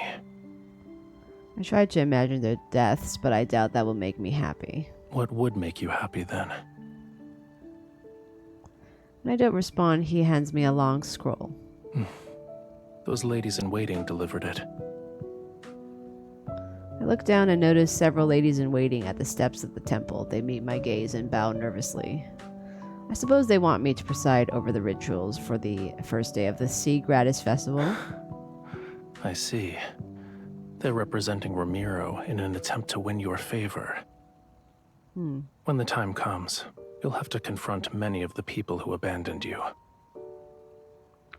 I tried to imagine their deaths, but I doubt that will make me happy. What would make you happy then? When I don't respond, he hands me a long scroll. Those ladies in waiting delivered it. I look down and notice several ladies in waiting at the steps of the temple. They meet my gaze and bow nervously. I suppose they want me to preside over the rituals for the first day of the Sea Gratis Festival. I see. They're representing Ramiro in an attempt to win your favor. When the time comes, you'll have to confront many of the people who abandoned you.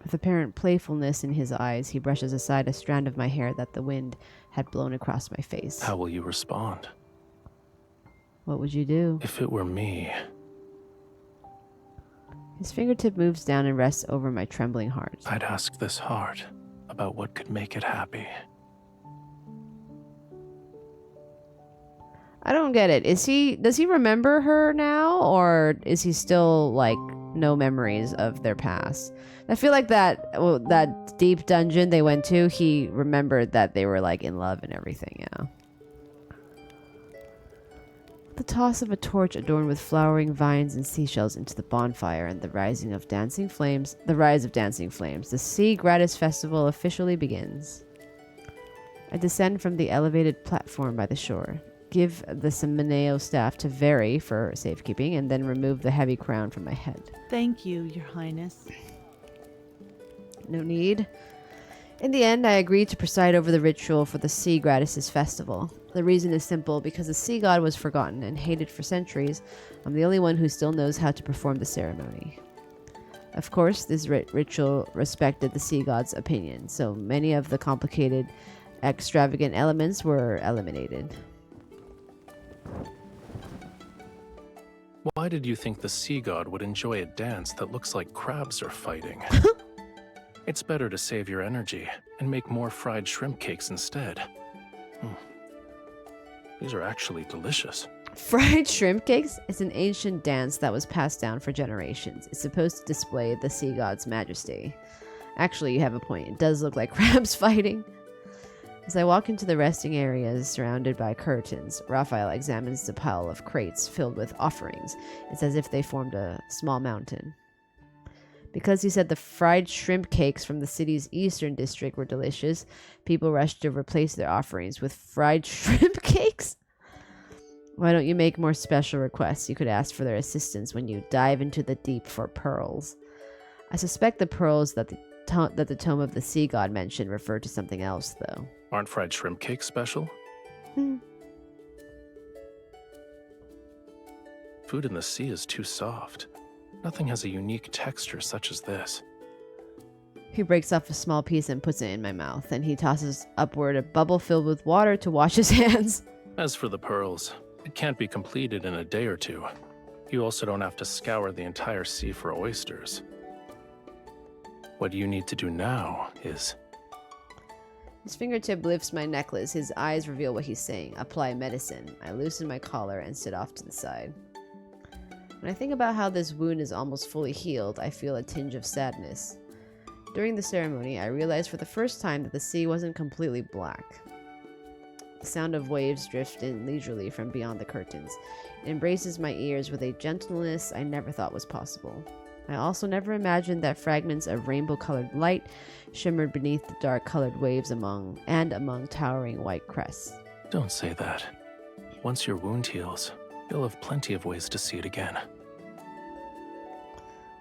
With apparent playfulness in his eyes, he brushes aside a strand of my hair that the wind had blown across my face. How will you respond? What would you do? If it were me... His fingertip moves down and rests over my trembling heart. I'd ask this heart about what could make it happy. I don't get it. Does he remember her now, or is he still like no memories of their past? I feel like that deep dungeon they went to, he remembered that they were like in love and everything, yeah. The toss of a torch adorned with flowering vines and seashells into the bonfire and the rise of dancing flames, the Sea Gratis Festival officially begins. I descend from the elevated platform by the shore, give the Semeneo staff to Veri for safekeeping, and then remove the heavy crown from my head. Thank you, Your Highness. No need. In the end, I agreed to preside over the ritual for the Sea Gratis Festival. The reason is simple: because the sea god was forgotten and hated for centuries, I'm the only one who still knows how to perform the ceremony. Of course, this ritual respected the sea god's opinion, so many of the complicated, extravagant elements were eliminated. Why did you think the sea god would enjoy a dance that looks like crabs are fighting? It's better to save your energy and make more fried shrimp cakes instead. These are actually delicious. Fried shrimp cakes is an ancient dance that was passed down for generations. It's supposed to display the sea god's majesty. Actually, you have a point. It does look like crabs fighting. As I walk into the resting areas surrounded by curtains, Raphael examines the pile of crates filled with offerings. It's as if they formed a small mountain. Because he said the fried shrimp cakes from the city's eastern district were delicious, people rushed to replace their offerings with fried shrimp cakes? Why don't you make more special requests? You could ask for their assistance when you dive into the deep for pearls. I suspect the pearls that the Tome of the Sea God mentioned refer to something else, though. Aren't fried shrimp cakes special? Food in the sea is too soft. Nothing has a unique texture such as this. He breaks off a small piece and puts it in my mouth, and he tosses upward a bubble filled with water to wash his hands. As for the pearls, it can't be completed in a day or two. You also don't have to scour the entire sea for oysters. What you need to do now is... His fingertip lifts my necklace. His eyes reveal what he's saying. Apply medicine. I loosen my collar and sit off to the side. When I think about how this wound is almost fully healed, I feel a tinge of sadness. During the ceremony, I realized for the first time that the sea wasn't completely black. The sound of waves drift in leisurely from beyond the curtains. It embraces my ears with a gentleness I never thought was possible. I also never imagined that fragments of rainbow-colored light shimmered beneath the dark-colored waves among towering white crests. Don't say that. Once your wound heals, you'll have plenty of ways to see it again.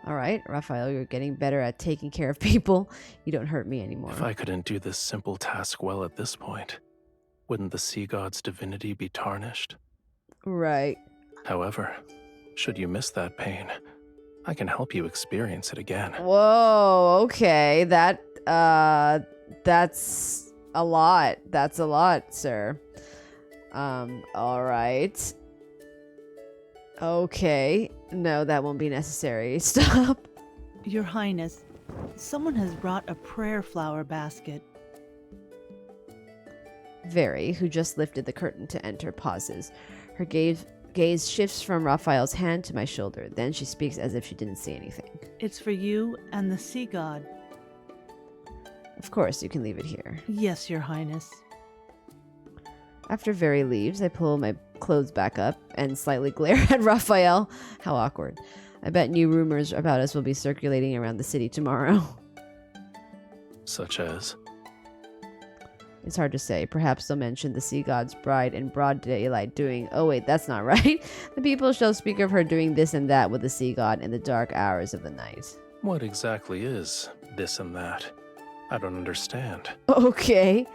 Alright, Raphael, you're getting better at taking care of people. You don't hurt me anymore. If I couldn't do this simple task well at this point, wouldn't the sea god's divinity be tarnished? Right. However, should you miss that pain, I can help you experience it again. Whoa, okay. That's a lot. That's a lot, sir. Alright. Okay. No, that won't be necessary. Stop. Your Highness, someone has brought a prayer flower basket. Very, who just lifted the curtain to enter, pauses. Her gaze shifts from Raphael's hand to my shoulder. Then she speaks as if she didn't see anything. It's for you and the sea god. Of course, you can leave it here. Yes, Your Highness. After Very leaves, I pull my clothes back up and slightly glare at Raphael. How awkward. I bet new rumors about us will be circulating around the city tomorrow. Such as? It's hard to say. Perhaps they'll mention the sea god's bride in broad daylight doing... Oh wait, that's not right. The people shall speak of her doing this and that with the sea god in the dark hours of the night. What exactly is this and that? I don't understand. Okay.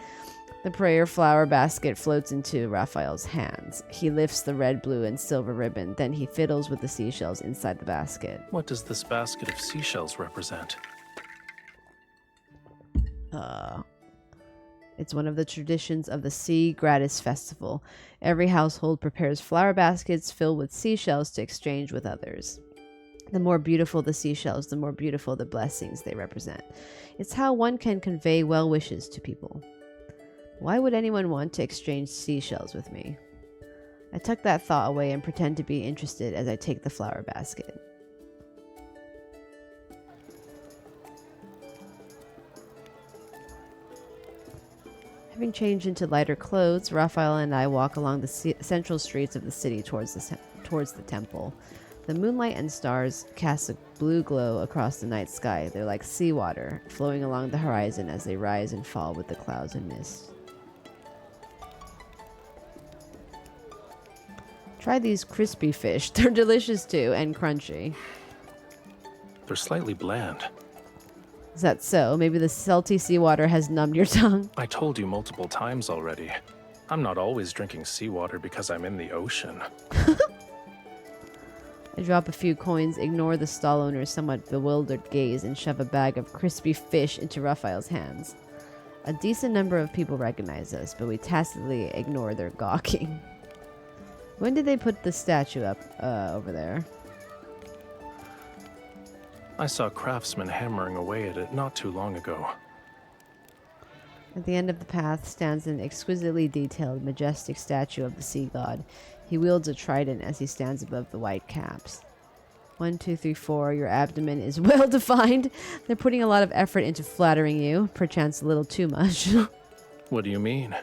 The prayer flower basket floats into Raphael's hands. He lifts the red, blue, and silver ribbon. Then he fiddles with the seashells inside the basket. What does this basket of seashells represent? It's one of the traditions of the Sea Gratis Festival. Every household prepares flower baskets filled with seashells to exchange with others. The more beautiful the seashells, the more beautiful the blessings they represent. It's how one can convey well wishes to people. Why would anyone want to exchange seashells with me? I tuck that thought away and pretend to be interested as I take the flower basket. Having changed into lighter clothes, Raphael and I walk along the central streets of the city towards the temple. The moonlight and stars cast a blue glow across the night sky. They're like seawater, flowing along the horizon as they rise and fall with the clouds and mist. Try these crispy fish. They're delicious too, and crunchy. They're slightly bland. Is that so? Maybe the salty seawater has numbed your tongue? I told you multiple times already. I'm not always drinking seawater because I'm in the ocean. I drop a few coins, ignore the stall owner's somewhat bewildered gaze, and shove a bag of crispy fish into Raphael's hands. A decent number of people recognize us, but we tacitly ignore their gawking. When did they put the statue up over there? I saw craftsmen hammering away at it not too long ago. At the end of the path stands an exquisitely detailed, majestic statue of the sea god. He wields a trident as he stands above the white caps. 1, 2, 3, 4. Your abdomen is well defined. They're putting a lot of effort into flattering you, perchance a little too much. What do you mean?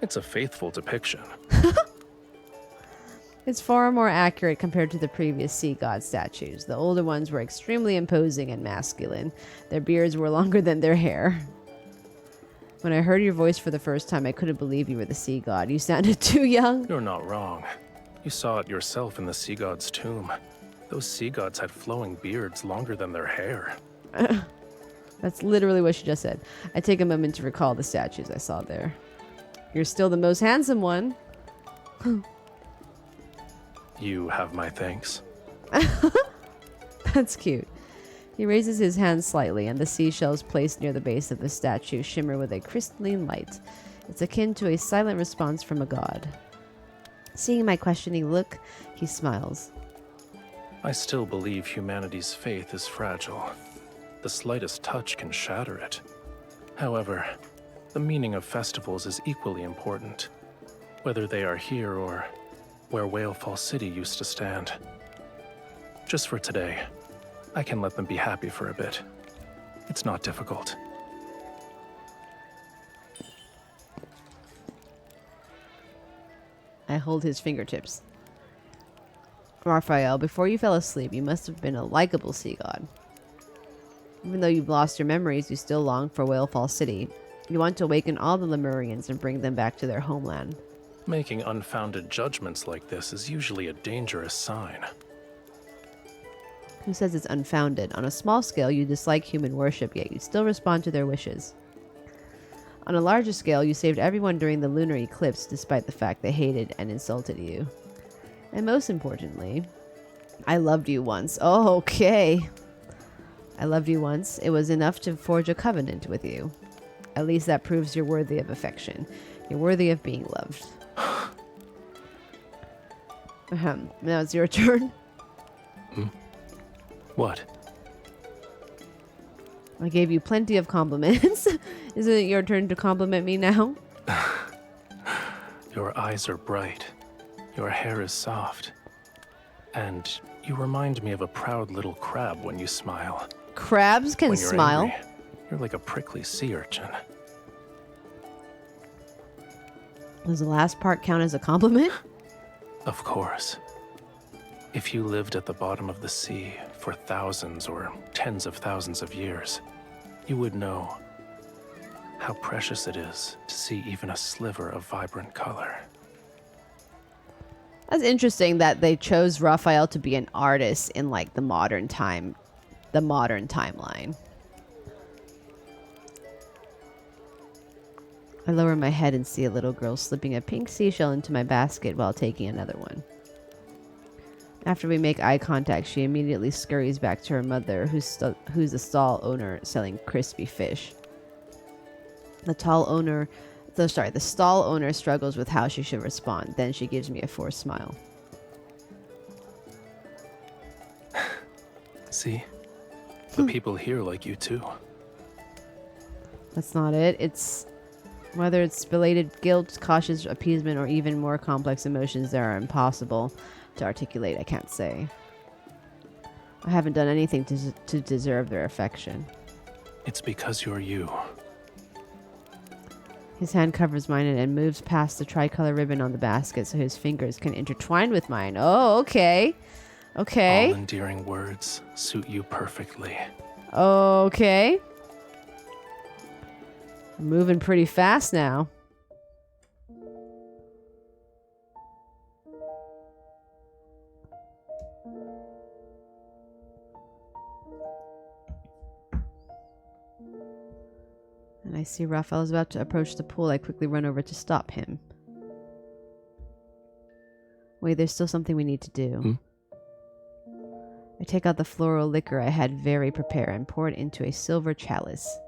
It's a faithful depiction. It's far more accurate compared to the previous sea god statues. The older ones were extremely imposing and masculine. Their beards were longer than their hair. When I heard your voice for the first time, I couldn't believe you were the sea god. You sounded too young. You're not wrong. You saw it yourself in the sea god's tomb. Those sea gods had flowing beards longer than their hair. That's literally what she just said. I take a moment to recall the statues I saw there. You're still the most handsome one. You have my thanks. That's cute. He raises his hand slightly, and the seashells placed near the base of the statue shimmer with a crystalline light. It's akin to a silent response from a god. Seeing my questioning look, he smiles. I still believe humanity's faith is fragile. The slightest touch can shatter it. However, the meaning of festivals is equally important, whether they are here or where Whalefall City used to stand. Just for today, I can let them be happy for a bit. It's not difficult. I hold his fingertips. Raphael, before you fell asleep, you must have been a likable sea god. Even though you've lost your memories, you still long for Whalefall City. You want to awaken all the Lemurians and bring them back to their homeland. Making unfounded judgments like this is usually a dangerous sign. Who says it's unfounded? On a small scale, you dislike human worship, yet you still respond to their wishes. On a larger scale, you saved everyone during the lunar eclipse despite the fact they hated and insulted you. And most importantly, I loved you once. Oh, okay. I loved you once. It was enough to forge a covenant with you. At least that proves you're worthy of affection. You're worthy of being loved. Now it's your turn. What? I gave you plenty of compliments. Isn't it your turn to compliment me now? Your eyes are bright. Your hair is soft. And you remind me of a proud little crab when you smile. Crabs can When you're smile. angry, you're like a prickly sea urchin. Does the last part count as a compliment? Of course. If you lived at the bottom of the sea for thousands or tens of thousands of years, you would know how precious it is to see even a sliver of vibrant color. That's interesting that they chose Raphael to be an artist in like the modern timeline. I lower my head and see a little girl slipping a pink seashell into my basket while taking another one. After we make eye contact, she immediately scurries back to her mother, who's a stall owner selling crispy fish. The stall owner struggles with how she should respond. Then she gives me a forced smile. See? The people here like you too. That's not it. It's whether it's belated guilt, cautious appeasement, or even more complex emotions that are impossible to articulate, I can't say. I haven't done anything to deserve their affection. It's because you're you. His hand covers mine and moves past the tricolor ribbon on the basket so his fingers can intertwine with mine. Oh, okay. Okay. All endearing words suit you perfectly. Okay. I'm moving pretty fast now. And I see Raphael is about to approach the pool. I quickly run over to stop him. Wait, there's still something we need to do. I take out the floral liquor I had very prepared and pour it into a silver chalice.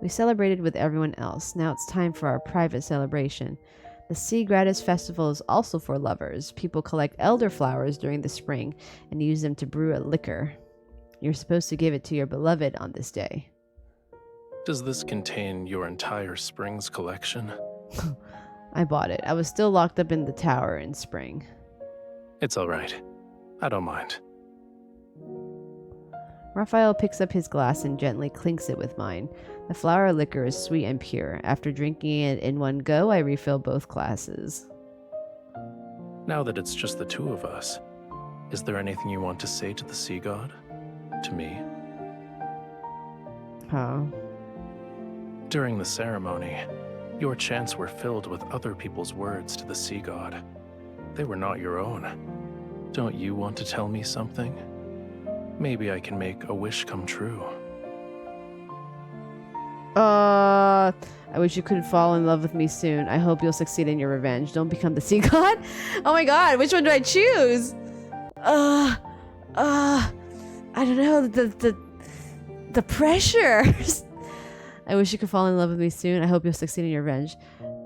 We celebrated with everyone else. Now it's time for our private celebration. The Sea Gratis Festival is also for lovers. People collect elderflowers during the spring and use them to brew a liquor. You're supposed to give it to your beloved on this day. Does this contain your entire Springs collection? I bought it. I was still locked up in the tower in spring. It's all right. I don't mind. Raphael picks up his glass and gently clinks it with mine. The flower liquor is sweet and pure. After drinking it in one go, I refill both glasses. Now that it's just the two of us, is there anything you want to say to the sea god? To me? Huh. During the ceremony, your chants were filled with other people's words to the sea god. They were not your own. Don't you want to tell me something? Maybe I can make a wish come true. I wish you could fall in love with me soon. I hope you'll succeed in your revenge. Don't become the sea god. Oh my god, which one do I choose? I don't know. The pressures. I wish you could fall in love with me soon. I hope you'll succeed in your revenge.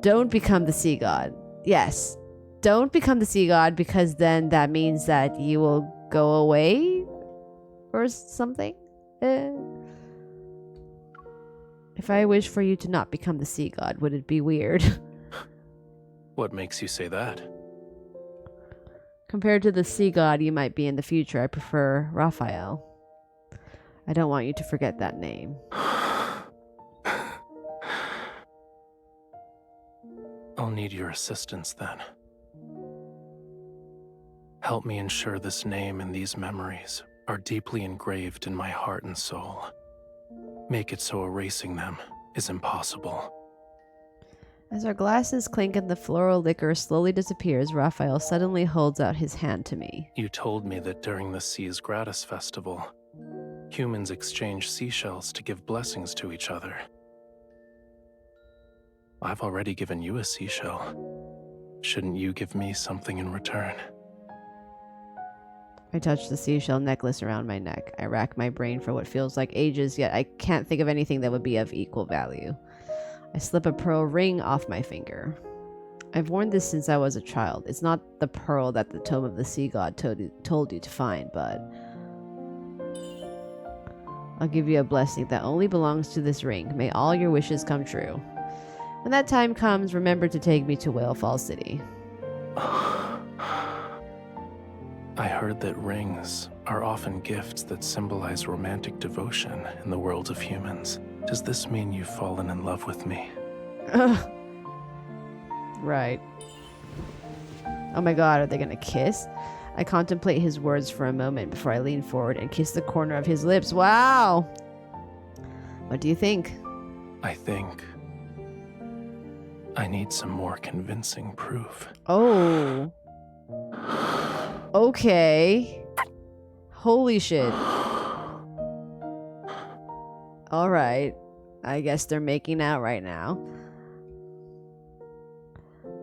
Don't become the sea god. Yes. Don't become the sea god, because then that means that you will go away or something. If I wish for you to not become the sea god, would it be weird? What makes you say that? Compared to the sea god you might be in the future, I prefer Raphael. I don't want you to forget that name. I'll need your assistance then. Help me ensure this name and these memories are deeply engraved in my heart and soul. Make it so erasing them is impossible. As our glasses clink and the floral liquor slowly disappears, Raphael suddenly holds out his hand to me. You told me that during the Seas Gratis Festival, humans exchange seashells to give blessings to each other. I've already given you a seashell. Shouldn't you give me something in return? I touch the seashell necklace around my neck. I rack my brain for what feels like ages, yet I can't think of anything that would be of equal value. I slip a pearl ring off my finger. I've worn this since I was a child. It's not the pearl that the Tome of the Sea God told you to find, but I'll give you a blessing that only belongs to this ring. May all your wishes come true. When that time comes, remember to take me to Whale Fall City. I heard that rings are often gifts that symbolize romantic devotion in the world of humans. Does this mean you've fallen in love with me? Right. Oh my god, are they gonna kiss? I contemplate his words for a moment before I lean forward and kiss the corner of his lips. Wow! What do you think? I think I need some more convincing proof. Oh. Okay. Holy shit. Alright. I guess they're making out right now.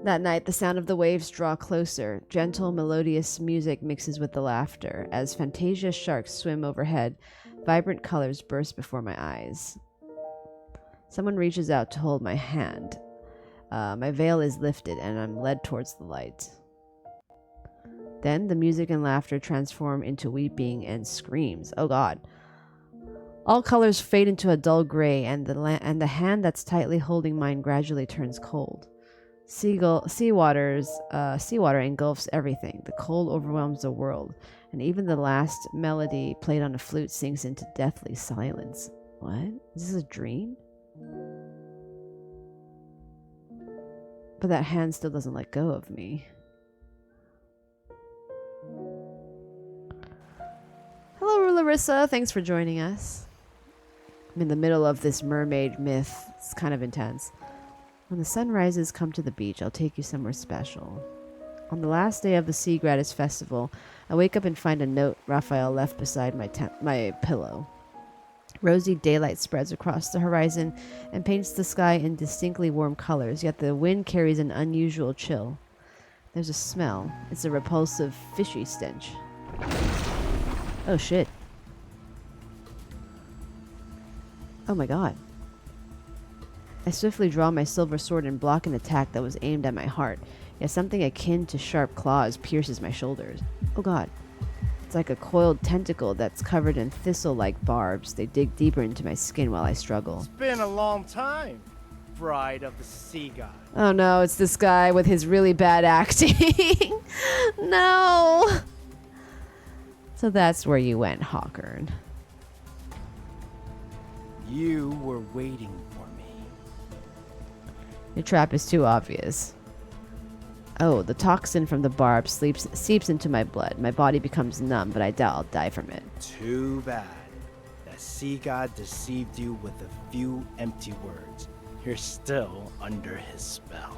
That night, the sound of the waves draw closer. Gentle, melodious music mixes with the laughter. As Fantasia sharks swim overhead, vibrant colors burst before my eyes. Someone reaches out to hold my hand. My veil is lifted, and I'm led towards the light. Then, the music and laughter transform into weeping and screams. Oh god. All colors fade into a dull gray, and the hand that's tightly holding mine gradually turns cold. Seawater engulfs everything. The cold overwhelms the world, and even the last melody played on a flute sinks into deathly silence. What? Is this a dream? But that hand still doesn't let go of me. Hello, Larissa. Thanks for joining us. I'm in the middle of this mermaid myth. It's kind of intense. When the sun rises, come to the beach. I'll take you somewhere special. On the last day of the Sea Gratis Festival, I wake up and find a note Raphael left beside my pillow. Rosy daylight spreads across the horizon and paints the sky in distinctly warm colors, yet the wind carries an unusual chill. There's a smell. It's a repulsive, fishy stench. Oh shit. Oh my god. I swiftly draw my silver sword and block an attack that was aimed at my heart, yet something akin to sharp claws pierces my shoulders. Oh god. It's like a coiled tentacle that's covered in thistle-like barbs. They dig deeper into my skin while I struggle. It's been a long time, bride of the sea god. Oh no, it's this guy with his really bad acting. No! So that's where you went, Hawkern. You were waiting for me. Your trap is too obvious. Oh, the toxin from the barb seeps into my blood. My body becomes numb, but I doubt I'll die from it. Too bad. That sea god deceived you with a few empty words. You're still under his spell.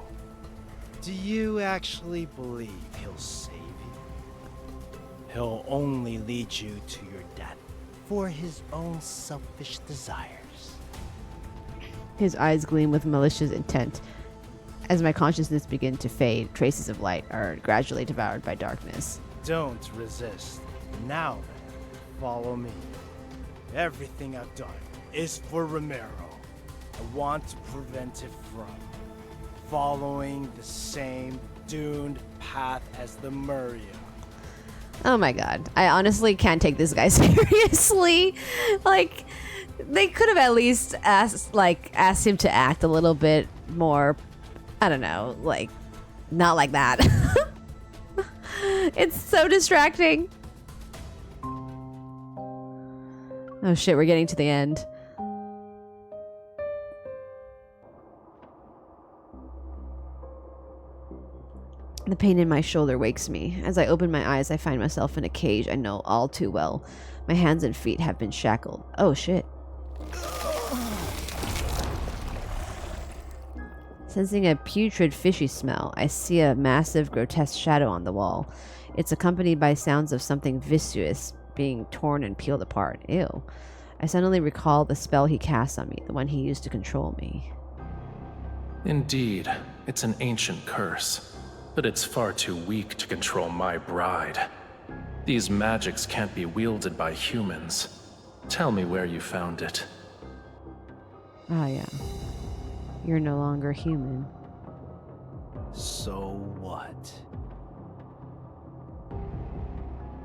Do you actually believe he'll save you? He'll only lead you to your death for his own selfish desires. His eyes gleam with malicious intent. As my consciousness begins to fade, traces of light are gradually devoured by darkness. Don't resist. Now then, follow me. Everything I've done is for Ramiro. I want to prevent it from following the same doomed path as the Lemuria. Oh my god. I honestly can't take this guy seriously. Like, they could have at least asked him to act a little bit more, I don't know, like, not like that. It's so distracting. Oh shit, we're getting to the end. The pain in my shoulder wakes me. As I open my eyes, I find myself in a cage I know all too well. My hands and feet have been shackled. Oh shit. Sensing a putrid, fishy smell, I see a massive, grotesque shadow on the wall. It's accompanied by sounds of something viscous being torn and peeled apart. Ew. I suddenly recall the spell he cast on me, the one he used to control me. Indeed, it's an ancient curse, but it's far too weak to control my bride. These magics can't be wielded by humans. Tell me where you found it. Ah, yeah. You're no longer human. So what?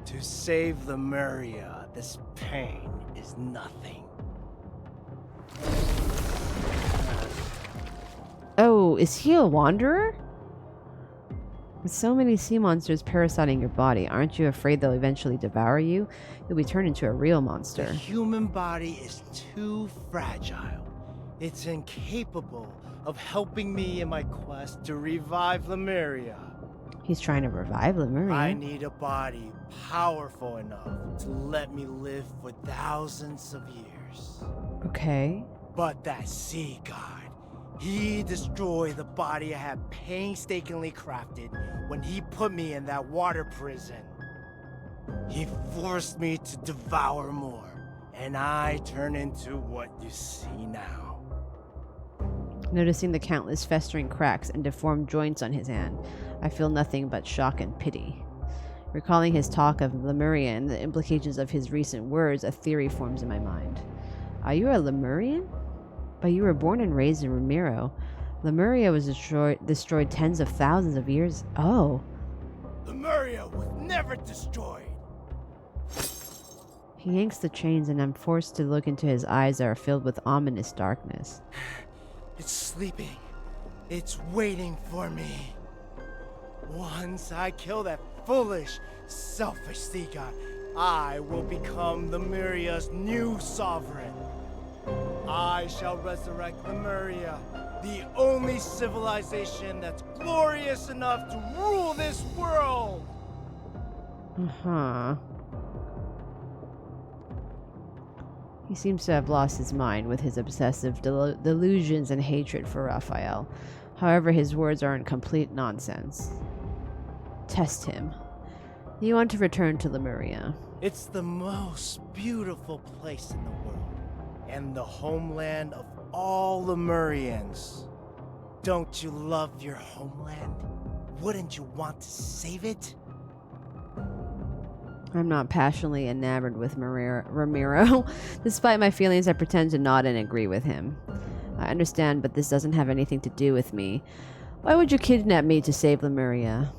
To save the Lemuria, this pain is nothing. Oh, is he a wanderer? With so many sea monsters parasiting your body, aren't you afraid they'll eventually devour you? You'll be turned into a real monster. The human body is too fragile. It's incapable of helping me in my quest to revive Lemuria. He's trying to revive Lemuria. I need a body powerful enough to let me live for thousands of years. Okay. But that sea god, he destroyed the body I had painstakingly crafted when he put me in that water prison. He forced me to devour more, and I turn into what you see now. Noticing the countless festering cracks and deformed joints on his hand, I feel nothing but shock and pity. Recalling his talk of Lemuria and the implications of his recent words, a theory forms in my mind. Are you a Lemurian? But you were born and raised in Ramiro. Lemuria was destroyed tens of thousands of years. Oh. Lemuria was never destroyed. He yanks the chains and I'm forced to look into his eyes that are filled with ominous darkness. It's sleeping. It's waiting for me. Once I kill that foolish, selfish sea god, I will become Lemuria's new sovereign. I shall resurrect Lemuria, the only civilization that's glorious enough to rule this world! Uh-huh. He seems to have lost his mind with his obsessive delusions and hatred for Rafayel. However, his words aren't complete nonsense. Test him. You want to return to Lemuria. It's the most beautiful place in the world, and the homeland of all Lemurians. Don't you love your homeland? Wouldn't you want to save it? I'm not passionately enamored with Ramiro. Despite my feelings, I pretend to nod and agree with him. I understand, but this doesn't have anything to do with me. Why would you kidnap me to save Lemuria?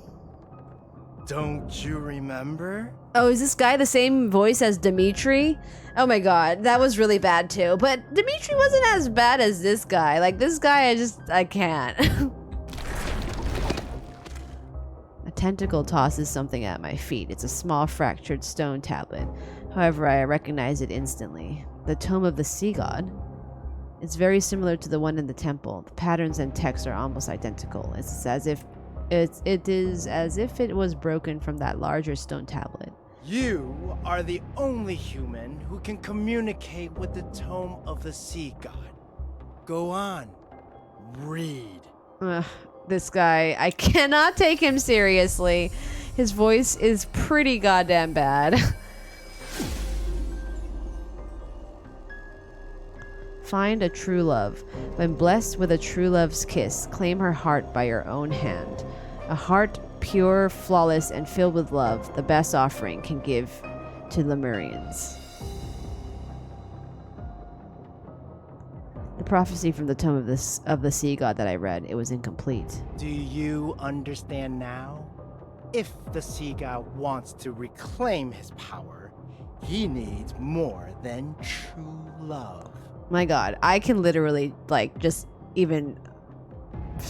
Don't you remember? Oh, is this guy the same voice as Dimitri? Oh my god, that was really bad too. But Dimitri wasn't as bad as this guy. Like, this guy, I can't. A tentacle tosses something at my feet. It's a small fractured stone tablet. However, I recognize it instantly. The Tome of the Sea God. It's very similar to the one in the temple. The patterns and text are almost identical. It is as if it was broken from that larger stone tablet. You are the only human who can communicate with the tome of the sea god. Go on. Read. This guy, I cannot take him seriously. His voice is pretty goddamn bad. Find a true love. When blessed with a true love's kiss, claim her heart by your own hand. A heart pure, flawless, and filled with love, the best offering can give to Lemurians. The prophecy from the tome of the sea god that I read, it was incomplete. Do you understand now? If the sea god wants to reclaim his power, he needs more than true love. My god, I can literally, like, just even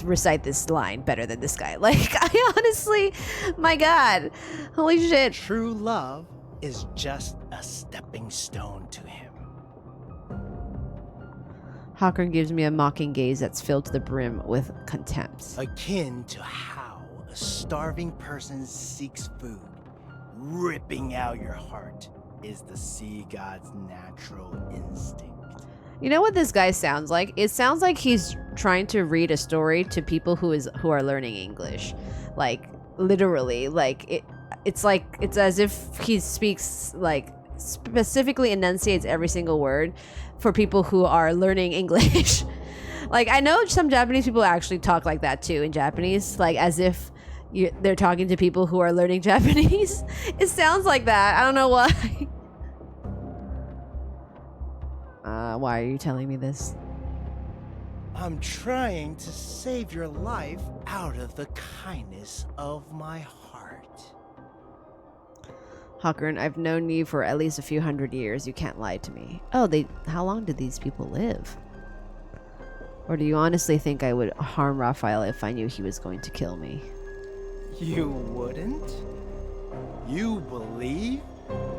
recite this line better than this guy. Like, I honestly, my god, holy shit. True love is just a stepping stone to him. Hawkern gives me a mocking gaze that's filled to the brim with contempt. Akin to how a starving person seeks food, ripping out your heart is the sea god's natural instinct. You know what this guy sounds like? It sounds like he's trying to read a story to people who are learning English. Like, literally, like it's as if he speaks, like, specifically enunciates every single word for people who are learning English. Like, I know some Japanese people actually talk like that too in Japanese, like as if they're talking to people who are learning Japanese. It sounds like that. I don't know why. Why are you telling me this? I'm trying to save your life out of the kindness of my heart. Hawkern, I've known you for at least a few hundred years. You can't lie to me. Oh, how long did these people live? Or do you honestly think I would harm Rafayel if I knew he was going to kill me? You wouldn't? You believe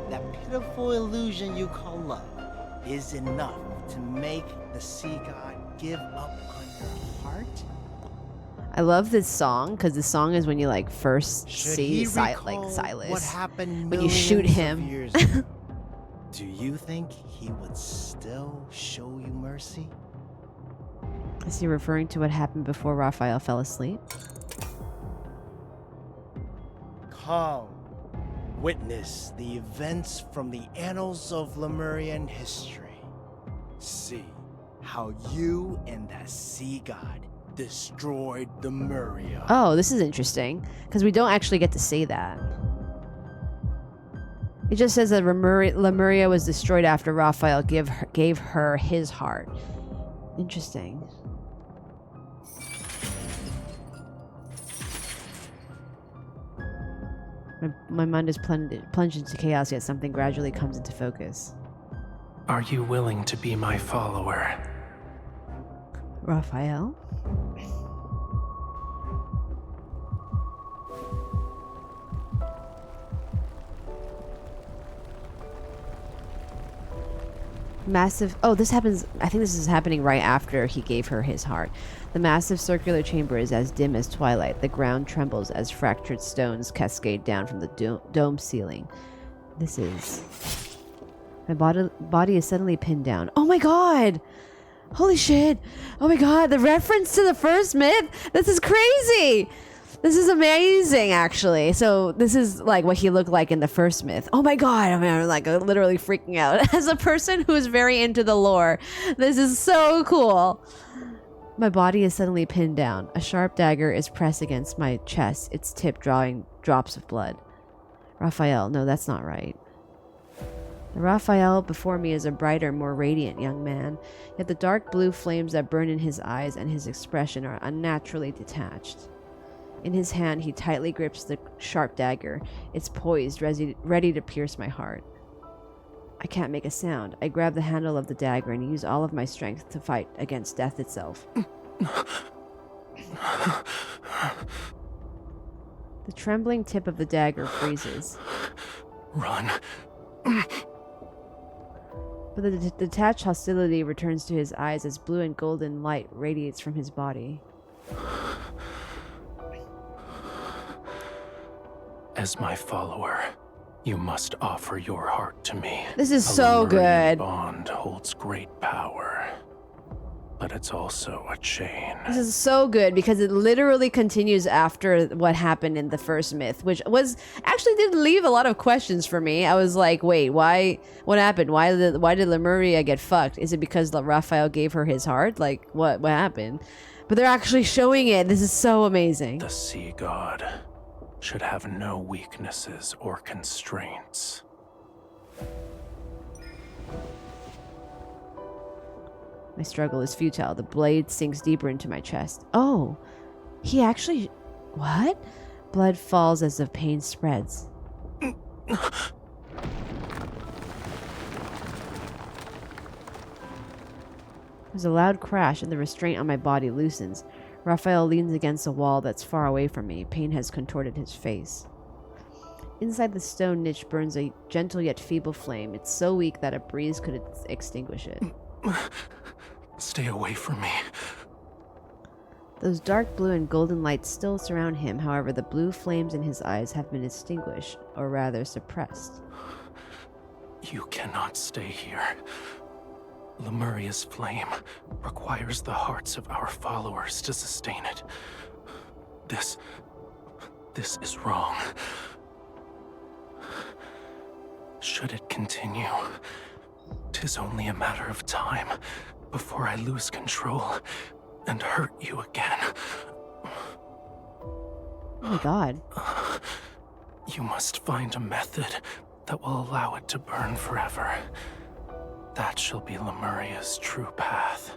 that pitiful illusion you call love is enough to make the sea god give up on your heart? I love this song because the song is when you like first see recall Silas. What happened when you shoot him. Years ago, do you think he would still show you mercy? Is he referring to what happened before Rafayel fell asleep? Come, witness the events from the annals of Lemurian history. See how you and that sea god destroyed the Lemuria. Oh, this is interesting because we don't actually get to say that. It just says that Lemuria was destroyed after Rafayel gave her his heart. Interesting. My mind is plunged into chaos, yet something gradually comes into focus. Are you willing to be my follower? Rafayel? Massive. Oh, this happens. I think this is happening right after he gave her his heart. The massive circular chamber is as dim as twilight. The ground trembles as fractured stones cascade down from the dome ceiling. This is. My body is suddenly pinned down. Oh my god! Holy shit! Oh my god! The reference to the first myth. This is crazy. This is amazing, actually. So this is like what he looked like in the first myth. Oh my god! I mean, I'm like literally freaking out. As a person who is very into the lore, this is so cool. My body is suddenly pinned down. A sharp dagger is pressed against my chest, its tip drawing drops of blood. Rafayel, no, that's not right. The Rafayel before me is a brighter, more radiant young man, yet the dark blue flames that burn in his eyes and his expression are unnaturally detached. In his hand, he tightly grips the sharp dagger. It's poised, ready to pierce my heart. I can't make a sound. I grab the handle of the dagger and use all of my strength to fight against death itself. The trembling tip of the dagger freezes. Run. But the detached hostility returns to his eyes as blue and golden light radiates from his body. As my follower, you must offer your heart to me. This is A so Lemurian good. bond holds great power, but it's also a chain. This is so good because it literally continues after what happened in the first myth, which was actually did leave a lot of questions for me. I was like, wait, why? What happened? Why did Lemuria get fucked? Is it because Raphael gave her his heart? Like, what happened? But they're actually showing it. This is so amazing. The sea god should have no weaknesses or constraints. My struggle is futile. The blade sinks deeper into my chest. Oh, he actually... What? Blood falls as the pain spreads. There's a loud crash and the restraint on my body loosens. Raphael leans against a wall that's far away from me. Pain has contorted his face. Inside the stone niche burns a gentle yet feeble flame. It's so weak that a breeze could extinguish it. Stay away from me. Those dark blue and golden lights still surround him. However, the blue flames in his eyes have been extinguished, or rather suppressed. You cannot stay here. Lemuria's flame requires the hearts of our followers to sustain it. This is wrong. Should it continue, 'tis only a matter of time before I lose control and hurt you again. Oh my god. You must find a method that will allow it to burn forever. That shall be Lemuria's true path.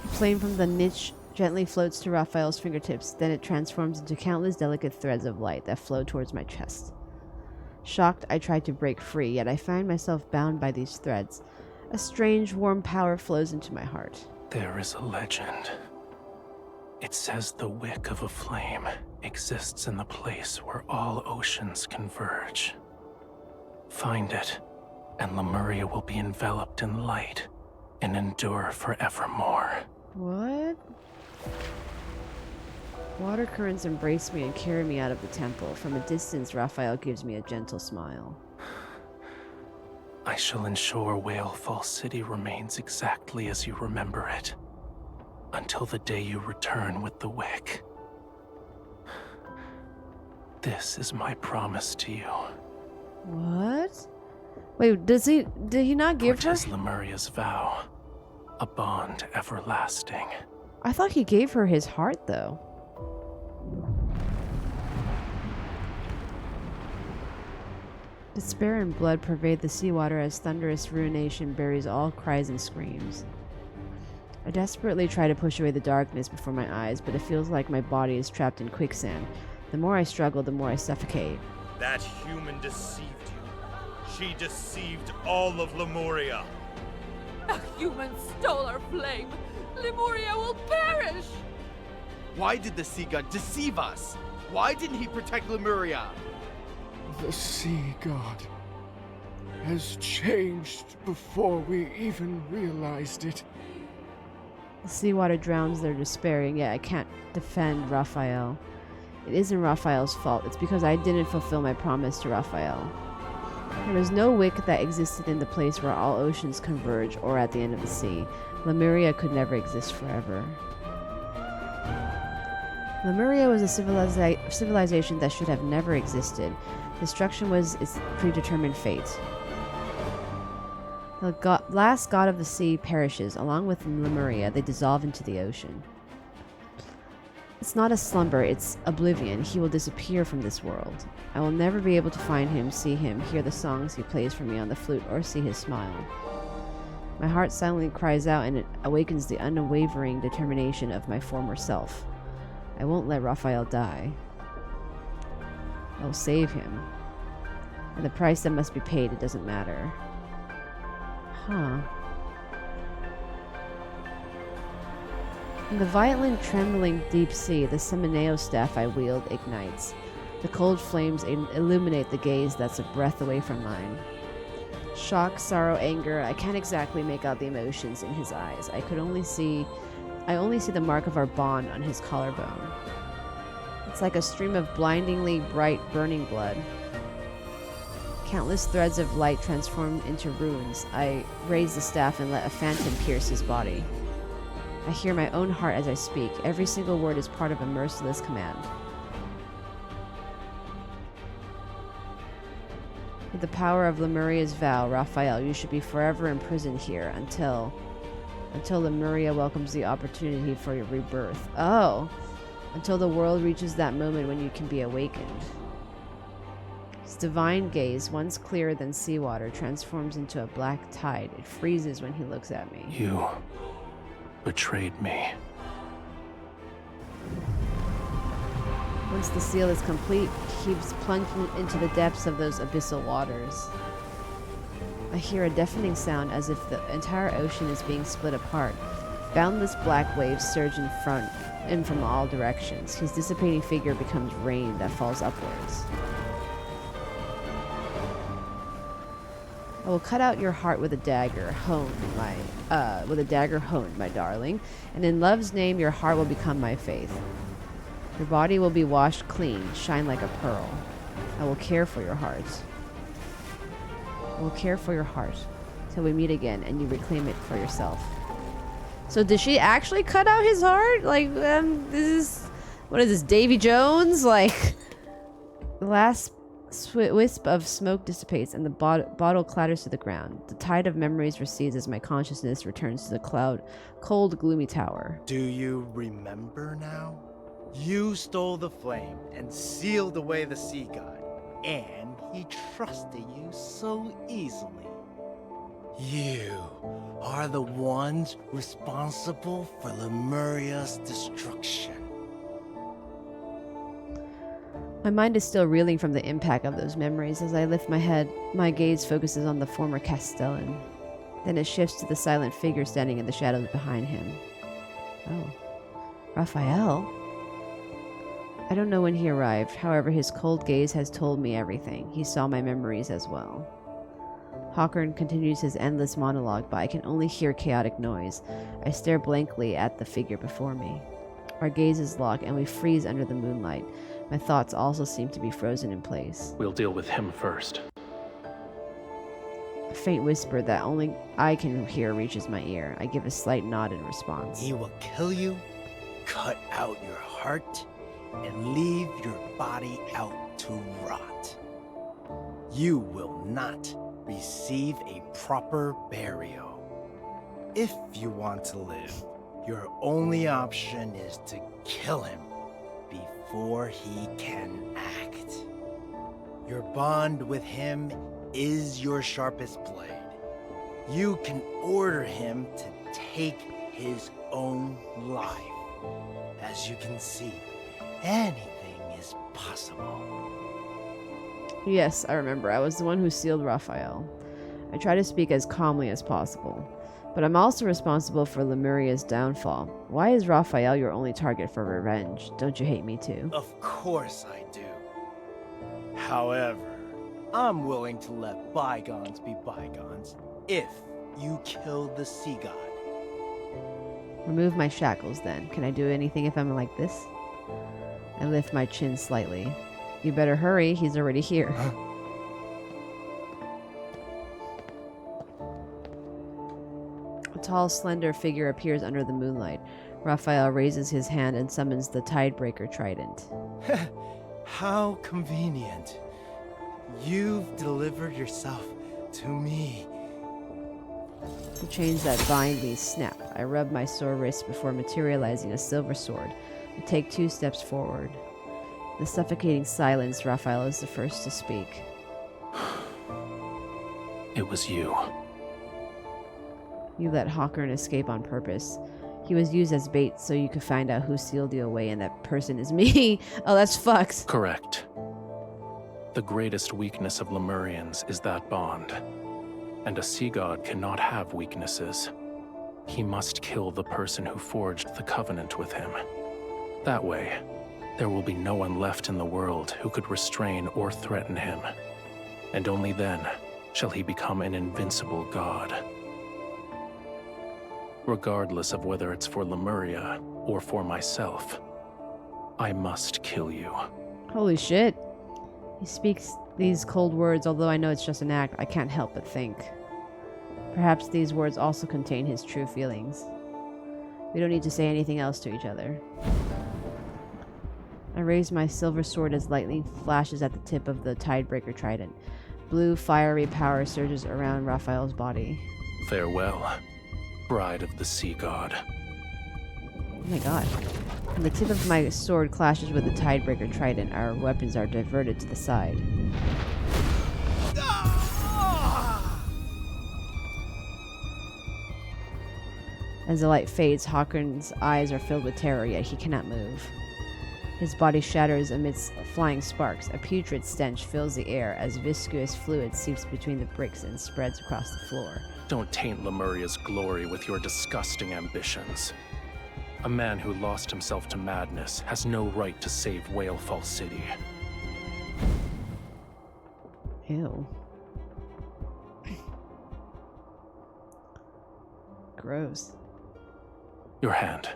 Flame from the niche gently floats to Raphael's fingertips, then it transforms into countless delicate threads of light that flow towards my chest. Shocked, I try to break free, yet I find myself bound by these threads. A strange, warm power flows into my heart. There is a legend. It says the wick of a flame exists in the place where all oceans converge. Find it, and Lemuria will be enveloped in light and endure forevermore. What? Water currents embrace me and carry me out of the temple. From a distance, Raphael gives me a gentle smile. I shall ensure Whale Fall City remains exactly as you remember it, until the day you return with the wick. This is my promise to you. What? Wait, did he not give her? 'Tis Lemuria's vow, a bond everlasting. I thought he gave her his heart, though. Despair and blood pervade the seawater as thunderous ruination buries all cries and screams. I desperately try to push away the darkness before my eyes, but it feels like my body is trapped in quicksand. The more I struggle, the more I suffocate. That human deceived you. She deceived all of Lemuria. A human stole our flame. Lemuria will perish. Why did the sea god deceive us? Why didn't he protect Lemuria? The sea god has changed before we even realized it. The seawater drowns their despair, and yet I can't defend Raphael. It isn't Raphael's fault. It's because I didn't fulfill my promise to Raphael. There was no wick that existed in the place where all oceans converge or at the end of the sea. Lemuria could never exist forever. Lemuria was a civilization that should have never existed. Destruction was its predetermined fate. The last god of the sea perishes. Along with Lemuria, they dissolve into the ocean. It's not a slumber, it's oblivion. He will disappear from this world. I will never be able to find him, see him, hear the songs he plays for me on the flute, or see his smile. My heart silently cries out, and it awakens the unwavering determination of my former self. I won't let Raphael die. I will save him. And the price that must be paid, it doesn't matter. Huh. In the violent, trembling deep sea, the Semineo staff I wield ignites. The cold flames illuminate the gaze that's a breath away from mine. Shock, sorrow, anger. I can't exactly make out the emotions in his eyes. I only see the mark of our bond on his collarbone. It's like a stream of blindingly bright, burning blood. Countless threads of light transformed into runes. I raise the staff and let a phantom pierce his body. I hear my own heart as I speak. Every single word is part of a merciless command. With the power of Lemuria's vow, Rafayel, you should be forever imprisoned here until Lemuria welcomes the opportunity for your rebirth. Oh! Until the world reaches that moment when you can be awakened. His divine gaze, once clearer than seawater, transforms into a black tide. It freezes when he looks at me. You betrayed me. Once the seal is complete, he keeps plunging into the depths of those abyssal waters. I hear a deafening sound as if the entire ocean is being split apart. Boundless black waves surge in front and from all directions. His dissipating figure becomes rain that falls upwards. I will cut out your heart with a dagger honed, my darling, and in love's name your heart will become my faith. Your body will be washed clean, shine like a pearl. I will care for your heart. I will care for your heart till we meet again and you reclaim it for yourself. So did she actually cut out his heart? Like, what is this, Davy Jones? Like, the last wisp of smoke dissipates and the bottle clatters to the ground. The tide of memories recedes as my consciousness returns to the cold, gloomy tower. Do you remember now? You stole the flame and sealed away the sea god, and he trusted you so easily. You are the ones responsible for Lemuria's destruction. My mind is still reeling from the impact of those memories. As I lift my head, my gaze focuses on the former Castellan. Then it shifts to the silent figure standing in the shadows behind him. Oh, Rafayel? I don't know when he arrived. However, his cold gaze has told me everything. He saw my memories as well. Hawkern continues his endless monologue, but I can only hear chaotic noise. I stare blankly at the figure before me. Our gazes lock and we freeze under the moonlight. My thoughts also seem to be frozen in place. We'll deal with him first. A faint whisper that only I can hear reaches my ear. I give a slight nod in response. He will kill you, cut out your heart, and leave your body out to rot. You will not receive a proper burial. If you want to live, your only option is to kill him before he can act. Your bond with him is your sharpest blade. You can order him to take his own life. As you can see, anything is possible. Yes, I remember. I was the one who sealed Rafayel. I try to speak as calmly as possible. But I'm also responsible for Lemuria's downfall. Why is Rafayel your only target for revenge? Don't you hate me too? Of course I do. However, I'm willing to let bygones be bygones if you kill the sea god. Remove my shackles then. Can I do anything if I'm like this? I lift my chin slightly. You better hurry, he's already here. A tall, slender figure appears under the moonlight. Rafayel raises his hand and summons the Tidebreaker Trident. How convenient. You've delivered yourself to me. The chains that bind me snap. I rub my sore wrist before materializing a silver sword. I take 2 steps forward. In the suffocating silence, Rafayel is the first to speak. It was you. You let Hawkern escape on purpose. He was used as bait so you could find out who sealed you away, and that person is me. Oh, that's fucked. Correct. The greatest weakness of Lemurians is that bond. And a sea god cannot have weaknesses. He must kill the person who forged the covenant with him. That way, there will be no one left in the world who could restrain or threaten him. And only then shall he become an invincible god. Regardless of whether it's for Lemuria or for myself, I must kill you. Holy shit. He speaks these cold words, although I know it's just an act, I can't help but think. Perhaps these words also contain his true feelings. We don't need to say anything else to each other. I raise my silver sword as lightning flashes at the tip of the Tidebreaker trident. Blue, fiery power surges around Raphael's body. Farewell, bride of the sea god. Oh my god. When the tip of my sword clashes with the Tidebreaker trident, our weapons are diverted to the side. As the light fades, Hawkins' eyes are filled with terror, yet he cannot move. His body shatters amidst flying sparks. A putrid stench fills the air as viscous fluid seeps between the bricks and spreads across the floor. Don't taint Lemuria's glory with your disgusting ambitions. A man who lost himself to madness has no right to save Whalefall City. Ew. Gross. Your hand.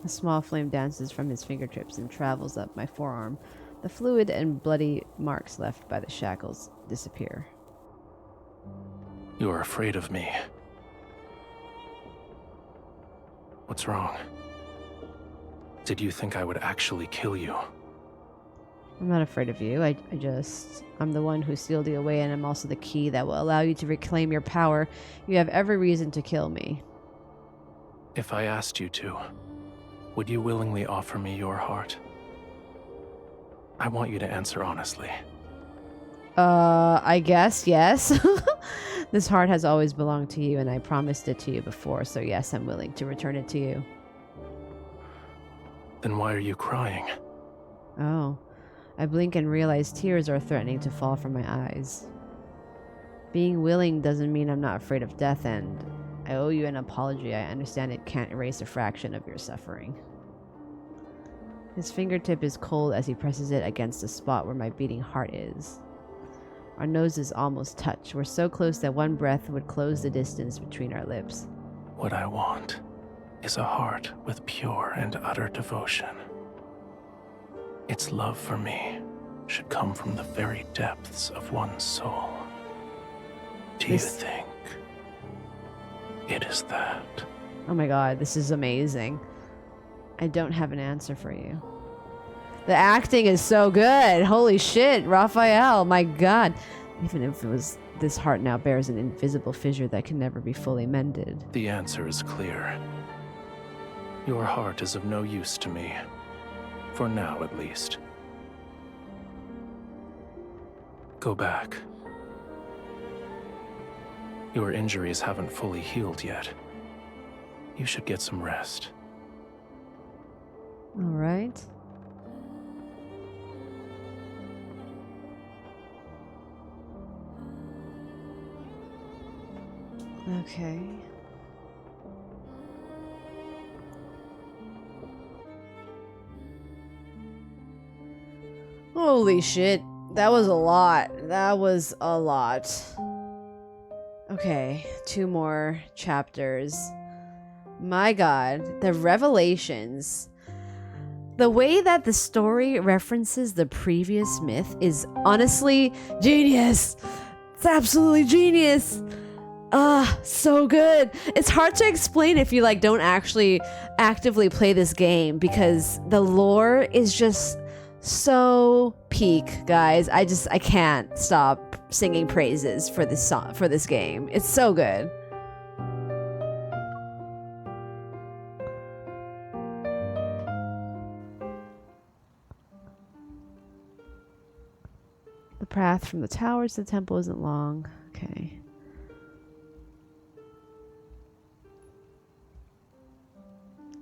A small flame dances from his fingertips and travels up my forearm. The fluid and bloody marks left by the shackles disappear. You are afraid of me. What's wrong? Did you think I would actually kill you? I'm not afraid of you. I'm the one who sealed you away, and I'm also the key that will allow you to reclaim your power. You have every reason to kill me. If I asked you to, would you willingly offer me your heart? I want you to answer honestly. I guess, yes. This heart has always belonged to you, and I promised it to you before, so yes, I'm willing to return it to you. Then why are you crying? Oh. I blink and realize tears are threatening to fall from my eyes. Being willing doesn't mean I'm not afraid of death, and I owe you an apology. I understand it can't erase a fraction of your suffering. His fingertip is cold as he presses it against the spot where my beating heart is. Our noses almost touch. We're so close that one breath would close the distance between our lips. What I want is a heart with pure and utter devotion. Its love for me should come from the very depths of one's soul. Do you think it is that? Oh my god, this is amazing. I don't have an answer for you. The acting is so good. Holy shit, Rafayel, my god. Even if it was, this heart now bears an invisible fissure that can never be fully mended. The answer is clear. Your heart is of no use to me. For now, at least. Go back. Your injuries haven't fully healed yet. You should get some rest. All right. Okay. Holy shit. That was a lot. That was a lot. Okay, 2 more chapters. My god, the revelations. The way that the story references the previous myth is honestly genius. It's absolutely genius. So good. It's hard to explain if you don't actually actively play this game, because the lore is just so peak, guys. I can't stop singing praises for this song, for this game. It's so good. The path from the towers to the temple isn't long. Okay.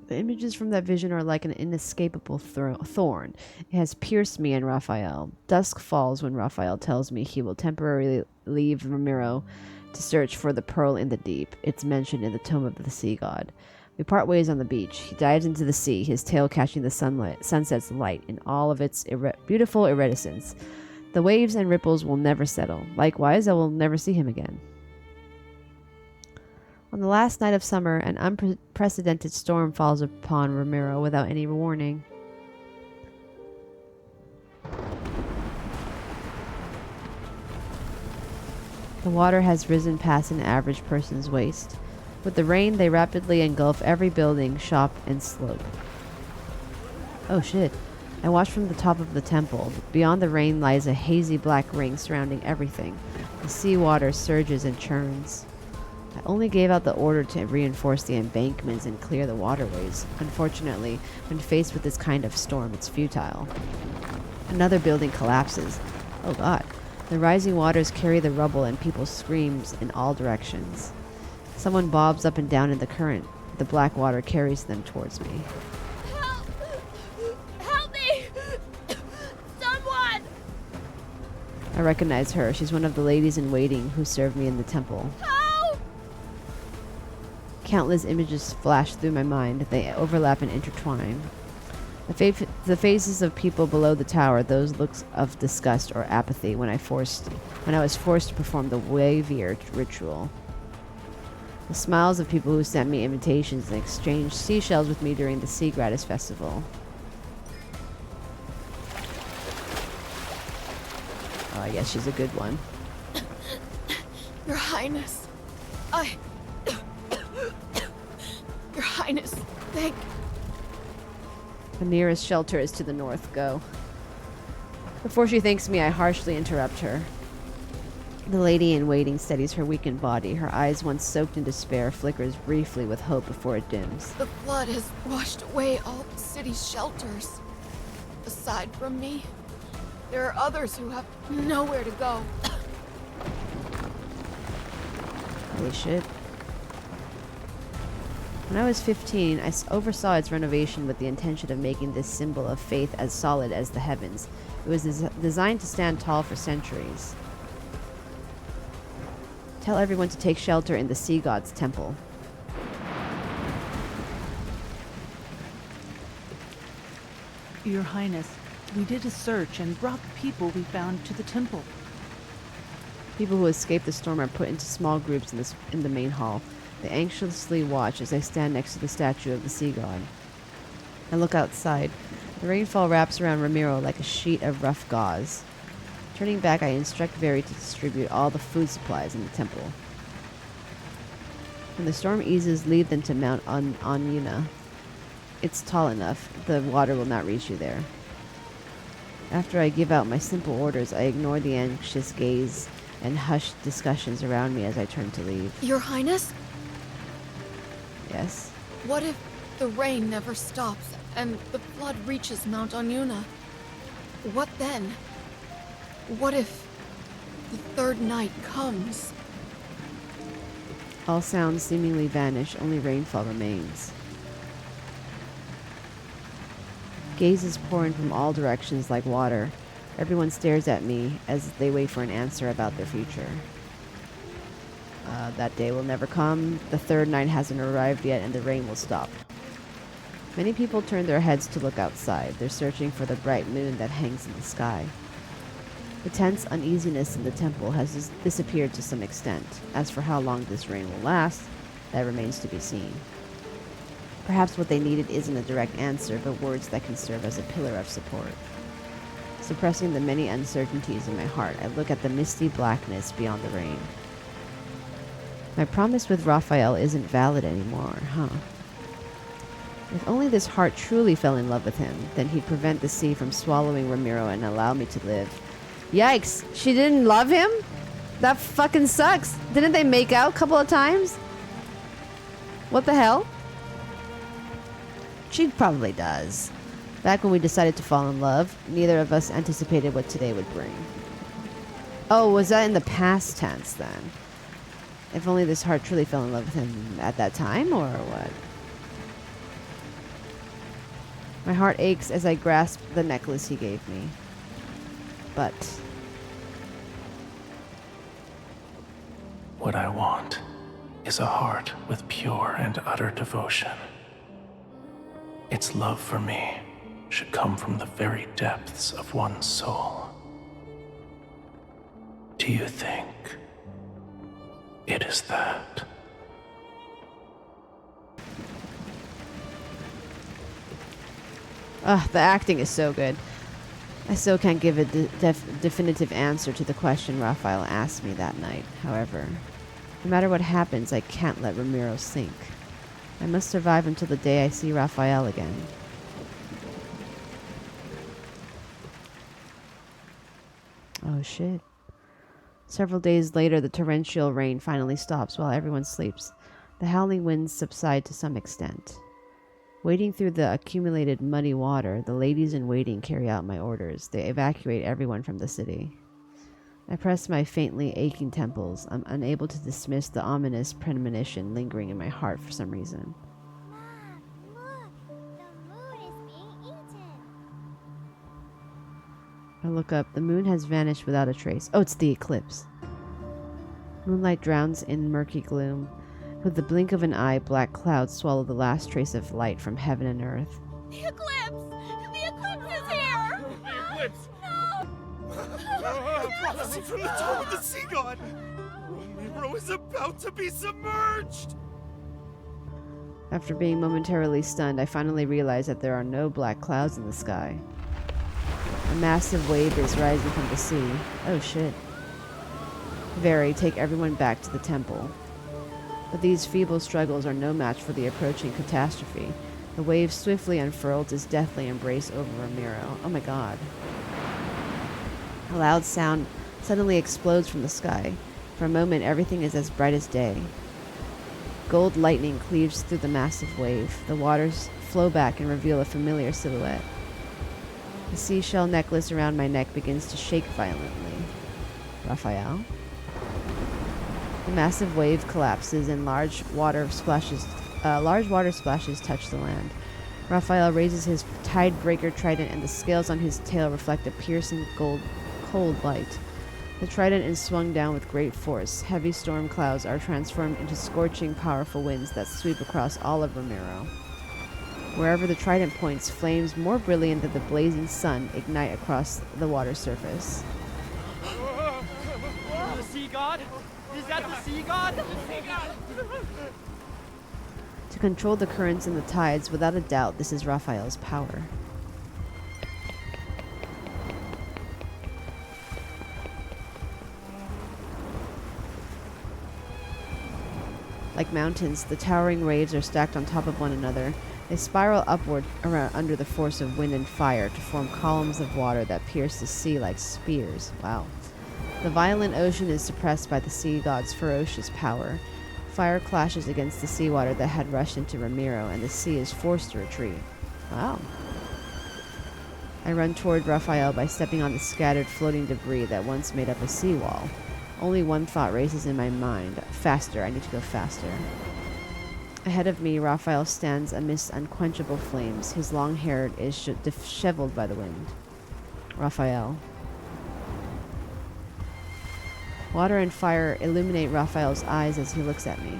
The images from that vision are like an inescapable thorn. It has pierced me and Rafayel. Dusk falls when Rafayel tells me he will temporarily leave Ramiro to search for the pearl in the deep. It's mentioned in the Tome of the Sea God. We part ways on the beach. He dives into the sea, his tail catching the sunset's light in all of its beautiful iridescence. The waves and ripples will never settle. Likewise, I will never see him again. On the last night of summer, an unprecedented storm falls upon Ramiro without any warning. The water has risen past an average person's waist. With the rain, they rapidly engulf every building, shop, and slope. Oh shit. I watch from the top of the temple. Beyond the rain lies a hazy black ring surrounding everything. The sea water surges and churns. I only gave out the order to reinforce the embankments and clear the waterways. Unfortunately, when faced with this kind of storm, it's futile. Another building collapses. Oh god. The rising waters carry the rubble and people screams in all directions. Someone bobs up and down in the current. The black water carries them towards me. Help! Help me! Someone! I recognize her. She's one of the ladies in waiting who served me in the temple. Help! Countless images flash through my mind. They overlap and intertwine. The faces of people below the tower, those looks of disgust or apathy when I was forced to perform the Wavier ritual. The smiles of people who sent me invitations and exchanged seashells with me during the Sea Gratis Festival. Oh, I guess she's a good one. Your Highness, Your Highness, thank... The nearest shelter is to the north. Go. Before she thanks me, I harshly interrupt her. The lady in waiting steadies her weakened body. Her eyes, once soaked in despair, flickers briefly with hope before it dims. The flood has washed away all the city's shelters. Aside from me, there are others who have nowhere to go. Holy shit. When I was 15, I oversaw its renovation with the intention of making this symbol of faith as solid as the heavens. It was designed to stand tall for centuries. Tell everyone to take shelter in the Sea God's temple. Your Highness, we did a search and brought the people we found to the temple. People who escaped the storm are put into small groups in the main hall. They anxiously watch as I stand next to the statue of the sea god. I look outside. The rainfall wraps around Ramiro like a sheet of rough gauze. Turning back, I instruct Veri to distribute all the food supplies in the temple. When the storm eases, lead them to Mount Anyuna. It's tall enough. The water will not reach you there. After I give out my simple orders, I ignore the anxious gaze and hushed discussions around me as I turn to leave. Your Highness? Yes? What if the rain never stops and the flood reaches Mount Anyuna? What then? What if the third night comes? All sounds seemingly vanish, only rainfall remains. Gazes pour in from all directions like water. Everyone stares at me as they wait for an answer about their future. That day will never come. The third night hasn't arrived yet, and the rain will stop. Many people turn their heads to look outside. They're searching for the bright moon that hangs in the sky. The tense uneasiness in the temple has disappeared to some extent. As for how long this rain will last, that remains to be seen. Perhaps what they needed isn't a direct answer, but words that can serve as a pillar of support. Suppressing the many uncertainties in my heart, I look at the misty blackness beyond the rain. My promise with Rafayel isn't valid anymore, huh? If only this heart truly fell in love with him, then he'd prevent the sea from swallowing Ramiro and allow me to live. Yikes! She didn't love him? That fucking sucks! Didn't they make out a couple of times? What the hell? She probably does. Back when we decided to fall in love, neither of us anticipated what today would bring. Oh, was that in the past tense then? If only this heart truly fell in love with him at that time, or what? My heart aches as I grasp the necklace he gave me. But what I want is a heart with pure and utter devotion. Its love for me should come from the very depths of one's soul. Do you think it is that? The acting is so good. I still can't give a definitive answer to the question Rafayel asked me that night. However, no matter what happens, I can't let Ramiro sink. I must survive until the day I see Rafayel again. Oh shit. Several days later, the torrential rain finally stops while everyone sleeps. The howling winds subside to some extent. Wading through the accumulated muddy water, the ladies in waiting carry out my orders. They evacuate everyone from the city. I press my faintly aching temples. I'm unable to dismiss the ominous premonition lingering in my heart for some reason. I look up. The moon has vanished without a trace. Oh, it's the eclipse. Moonlight drowns in murky gloom. With the blink of an eye, black clouds swallow the last trace of light from heaven and earth. The eclipse! The eclipse is here! The eclipse! No! Prophecy from the tome of the sea god! Ramiro is about to be submerged! After being momentarily stunned, I finally realize that there are no black clouds in the sky. A massive wave is rising from the sea. Oh shit. Very, take everyone back to the temple. But these feeble struggles are no match for the approaching catastrophe. The wave swiftly unfurls its deathly embrace over Ramiro. Oh my god. A loud sound suddenly explodes from the sky. For a moment, everything is as bright as day. Gold lightning cleaves through the massive wave. The waters flow back and reveal a familiar silhouette. The seashell necklace around my neck begins to shake violently. Rafayel? The massive wave collapses and large water splashes touch the land. Rafayel raises his tide-breaker trident and the scales on his tail reflect a piercing cold light. The trident is swung down with great force. Heavy storm clouds are transformed into scorching, powerful winds that sweep across all of Ramiro. Wherever the trident points, flames more brilliant than the blazing sun ignite across the water surface. The sea god? Is that the sea god? To control the currents and the tides, without a doubt, this is Rafayel's power. Like mountains, the towering waves are stacked on top of one another. They spiral upward under the force of wind and fire to form columns of water that pierce the sea like spears. Wow. The violent ocean is suppressed by the sea god's ferocious power. Fire clashes against the seawater that had rushed into Ramiro, and the sea is forced to retreat. Wow. I run toward Rafayel by stepping on the scattered floating debris that once made up a seawall. Only one thought races in my mind. Faster, I need to go faster. Ahead of me, Rafayel stands amidst unquenchable flames. His long hair is disheveled by the wind. Rafayel. Water and fire illuminate Raphael's eyes as he looks at me.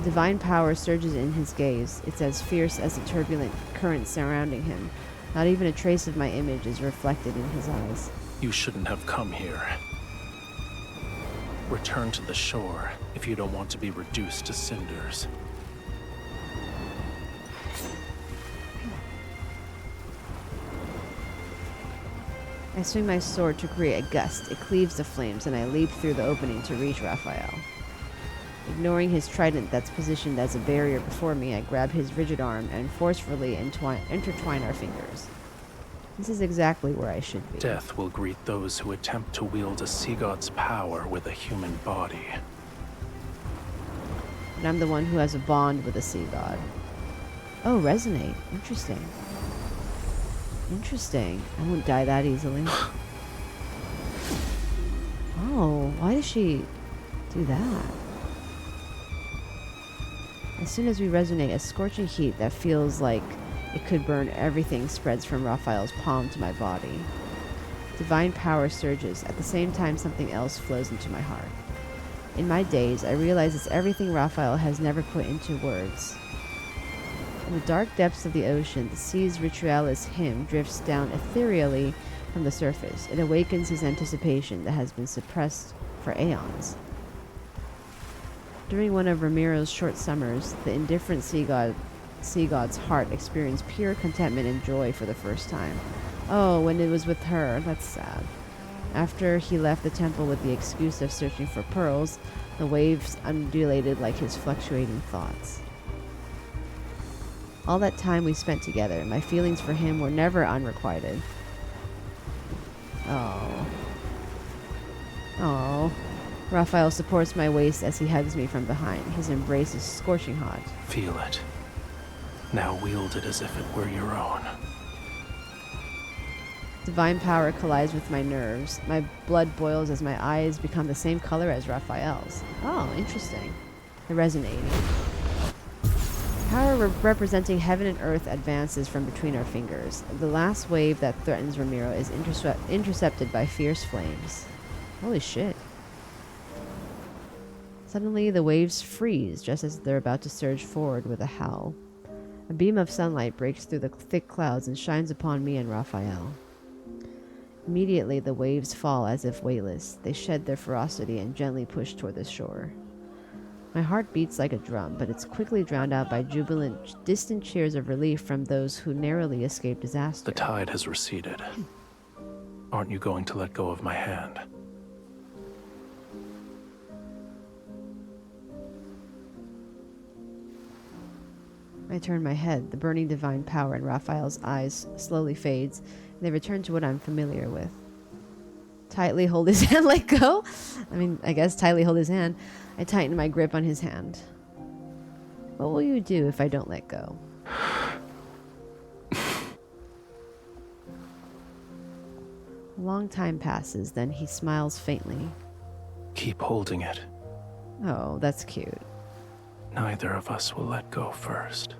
Divine power surges in his gaze. It's as fierce as the turbulent current surrounding him. Not even a trace of my image is reflected in his eyes. You shouldn't have come here. Return to the shore if you don't want to be reduced to cinders. I swing my sword to create a gust. It cleaves the flames, and I leap through the opening to reach Rafayel. Ignoring his trident that's positioned as a barrier before me, I grab his rigid arm and forcefully intertwine our fingers. This is exactly where I should be. Death will greet those who attempt to wield a sea god's power with a human body. And I'm the one who has a bond with a sea god. Oh, resonate. Interesting. Interesting. I won't die that easily. Oh, why does she do that? As soon as we resonate, a scorching heat that feels like it could burn everything spreads from Raphael's palm to my body. Divine power surges. At the same time, something else flows into my heart. In my daze, I realize it's everything Raphael has never put into words. In the dark depths of the ocean, the sea's ritualis hymn drifts down ethereally from the surface. It awakens his anticipation that has been suppressed for aeons. During one of Ramiro's short summers, the indifferent sea god's heart experienced pure contentment and joy for the first time. Oh, when it was with her, that's sad. After he left the temple with the excuse of searching for pearls, the waves undulated like his fluctuating thoughts. All that time we spent together, my feelings for him were never unrequited. Oh. Oh. Raphael supports my waist as he hugs me from behind. His embrace is scorching hot. Feel it. Now wield it as if it were your own. Divine power collides with my nerves. My blood boils as my eyes become the same color as Raphael's. Oh, interesting. They're resonating. Power representing heaven and earth advances from between our fingers. The last wave that threatens Ramiro is intercepted by fierce flames. Holy shit. Suddenly, the waves freeze just as they're about to surge forward with a howl. A beam of sunlight breaks through the thick clouds and shines upon me and Raphael. Immediately, the waves fall as if weightless. They shed their ferocity and gently push toward the shore. My heart beats like a drum, but it's quickly drowned out by jubilant, distant cheers of relief from those who narrowly escaped disaster. The tide has receded. Aren't you going to let go of my hand? I turn my head. The burning divine power in Raphael's eyes slowly fades, and they return to what I'm familiar with. Tightly hold his hand, let go? I guess tightly hold his hand. I tighten my grip on his hand. What will you do if I don't let go? A long time passes, then he smiles faintly. Keep holding it. Oh, that's cute. Neither of us will let go first.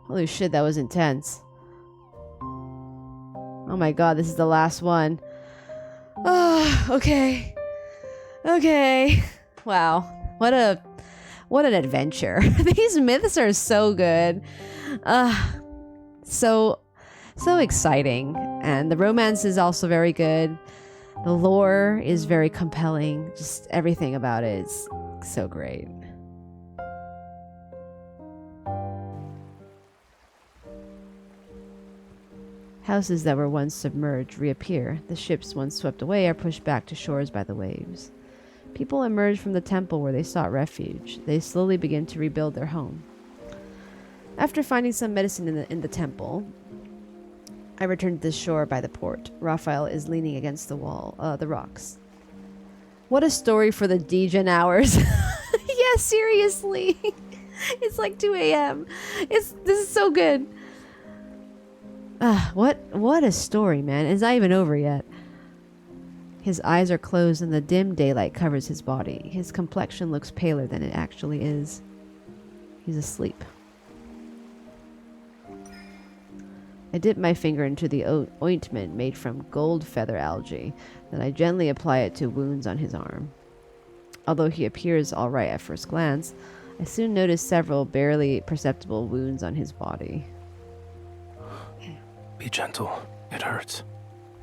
Holy shit, that was intense. Oh my god, this is the last one. Oh, okay. Okay. Wow. What an adventure. These myths are so good. So exciting. And the romance is also very good. The lore is very compelling. Just everything about it is so great. Houses that were once submerged reappear. The ships once swept away are pushed back to shores by the waves. People emerge from the temple where they sought refuge. They slowly begin to rebuild their home. After finding some medicine in the temple, I return to the shore by the port. Raphael is leaning against the wall, the rocks. What a story for the degen hours. Yeah, seriously. It's like 2 a.m. This is so good. What a story, man. It's not even over yet. His eyes are closed and the dim daylight covers his body. His complexion looks paler than it actually is. He's asleep. I dip my finger into the ointment made from gold feather algae, then I gently apply it to wounds on his arm. Although he appears all right at first glance, I soon notice several barely perceptible wounds on his body. Be gentle. It hurts.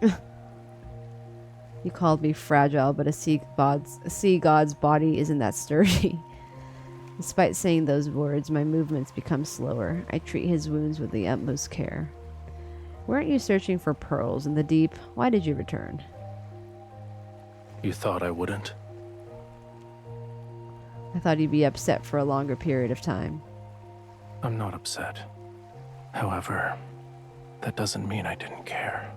You called me fragile, but a sea god's body isn't that sturdy. Despite saying those words, my movements become slower. I treat his wounds with the utmost care. Weren't you searching for pearls in the deep? Why did you return? You thought I wouldn't? I thought you'd be upset for a longer period of time. I'm not upset. However, that doesn't mean I didn't care.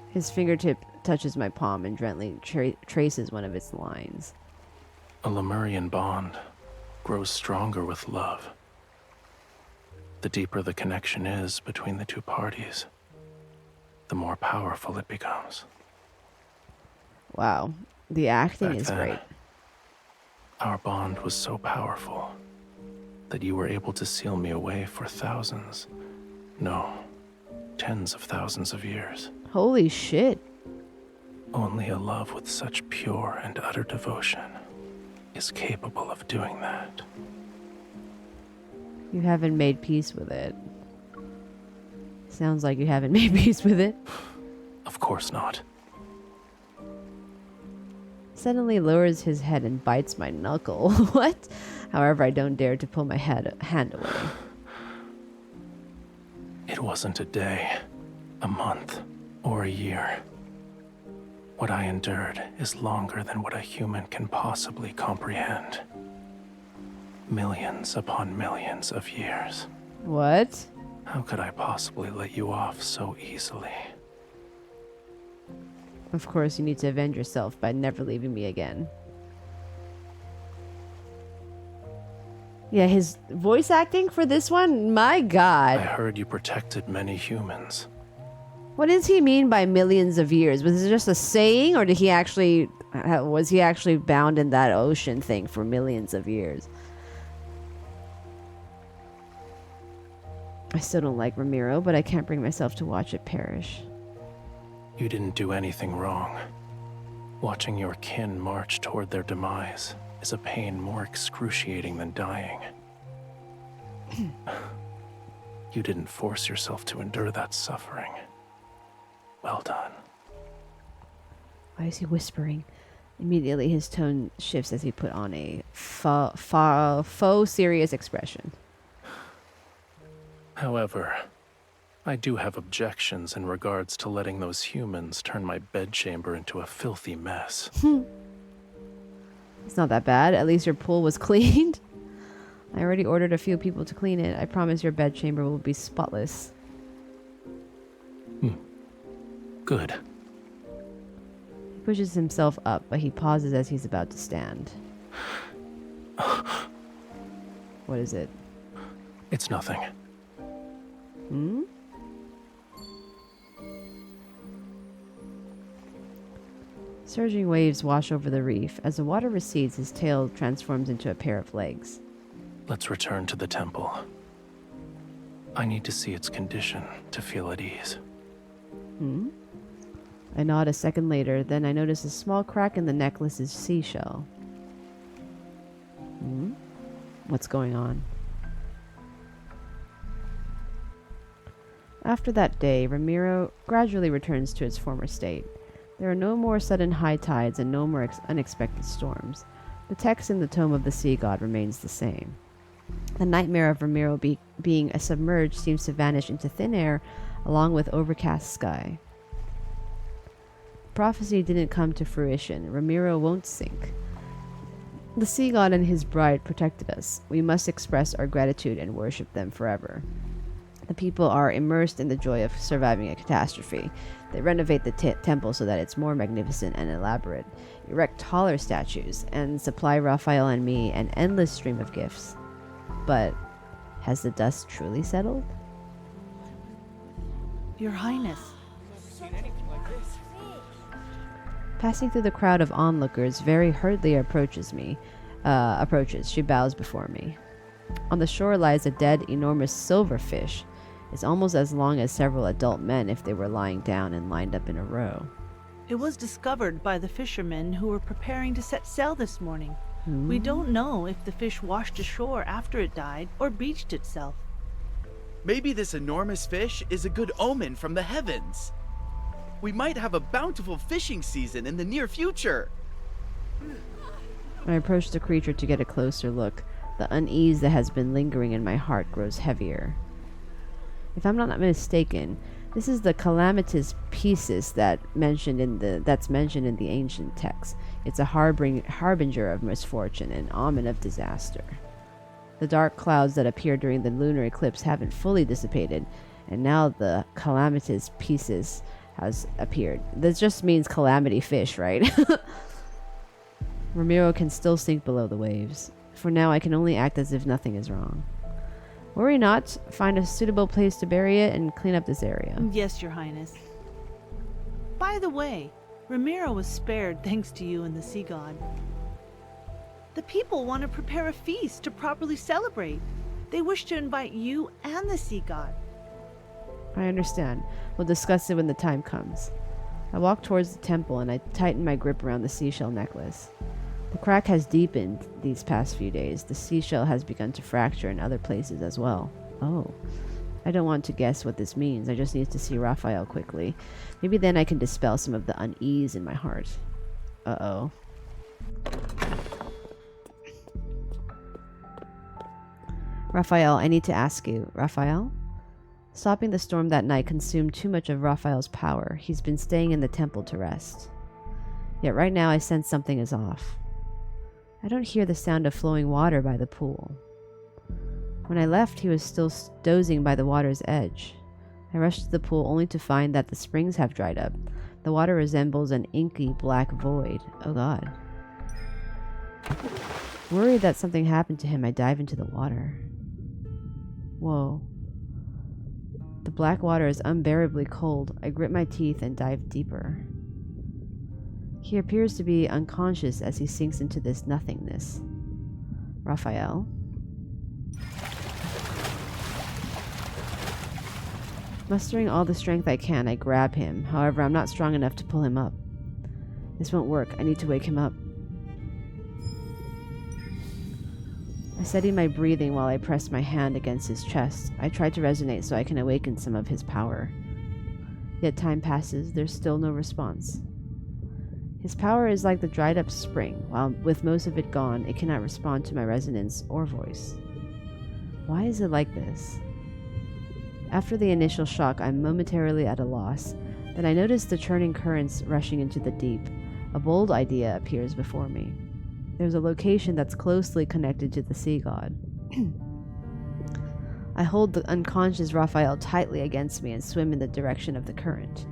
His fingertip touches my palm and gently traces one of its lines. A Lemurian bond grows stronger with love. The deeper the connection is between the two parties, the more powerful it becomes. Wow, the acting Back is then, great. Our bond was so powerful that you were able to seal me away for thousands, no, tens of thousands of years. Holy shit. Only a love with such pure and utter devotion is capable of doing that. You haven't made peace with it. Sounds like you haven't made peace with it. Of course not. Suddenly lowers his head and bites my knuckle. What? However, I don't dare to pull my hand away. It wasn't a day, a month, or a year. What I endured is longer than what a human can possibly comprehend. Millions upon millions of years. What? How could I possibly let you off so easily? Of course, you need to avenge yourself by never leaving me again. Yeah, his voice acting for this one, my god. I heard you protected many humans. What does he mean by millions of years? Was it just a saying, or did he actually was he actually bound in that ocean thing for millions of years? I still don't like Ramiro, but I can't bring myself to watch it perish. You didn't do anything wrong. Watching your kin march toward their demise is a pain more excruciating than dying. You didn't force yourself to endure that suffering. Well done. Why is he whispering? Immediately his tone shifts as he put on a faux serious expression. However, I do have objections in regards to letting those humans turn my bedchamber into a filthy mess. It's not that bad. At least your pool was cleaned. I already ordered a few people to clean it. I promise your bedchamber will be spotless. Good. He pushes himself up, but he pauses as he's about to stand. What is it? It's nothing. Hmm? Surging waves wash over the reef. As the water recedes, his tail transforms into a pair of legs. Let's return to the temple. I need to see its condition to feel at ease. Hmm? I nod a second later, then I notice a small crack in the necklace's seashell. Hmm? What's going on? After that day, Ramiro gradually returns to its former state. There are no more sudden high tides and no more unexpected storms. The text in the Tome of the Sea God remains the same. The nightmare of Ramiro being submerged seems to vanish into thin air along with overcast sky. Prophecy didn't come to fruition. Ramiro won't sink. The Sea God and his bride protected us. We must express our gratitude and worship them forever. The people are immersed in the joy of surviving a catastrophe. They renovate the temple so that it's more magnificent and elaborate, erect taller statues, and supply Rafayel and me an endless stream of gifts. But has the dust truly settled? Your Highness. Passing through the crowd of onlookers, very hurriedly approaches. She bows before me. On the shore lies a dead, enormous silverfish. It's almost as long as several adult men if they were lying down and lined up in a row. It was discovered by the fishermen who were preparing to set sail this morning. We don't know if the fish washed ashore after it died or beached itself. Maybe this enormous fish is a good omen from the heavens. We might have a bountiful fishing season in the near future. I approach the creature to get a closer look. The unease that has been lingering in my heart grows heavier. If I'm not mistaken, this is the calamitous Pisces that's mentioned in the ancient texts. It's a harbinger of misfortune, an omen of disaster. The dark clouds that appeared during the lunar eclipse haven't fully dissipated, and now the calamitous Pisces has appeared. This just means calamity fish, right? Ramiro can still sink below the waves. For now, I can only act as if nothing is wrong. Worry not. Find a suitable place to bury it and clean up this area. Yes, Your Highness. By the way, Ramiro was spared thanks to you and the Sea God. The people want to prepare a feast to properly celebrate. They wish to invite you and the Sea God. I understand. We'll discuss it when the time comes. I walk towards the temple and I tighten my grip around the seashell necklace. The crack has deepened these past few days. The seashell has begun to fracture in other places as well. Oh. I don't want to guess what this means. I just need to see Rafayel quickly. Maybe then I can dispel some of the unease in my heart. Uh-oh. Rafayel, I need to ask you. Rafayel? Stopping the storm that night consumed too much of Raphael's power. He's been staying in the temple to rest. Yet right now I sense something is off. I don't hear the sound of flowing water by the pool. When I left, he was still dozing by the water's edge. I rushed to the pool only to find that the springs have dried up. The water resembles an inky black void. Oh god. Worried that something happened to him, I dive into the water. Whoa. The black water is unbearably cold. I grit my teeth and dive deeper. He appears to be unconscious as he sinks into this nothingness. Rafayel? Mustering all the strength I can, I grab him. However, I'm not strong enough to pull him up. This won't work. I need to wake him up. I steady my breathing while I press my hand against his chest. I try to resonate so I can awaken some of his power. Yet time passes. There's still no response. His power is like the dried up spring. While with most of it gone, it cannot respond to my resonance or voice. Why is it like this? After the initial shock, I'm momentarily at a loss. Then I notice the churning currents rushing into the deep. A bold idea appears before me. There's a location that's closely connected to the sea god. I hold the unconscious Rafayel tightly against me and swim in the direction of the current.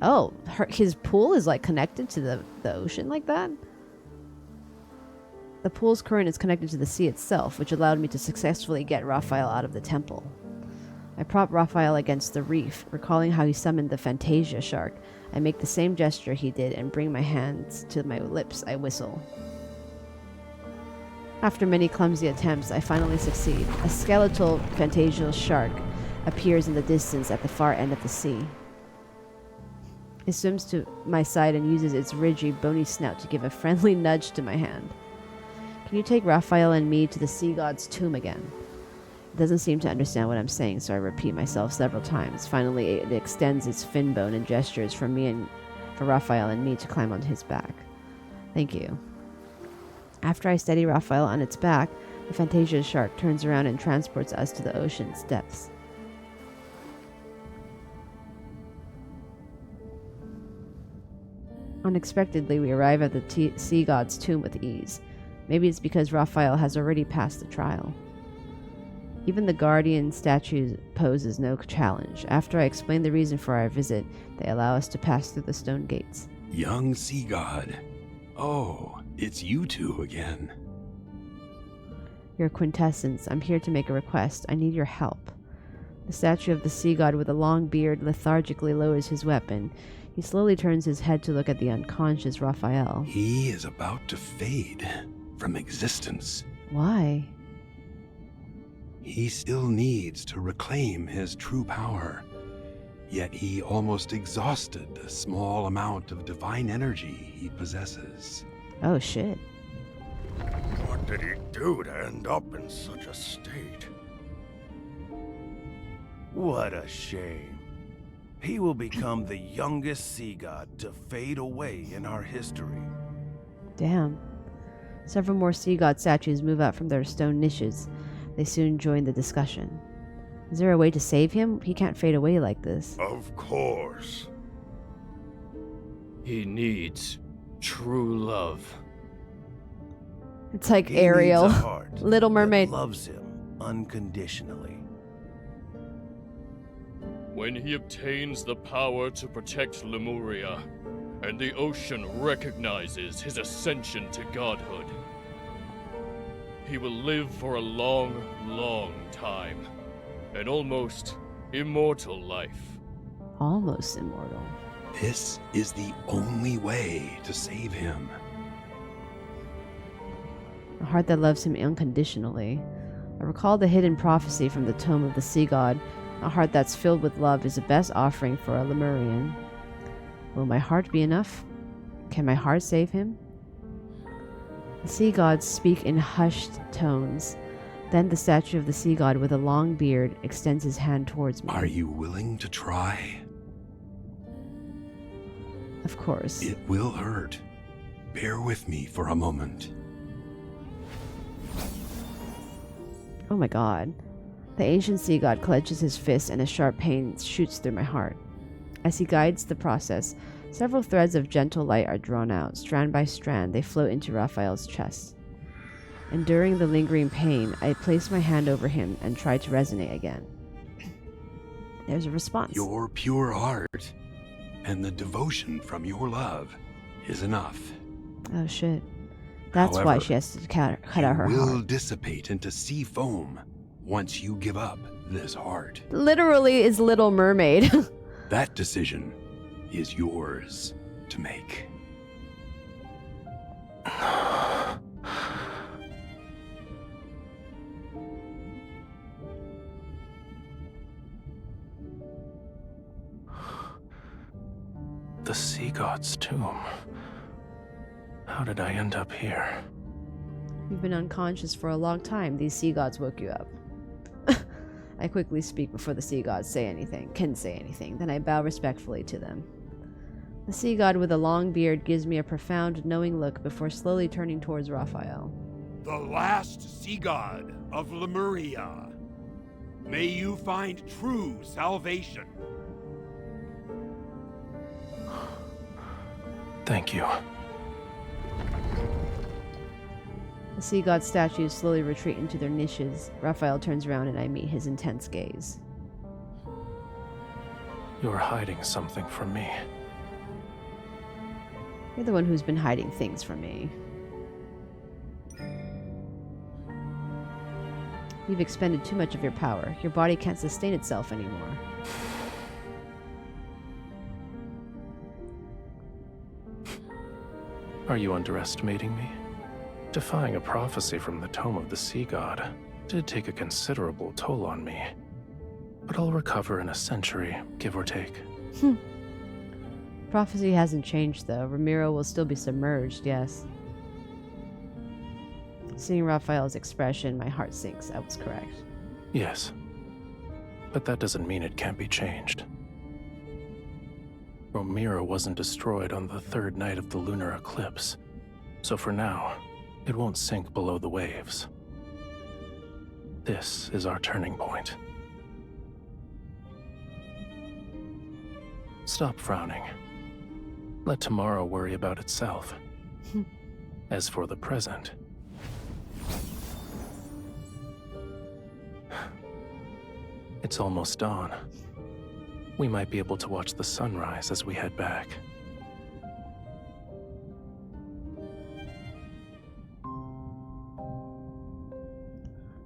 Oh, his pool is like connected to the ocean like that? The pool's current is connected to the sea itself, which allowed me to successfully get Rafayel out of the temple. I prop Rafayel against the reef, recalling how he summoned the Fantasia shark. I make the same gesture he did and bring my hands to my lips. I whistle. After many clumsy attempts, I finally succeed. A skeletal Fantasia shark appears in the distance at the far end of the sea. It swims to my side and uses its ridgy, bony snout to give a friendly nudge to my hand. Can you take Rafayel and me to the sea god's tomb again? It doesn't seem to understand what I'm saying, so I repeat myself several times. Finally, it extends its fin bone and gestures for Rafayel and me to climb onto his back. Thank you. After I steady Rafayel on its back, the Fantasia shark turns around and transports us to the ocean's depths. Unexpectedly, we arrive at the sea god's tomb with ease. Maybe it's because Rafayel has already passed the trial. Even the guardian statue poses no challenge. After I explain the reason for our visit, they allow us to pass through the stone gates. Young sea god. Oh, it's you two again. Your quintessence, I'm here to make a request. I need your help. The statue of the sea god with a long beard lethargically lowers his weapon. He slowly turns his head to look at the unconscious Rafayel. He is about to fade from existence. Why? He still needs to reclaim his true power. Yet he almost exhausted the small amount of divine energy he possesses. Oh shit. What did he do to end up in such a state? What a shame. He will become the youngest sea god to fade away in our history. Damn. Several more sea god statues move out from their stone niches. They soon join the discussion. Is there a way to save him? He can't fade away like this. Of course. He needs true love. It's like He Ariel, needs a heart Little Mermaid. that loves him unconditionally. When he obtains the power to protect Lemuria, and the ocean recognizes his ascension to godhood, he will live for a long, long time. An almost immortal life. Almost immortal. This is the only way to save him. A heart that loves him unconditionally. I recall the hidden prophecy from the tome of the sea god. A heart that's filled with love is the best offering for a Lemurian. Will my heart be enough? Can my heart save him? The sea gods speak in hushed tones. Then the statue of the sea god with a long beard extends his hand towards me. Are you willing to try? Of course. It will hurt. Bear with me for a moment. Oh my god. The ancient sea god clenches his fist and a sharp pain shoots through my heart. As he guides the process, several threads of gentle light are drawn out. Strand by strand, they float into Raphael's chest. Enduring the lingering pain, I place my hand over him and try to resonate again. There's a response. Your pure heart and the devotion from your love is enough. Oh shit. That's However, why she has to cut out her it will heart. dissipate into sea foam once you give up this heart. Literally is Little Mermaid. That decision is yours to make. The sea god's tomb. How did I end up here? You've been unconscious for a long time. These sea gods woke you up. I quickly speak before the sea gods can say anything. Then I bow respectfully to them. The sea god with a long beard gives me a profound, knowing look before slowly turning towards Raphael. The last sea god of Lemuria. May you find true salvation. Thank you. The sea god statues slowly retreat into their niches. Raphael turns around and I meet his intense gaze. You're hiding something from me. You're the one who's been hiding things from me. You've expended too much of your power. Your body can't sustain itself anymore. Are you underestimating me? Defying a prophecy from the tome of the sea god did take a considerable toll on me. But I'll recover in a century, give or take. Prophecy hasn't changed though. Ramiro will still be submerged, yes. Seeing Raphael's expression, my heart sinks. I was correct. Yes. But that doesn't mean it can't be changed. Ramiro wasn't destroyed on the third night of the lunar eclipse, so for now, it won't sink below the waves. This is our turning point. Stop frowning. Let tomorrow worry about itself. As for the present, it's almost dawn. We might be able to watch the sunrise as we head back.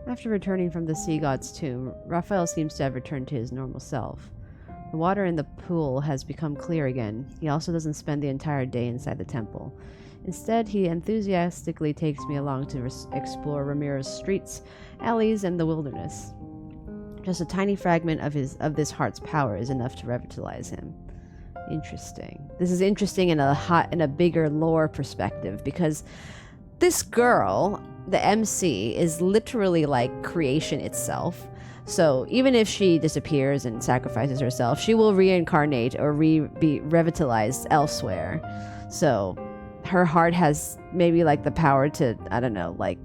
After returning from the sea god's tomb, Raphael seems to have returned to his normal self. The water in the pool has become clear again. He also doesn't spend the entire day inside the temple. Instead, he enthusiastically takes me along to explore Ramiro's streets, alleys, and the wilderness. Just a tiny fragment of this heart's power is enough to revitalize him. Interesting. This is interesting in a bigger lore perspective, because this girl, the MC, is literally like creation itself. So even if she disappears and sacrifices herself, she will reincarnate or be revitalized elsewhere. So her heart has maybe like the power to, I don't know, like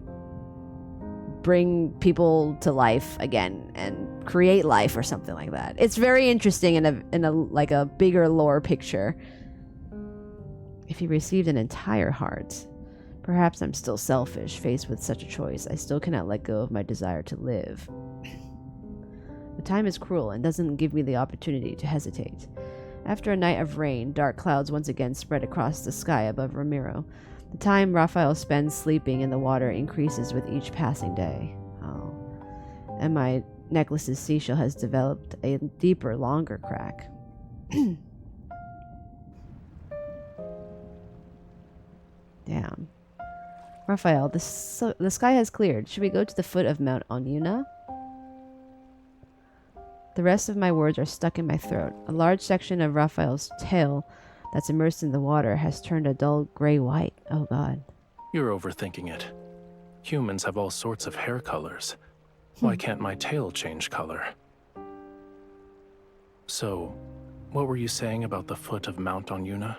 bring people to life again and create life or something like that. It's very interesting in a like a bigger lore picture. If he received an entire heart, perhaps I'm still selfish. Faced with such a choice, I still cannot let go of my desire to live. But time is cruel and doesn't give me the opportunity to hesitate. After a night of rain, dark clouds once again spread across the sky above Ramiro. The time Raphael spends sleeping in the water increases with each passing day. Oh. And my necklace's seashell has developed a deeper, longer crack. Damn. Raphael, the sky has cleared. Should we go to the foot of Mount Onyuna? The rest of my words are stuck in my throat. A large section of Raphael's tail that's immersed in the water has turned a dull gray-white. Oh god. You're overthinking it. Humans have all sorts of hair colors. Why can't my tail change color? So, what were you saying about the foot of Mount Onyuna?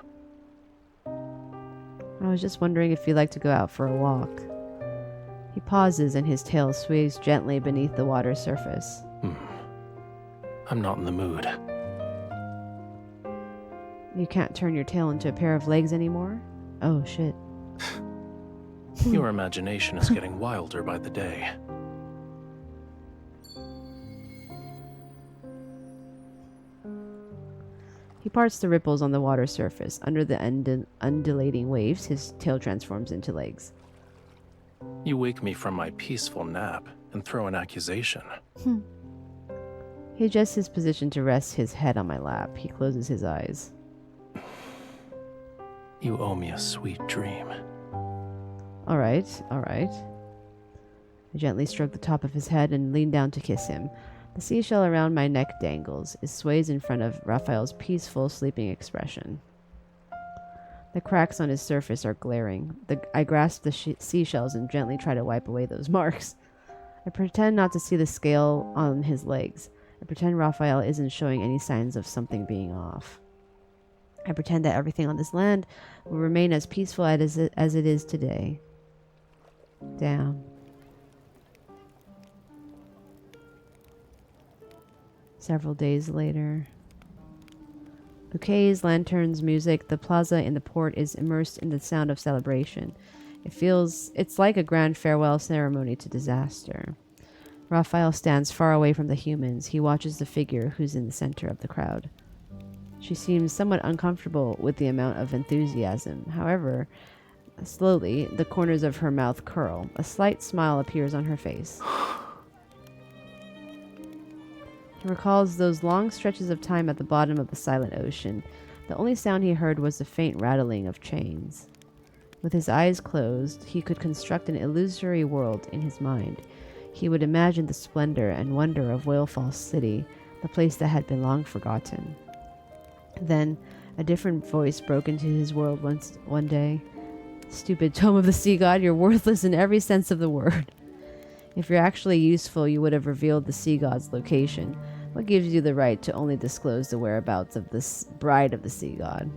I was just wondering if you'd like to go out for a walk. He pauses and his tail sways gently beneath the water's surface. I'm not in the mood. You can't turn your tail into a pair of legs anymore? Oh shit. Your imagination is getting wilder by the day. He parts the ripples on the water surface. Under the undulating waves, his tail transforms into legs. You wake me from my peaceful nap and throw an accusation. He adjusts his position to rest his head on my lap. He closes his eyes. You owe me a sweet dream. Alright, alright. I gently stroke the top of his head and lean down to kiss him. The seashell around my neck dangles. It sways in front of Raphael's peaceful, sleeping expression. The cracks on his surface are glaring. I grasp the seashells and gently try to wipe away those marks. I pretend not to see the scale on his legs. I pretend Raphael isn't showing any signs of something being off. I pretend that everything on this land will remain as peaceful as it is today. Damn. Several days later. Bouquets, lanterns, music. The plaza in the port is immersed in the sound of celebration. It's like a grand farewell ceremony to disaster. Raphael stands far away from the humans. He watches the figure who's in the center of the crowd. She seems somewhat uncomfortable with the amount of enthusiasm. However, slowly, the corners of her mouth curl. A slight smile appears on her face. He recalls those long stretches of time at the bottom of the silent ocean. The only sound he heard was the faint rattling of chains. With his eyes closed, he could construct an illusory world in his mind. He would imagine the splendor and wonder of Whalefall City, the place that had been long forgotten. Then, a different voice broke into his world one day. Stupid tome of the sea god, you're worthless in every sense of the word. If you're actually useful, you would have revealed the sea god's location. What gives you the right to only disclose the whereabouts of this bride of the sea god?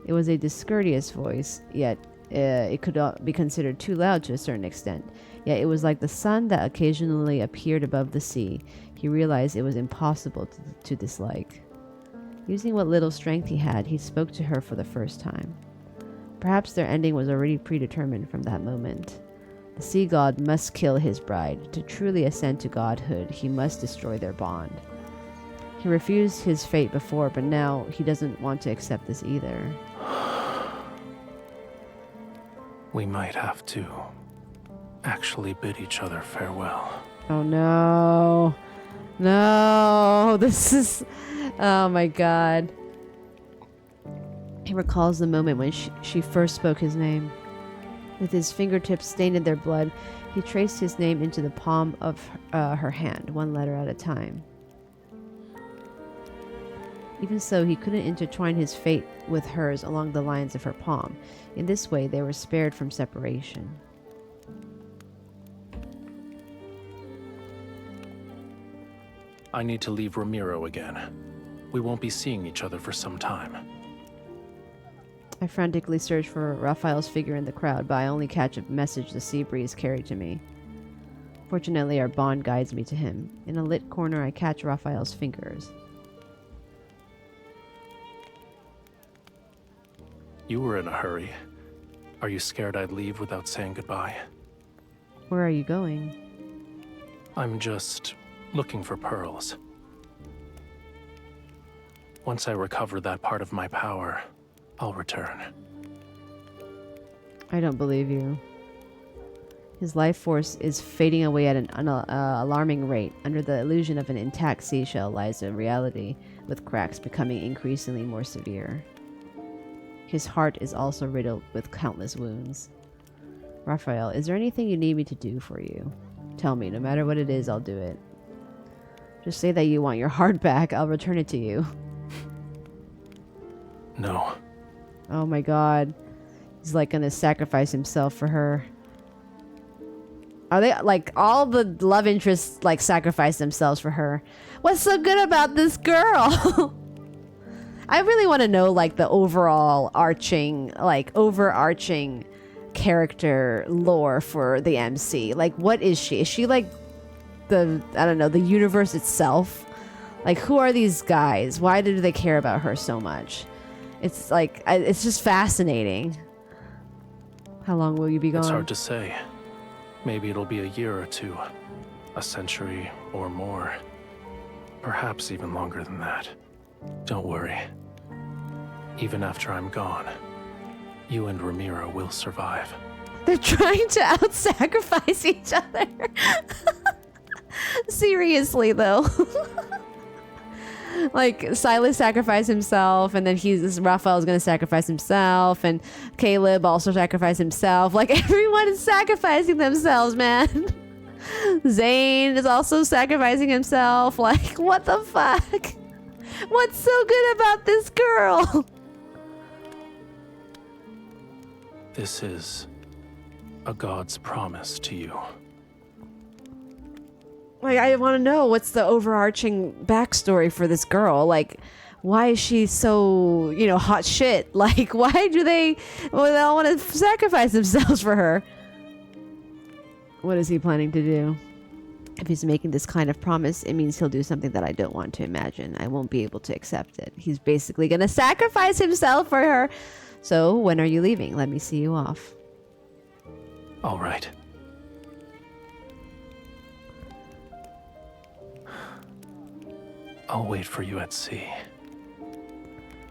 It was a discourteous voice, yet it could be considered too loud to a certain extent. Yet it was like the sun that occasionally appeared above the sea. He realized it was impossible to dislike. Using what little strength he had, he spoke to her for the first time. Perhaps their ending was already predetermined from that moment. The sea god must kill his bride. To truly ascend to godhood, he must destroy their bond. He refused his fate before, but now he doesn't want to accept this either. We might have to actually bid each other farewell. Oh no. No, this is... Oh my god. He recalls the moment when she first spoke his name. With his fingertips stained in their blood, he traced his name into the palm of her hand, one letter at a time. Even so, he couldn't intertwine his fate with hers along the lines of her palm. In this way, they were spared from separation. I need to leave Ramiro again. We won't be seeing each other for some time. I frantically search for Raphael's figure in the crowd, but I only catch a message the sea breeze carried to me. Fortunately, our bond guides me to him. In a lit corner, I catch Raphael's fingers. You were in a hurry. Are you scared I'd leave without saying goodbye? Where are you going? I'm just looking for pearls. Once I recover that part of my power, I'll return. I don't believe you. His life force is fading away at an alarming rate. Under the illusion of an intact seashell lies a reality, with cracks becoming increasingly more severe. His heart is also riddled with countless wounds. Raphael, is there anything you need me to do for you? Tell me, no matter what it is, I'll do it. Just say that you want your heart back, I'll return it to you. No. Oh my god. He's like gonna sacrifice himself for her. Are they like all the love interests like sacrifice themselves for her? What's so good about this girl? I really want to know like the overarching character lore for the MC. Like, what is she? Is she like the, I don't know, the universe itself? Like, who are these guys? Why do they care about her so much? It's like, it's just fascinating. How long will you be gone? It's hard to say. Maybe it'll be a year or two, a century or more. Perhaps even longer than that. Don't worry. Even after I'm gone, you and Ramiro will survive. They're trying to out-sacrifice each other. Seriously, though. Like, Silas sacrificed himself, and then Raphael's gonna sacrifice himself, and Caleb also sacrificed himself. Like, everyone is sacrificing themselves, man. Zane is also sacrificing himself. Like, what the fuck? What's so good about this girl? This is a god's promise to you. Like, I want to know what's the overarching backstory for this girl. Like, why is she so, you know, hot shit? Like, why do they all want to sacrifice themselves for her? What is he planning to do? If he's making this kind of promise, it means he'll do something that I don't want to imagine. I won't be able to accept it. He's basically going to sacrifice himself for her. So, when are you leaving? Let me see you off. All right. I'll wait for you at sea.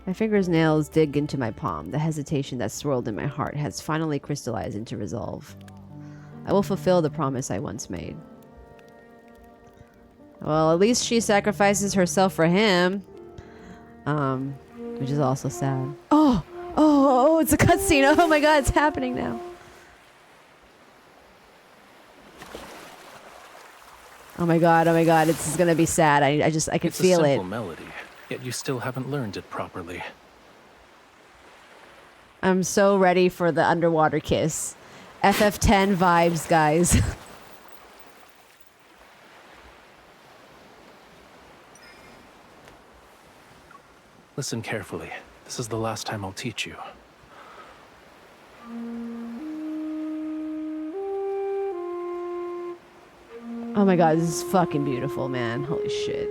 My finger's nails dig into my palm. The hesitation that swirled in my heart has finally crystallized into resolve. I will fulfill the promise I once made. Well, at least she sacrifices herself for him. Which is also sad. Oh, it's a cutscene. Oh my god, it's happening now. Oh my god, this is gonna be sad. I can feel it. It's a simple melody, yet you still haven't learned it properly. I'm so ready for the underwater kiss. FF10 vibes, guys. Listen carefully. This is the last time I'll teach you. Oh my god, this is fucking beautiful, man. Holy shit.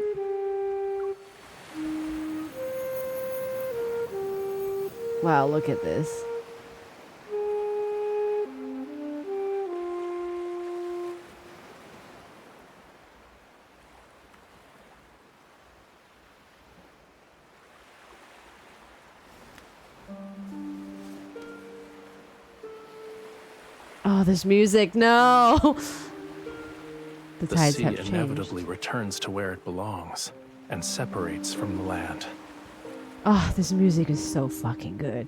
Wow, look at this. Oh, this music, no! The tides sea have changed. inevitably returns to where it belongs and separates from the land. Oh, this music is so fucking good.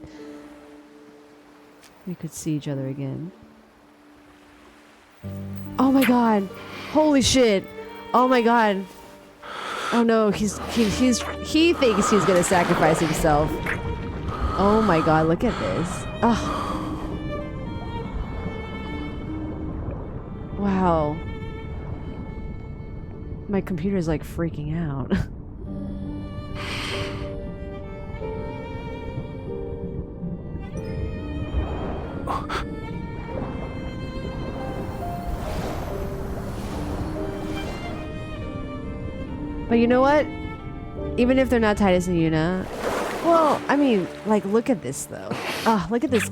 We could see each other again. Oh my god. Holy shit. Oh my god. Oh no, he thinks he's gonna sacrifice himself. Oh my god, look at this. Oh. Wow. My computer's like freaking out. But you know what? Even if they're not Titus and Yuna, well, I mean, like, look at this though. Ah, look at this.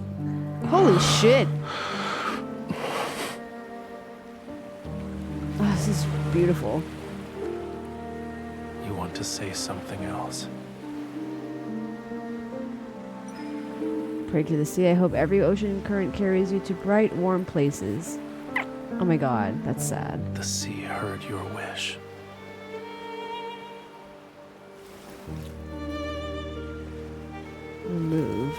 Holy shit. Oh, this is beautiful. You want to say something else? Pray to the sea. I hope every ocean current carries you to bright, warm places. Oh my god, that's sad. The sea heard your wish. Remove.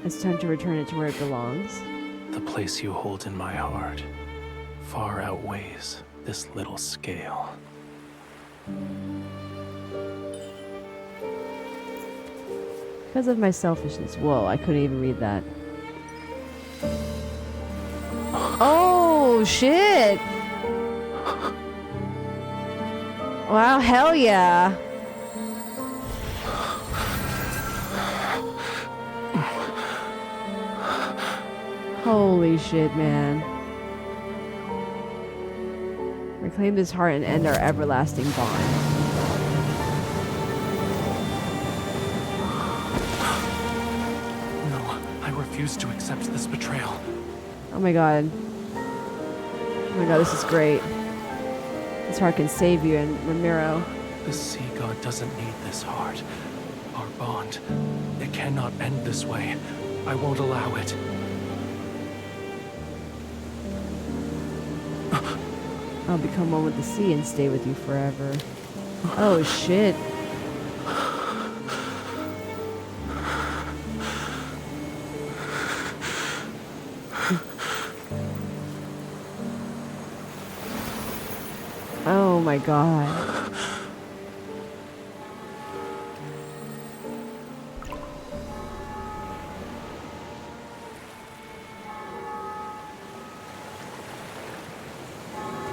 It's time to return it to where it belongs. The place you hold in my heart far outweighs this little scale. Because of my selfishness. Whoa, I couldn't even read that. Oh, shit! Wow, hell yeah! Holy shit, man. Reclaim this heart and end our everlasting bond. No, I refuse to accept this betrayal. Oh my god. Oh my god, this is great. This heart can save you and Ramiro. The sea god doesn't need this heart. Our bond, it cannot end this way. I won't allow it. I'll become one with the sea and stay with you forever. Oh shit. Oh my god.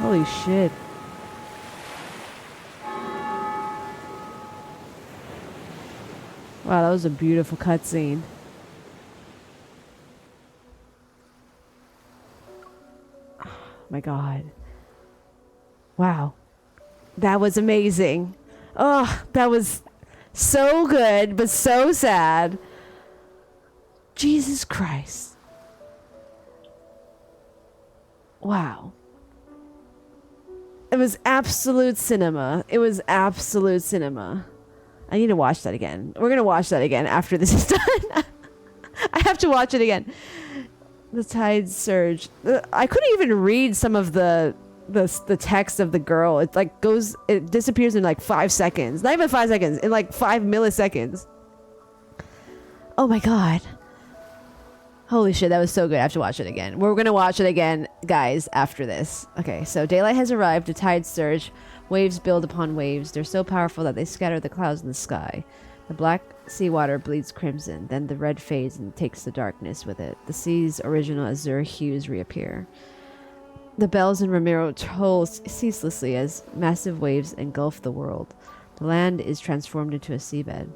Holy shit. Wow, that was a beautiful cutscene. Oh my god. Wow. That was amazing. Oh, that was so good, but so sad. Jesus Christ. Wow. It was absolute cinema. It was absolute cinema. I need to watch that again. We're going to watch that again after this is done. I have to watch it again. The tide surge. I couldn't even read some of the text of the girl. It like goes, it disappears in like 5 seconds. Not even 5 seconds, in like 5 milliseconds. Oh my god. Holy shit, that was so good. I have to watch it again. We're gonna watch it again, guys, after this. Okay, so daylight has arrived. The tides surge. Waves build upon waves. They're so powerful that they scatter the clouds in the sky. The black seawater bleeds crimson. Then the red fades and takes the darkness with it. The sea's original azure hues reappear. The bells in Ramiro toll ceaselessly as massive waves engulf the world. The land is transformed into a seabed.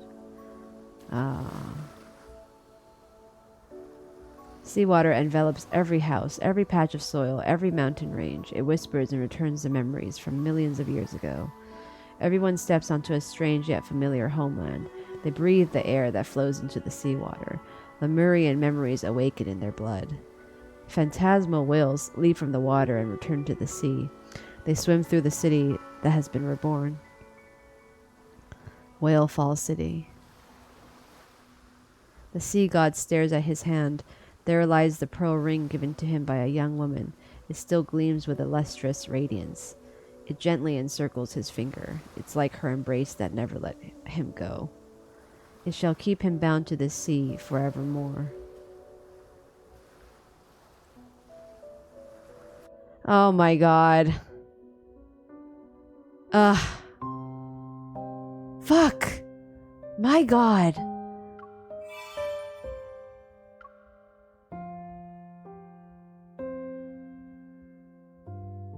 Seawater envelops every house, every patch of soil, every mountain range. It whispers and returns the memories from millions of years ago. Everyone steps onto a strange yet familiar homeland. They breathe the air that flows into the seawater. Lemurian memories awaken in their blood. Phantasmal whales leap from the water and return to the sea. They swim through the city that has been reborn. Whale Fall City. The sea god stares at his hand. There lies the pearl ring given to him by a young woman. It still gleams with a lustrous radiance. It gently encircles his finger. It's like her embrace that never let him go. It shall keep him bound to the sea forevermore. Oh my god. Fuck. My god.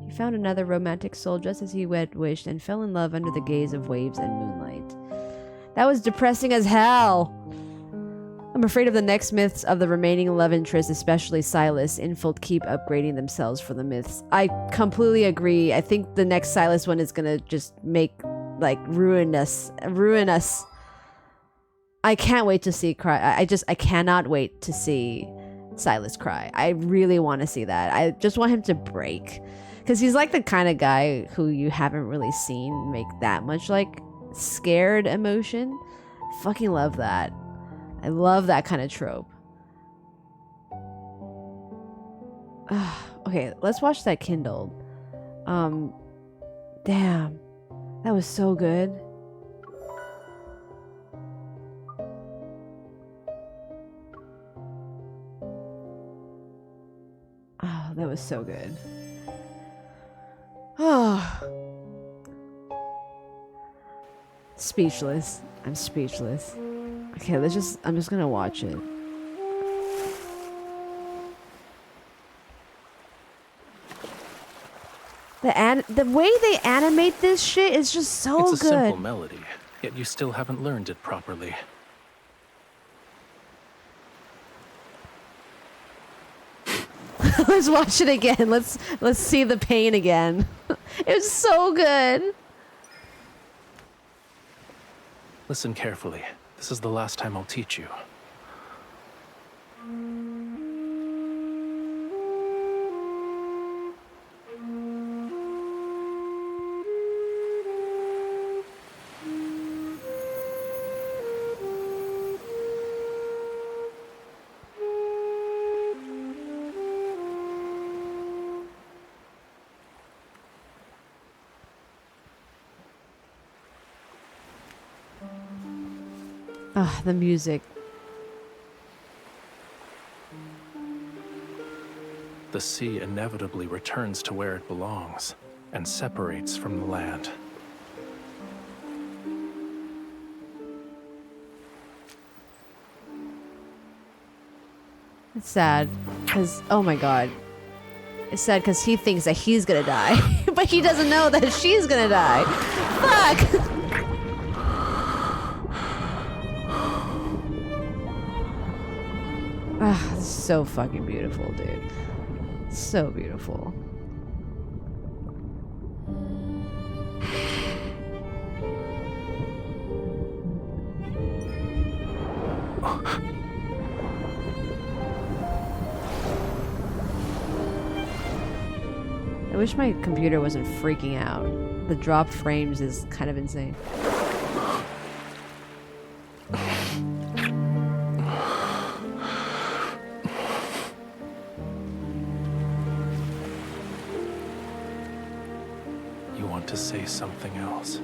He found another romantic soul just as he had wished and fell in love under the gaze of waves and moonlight. That was depressing as hell. I'm afraid of the next myths of the remaining love interests, especially Silas. Infold keep upgrading themselves for the myths. I completely agree. I think the next Silas one is gonna just make, like, ruin us. I can't wait to see cry. I cannot wait to see Silas cry. I really want to see that. I just want him to break. Because he's like the kind of guy who you haven't really seen make that much, like, scared emotion. Fucking love that. I love that kind of trope. Okay, let's watch that kindled. Damn. That was so good. Oh, that was so good. Oh. Speechless. I'm speechless. Okay, I'm just gonna watch it. The way they animate this shit is just so It's a good. simple melody, yet you still haven't learned it properly. Let's watch it again. Let's see the pain again. It's so good. Listen carefully. This is the last time I'll teach you. Ah, the music. The sea inevitably returns to where it belongs and separates from the land. It's sad because oh my god. It's sad because he thinks that he's gonna die, but he doesn't know that she's gonna die. Fuck. Ah, this is so fucking beautiful, dude. So beautiful. I wish my computer wasn't freaking out. The drop frames is kind of insane. You want to say something else?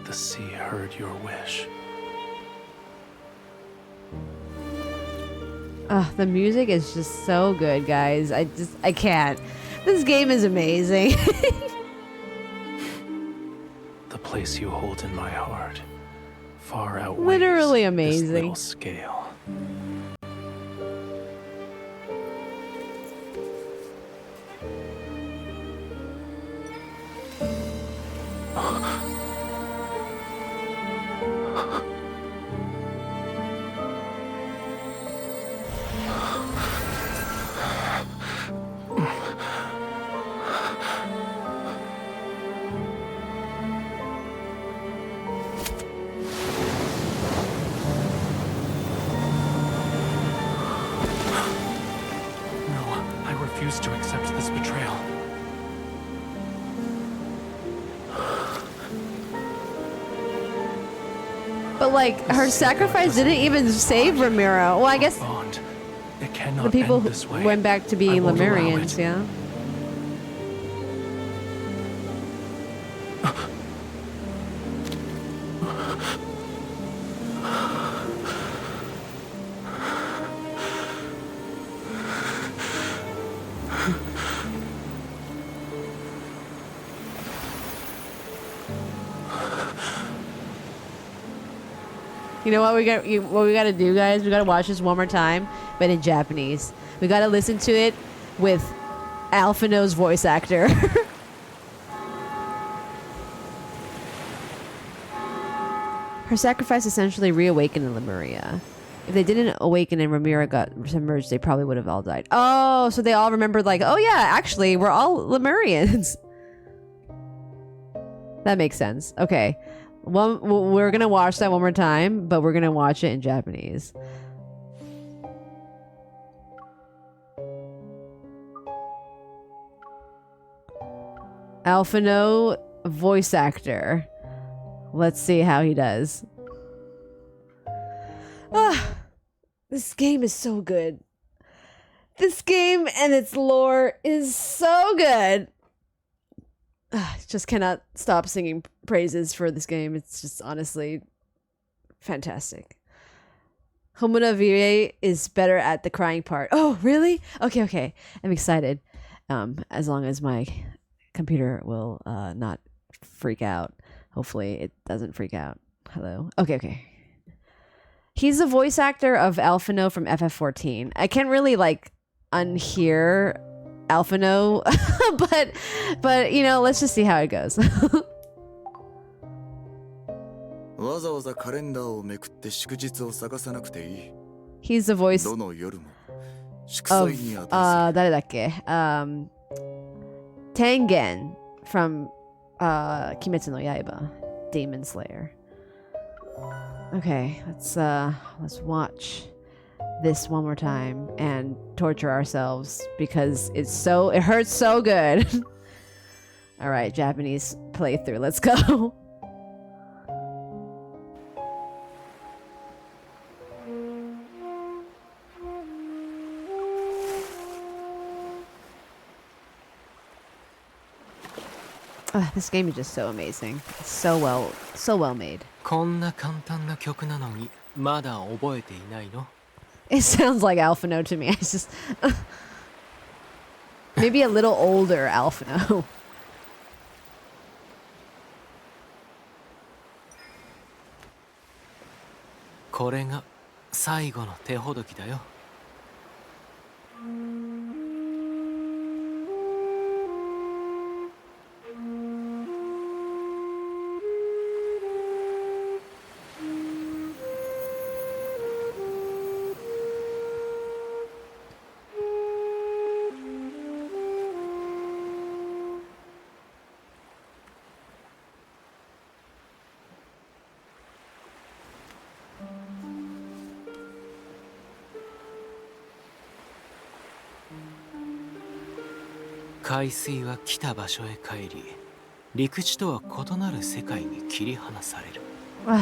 The sea heard your wish. The music is just so good, guys. I can't. This game is amazing. The place you hold in my heart far outweighs Literally this amazing. little scale. I refuse to accept this betrayal. But like, her sacrifice didn't even save Ramiro. Well, I guess It cannot the people end this way. went back to I being won't allow Lemurians, it. yeah? You know what we got? What we got to do, guys? We got to watch this one more time, but in Japanese. We got to listen to it with Alphino's voice actor. Her sacrifice essentially reawakened Lemuria. If they didn't awaken and Ramira got submerged, they probably would have all died. Oh, so they all remembered like, oh yeah, actually, we're all Lemurians. That makes sense. Okay. We're gonna watch that one more time, but we're gonna watch it in Japanese. Alphino voice actor. Let's see how he does. Ah, this game is so good. This game and its lore is so good. just cannot stop singing praises for this game. It's just honestly fantastic. Homura Vire is better at the crying part. Oh, really? Okay. I'm excited. As long as my computer will not freak out. Hopefully it doesn't freak out. Hello? Okay. He's the voice actor of Alphino from FF14. I can't really unhear Alphino, but you know, let's just see how it goes. He's the voice of 誰だっけ? Tengen from Kimetsu no Yaiba, Demon Slayer. Okay, let's watch this one more time and torture ourselves because it hurts so good. All right, Japanese playthrough. Let's go. This game is just so amazing. It's so well made. It sounds like Alphino to me. It's just maybe a little older Alphino.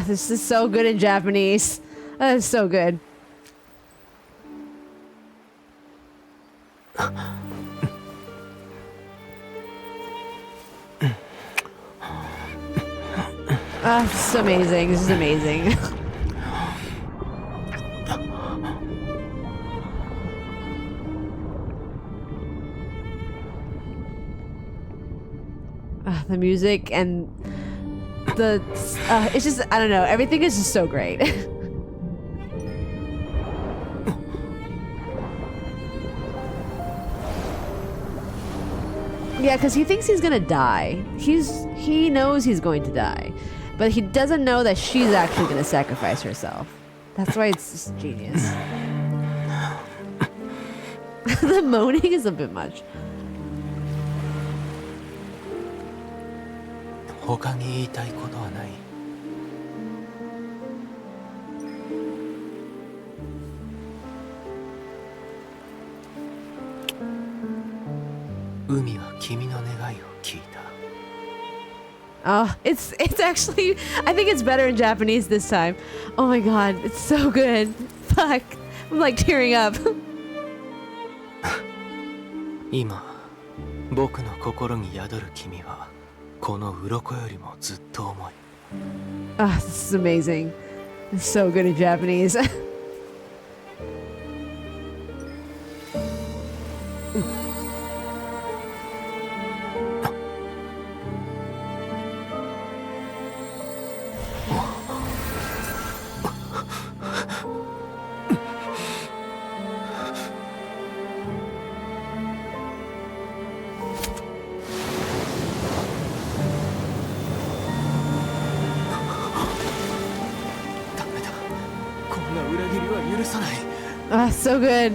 This is so good in Japanese. That is so good. This is amazing. This is amazing. The music and the it's just, I don't know, everything is just so great. Yeah, because he thinks he's gonna die. He knows he's going to die, but he doesn't know that she's actually gonna sacrifice herself. That's why it's just genius. The moaning is a bit much. Oh, it's actually, I think it's better in Japanese this time. Oh my god, it's so good. Fuck. I'm like tearing up. This is amazing. It's so good in Japanese. So good.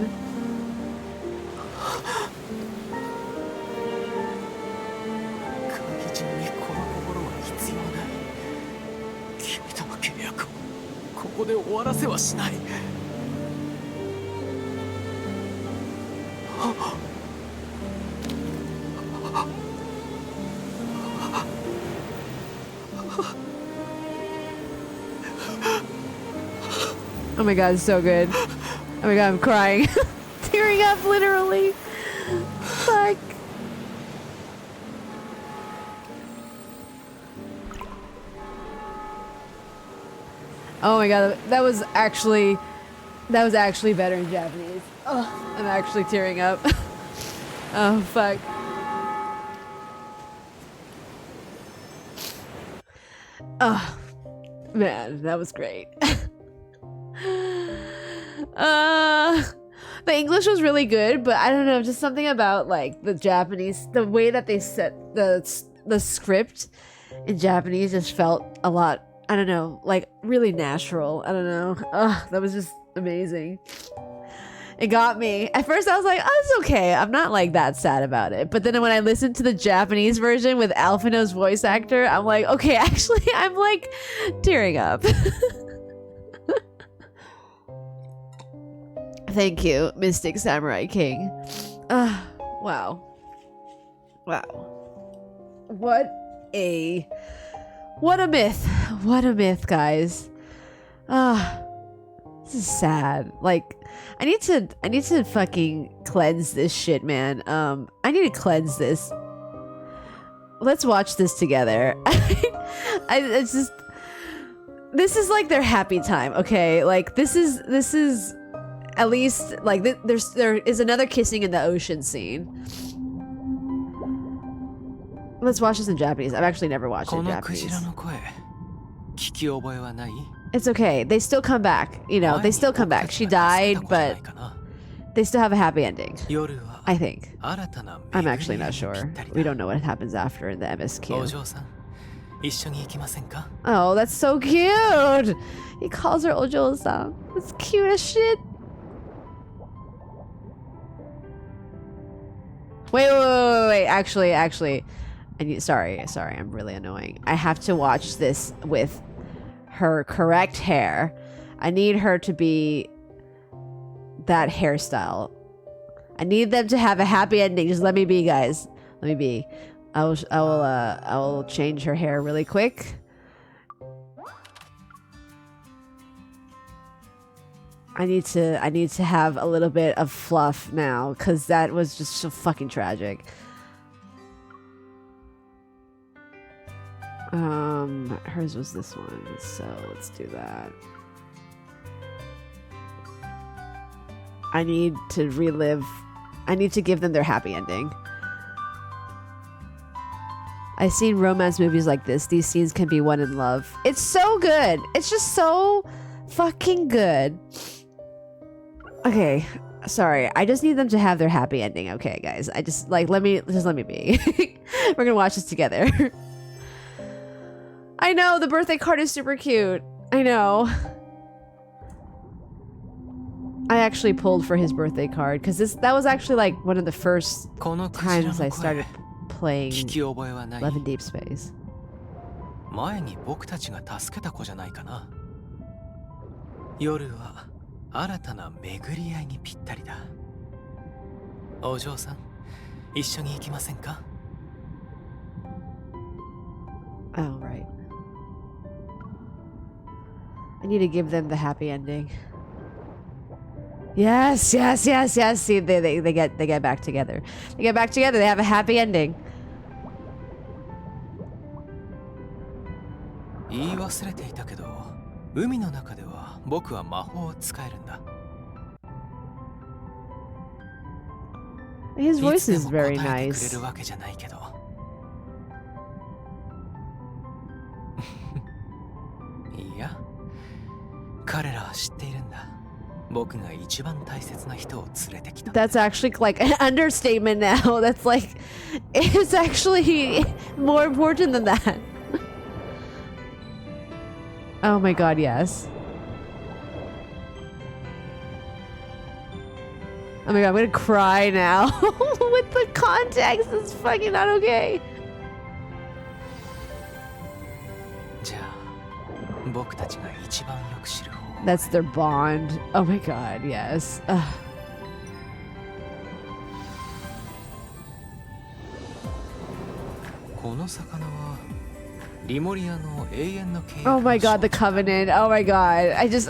Oh my god, it's so good. Oh my god, I'm crying. Tearing up, literally. Fuck. Oh my god, that was actually better in Japanese. Oh, I'm actually tearing up. Oh fuck. Oh man, that was great. The English was really good, but I don't know, just something about like the Japanese, the way that they set the script in Japanese just felt a lot, I don't know, like really natural. I don't know. That was just amazing. It got me. At first I was like, oh, it's okay. I'm not like that sad about it. But then when I listened to the Japanese version with Alphina's voice actor, I'm like, okay, actually, I'm like tearing up. Thank you, Mystic Samurai King. Wow. Wow. What a myth. What a myth, guys. This is sad. Like, I need to fucking cleanse this shit, man. I need to cleanse this. Let's watch this together. It's just, this is like their happy time, okay? Like, this is at least like there is another kissing in the ocean scene. Let's watch this in Japanese. I've actually never watched it in Japanese. It's okay. They still come back. You know, they still come back. She died, but they still have a happy ending. I think. I'm actually not sure. We don't know what happens after in the MSQ. Oh, that's so cute! He calls her Ojo-san. That's cute as shit. Wait. Actually, I need. Sorry. I'm really annoying. I have to watch this with her correct hair. I need her to be that hairstyle. I need them to have a happy ending. Just let me be, guys. Let me be. I will change her hair really quick. I need to have a little bit of fluff now, because that was just so fucking tragic. Hers was this one, so let's do that. I need to give them their happy ending. I've seen romance movies like this. These scenes can be one in love. It's so good. It's just so fucking good. Okay, sorry. I just need them to have their happy ending. Okay, guys. I just like let me be. We're gonna watch this together. I know the birthday card is super cute. I know. I actually pulled for his birthday card because that was actually like one of the first times I started playing Love in Deep Space. Oh, right. I need to give them the happy ending. Yes. See, they get back together. They get back together. They have a happy ending. His voice is very nice. That's actually like an understatement now. That's like, it's actually more important than that. Oh my god, yes. Oh my god, I'm gonna cry now. With the context, it's fucking not okay. That's their bond. Oh my god, yes. Ugh. Oh my god, the Covenant. Oh my god. I just...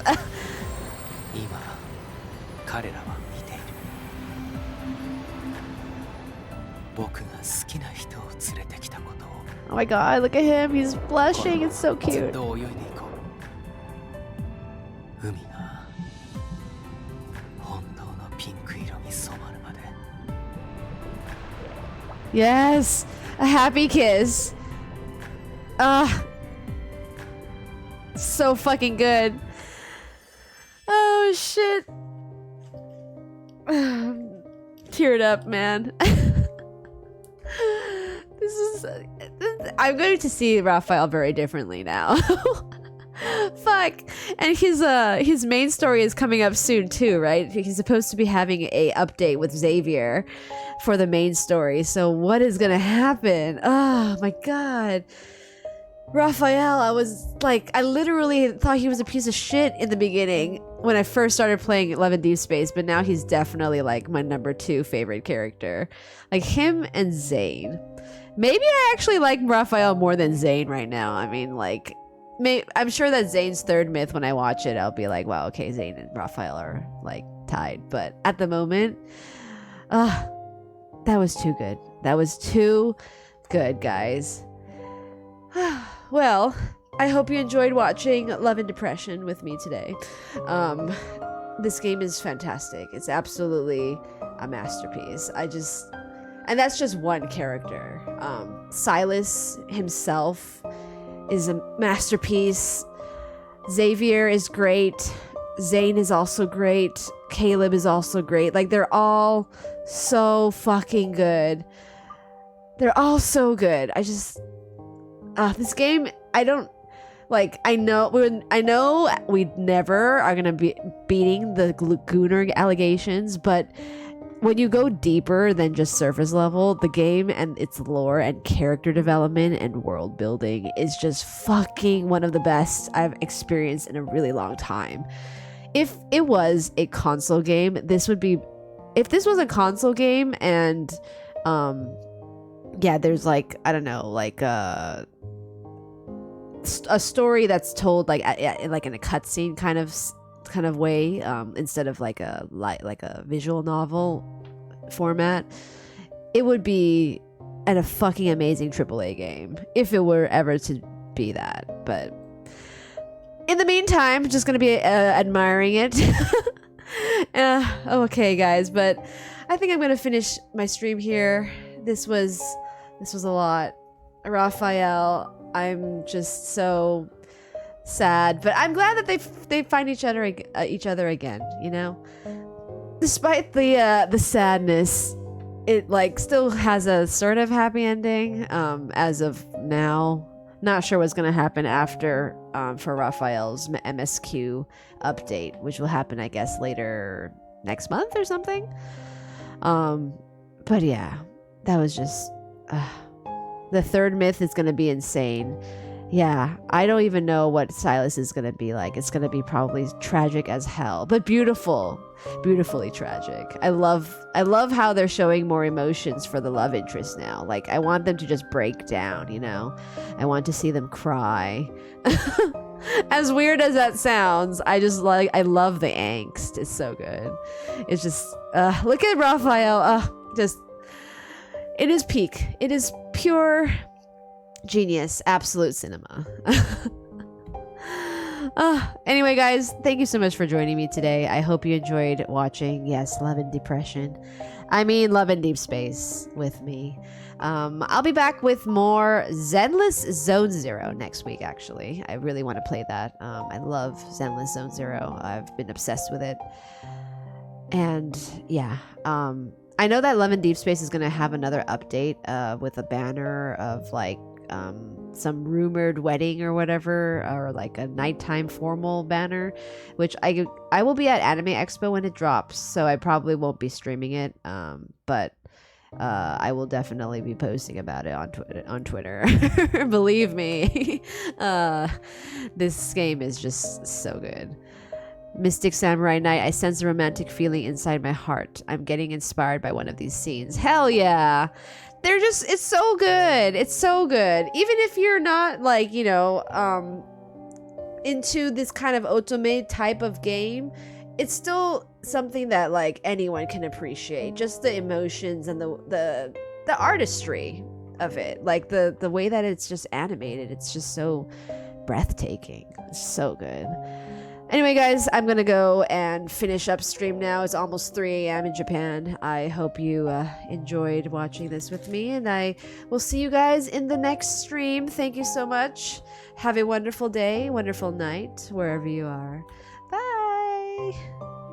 Oh my god, look at him. He's blushing. It's so cute. 海が本当のピンク色に染まるまで。 Yes, a happy kiss. So fucking good. Oh shit. Teared up, man. This is. I'm going to see Raphael very differently now. Fuck. And his main story is coming up soon too, right? He's supposed to be having a update with Xavier for the main story. So what is gonna happen? Oh my god. Raphael, I literally thought he was a piece of shit in the beginning when I first started playing Love and Deepspace, but now he's definitely like my number 2 favorite character. Like him and Zane. Maybe I actually like Raphael more than Zane right now. I mean, like, I'm sure that Zane's third myth, when I watch it, I'll be like, wow, okay, Zane and Raphael are like tied. But at the moment, that was too good. That was too good, guys. Well, I hope you enjoyed watching Love and Depression with me today. This game is fantastic. It's absolutely a masterpiece. And that's just one character. Silas himself is a masterpiece. Xavier is great. Zane is also great. Caleb is also great. Like, they're all so fucking good. They're all so good. This game, I know we never are gonna be beating the Gooner allegations, but when you go deeper than just surface level, the game and its lore and character development and world building is just fucking one of the best I've experienced in a really long time. If it was a console game, if this was a console game and there's like, I don't know, like a story that's told like in a cutscene kind of way, instead of like a visual novel format, it would be a fucking amazing AAA game if it were ever to be that. But in the meantime, just gonna be admiring it. Okay, guys, but I think I'm gonna finish my stream here. This was a lot. Raphael, I'm just so sad, but I'm glad that they find each other again, you know? Despite the sadness, it like still has a sort of happy ending as of now. Not sure what's going to happen after for Raphael's MSQ update, which will happen, I guess, later next month or something. But yeah, that was just the third myth is going to be insane. Yeah, I don't even know what Silas is going to be like. It's going to be probably tragic as hell, but beautifully tragic. I love how they're showing more emotions for the love interest now. Like, I want them to just break down, you know? I want to see them cry. As weird as that sounds, I love the angst. It's so good. It's just, look at Raphael. It is peak. It is pure genius, absolute cinema. Anyway, guys, thank you so much for joining me today. I hope you enjoyed watching, yes, Love and Depression. I mean, Love and Deepspace with me. I'll be back with more Zenless Zone Zero next week, actually. I really want to play that. I love Zenless Zone Zero. I've been obsessed with it. And yeah, I know that Love and Deepspace is going to have another update with a banner of like some rumored wedding or whatever, or like a nighttime formal banner, which I will be at Anime Expo when it drops, so I probably won't be streaming it, but I will definitely be posting about it on Twitter. Believe me. This game is just so good. Mystic Samurai Knight, I sense a romantic feeling inside my heart. I'm getting inspired by one of these scenes. Hell yeah. It's so good. It's so good. Even if you're not like, you know, into this kind of otome type of game, it's still something that like anyone can appreciate. Just the emotions and the artistry of it. Like the way that it's just animated. It's just so breathtaking. It's so good. Anyway, guys, I'm gonna go and finish up stream now. It's almost 3 a.m. in Japan. I hope you enjoyed watching this with me, and I will see you guys in the next stream. Thank you so much. Have a wonderful day, wonderful night, wherever you are. Bye!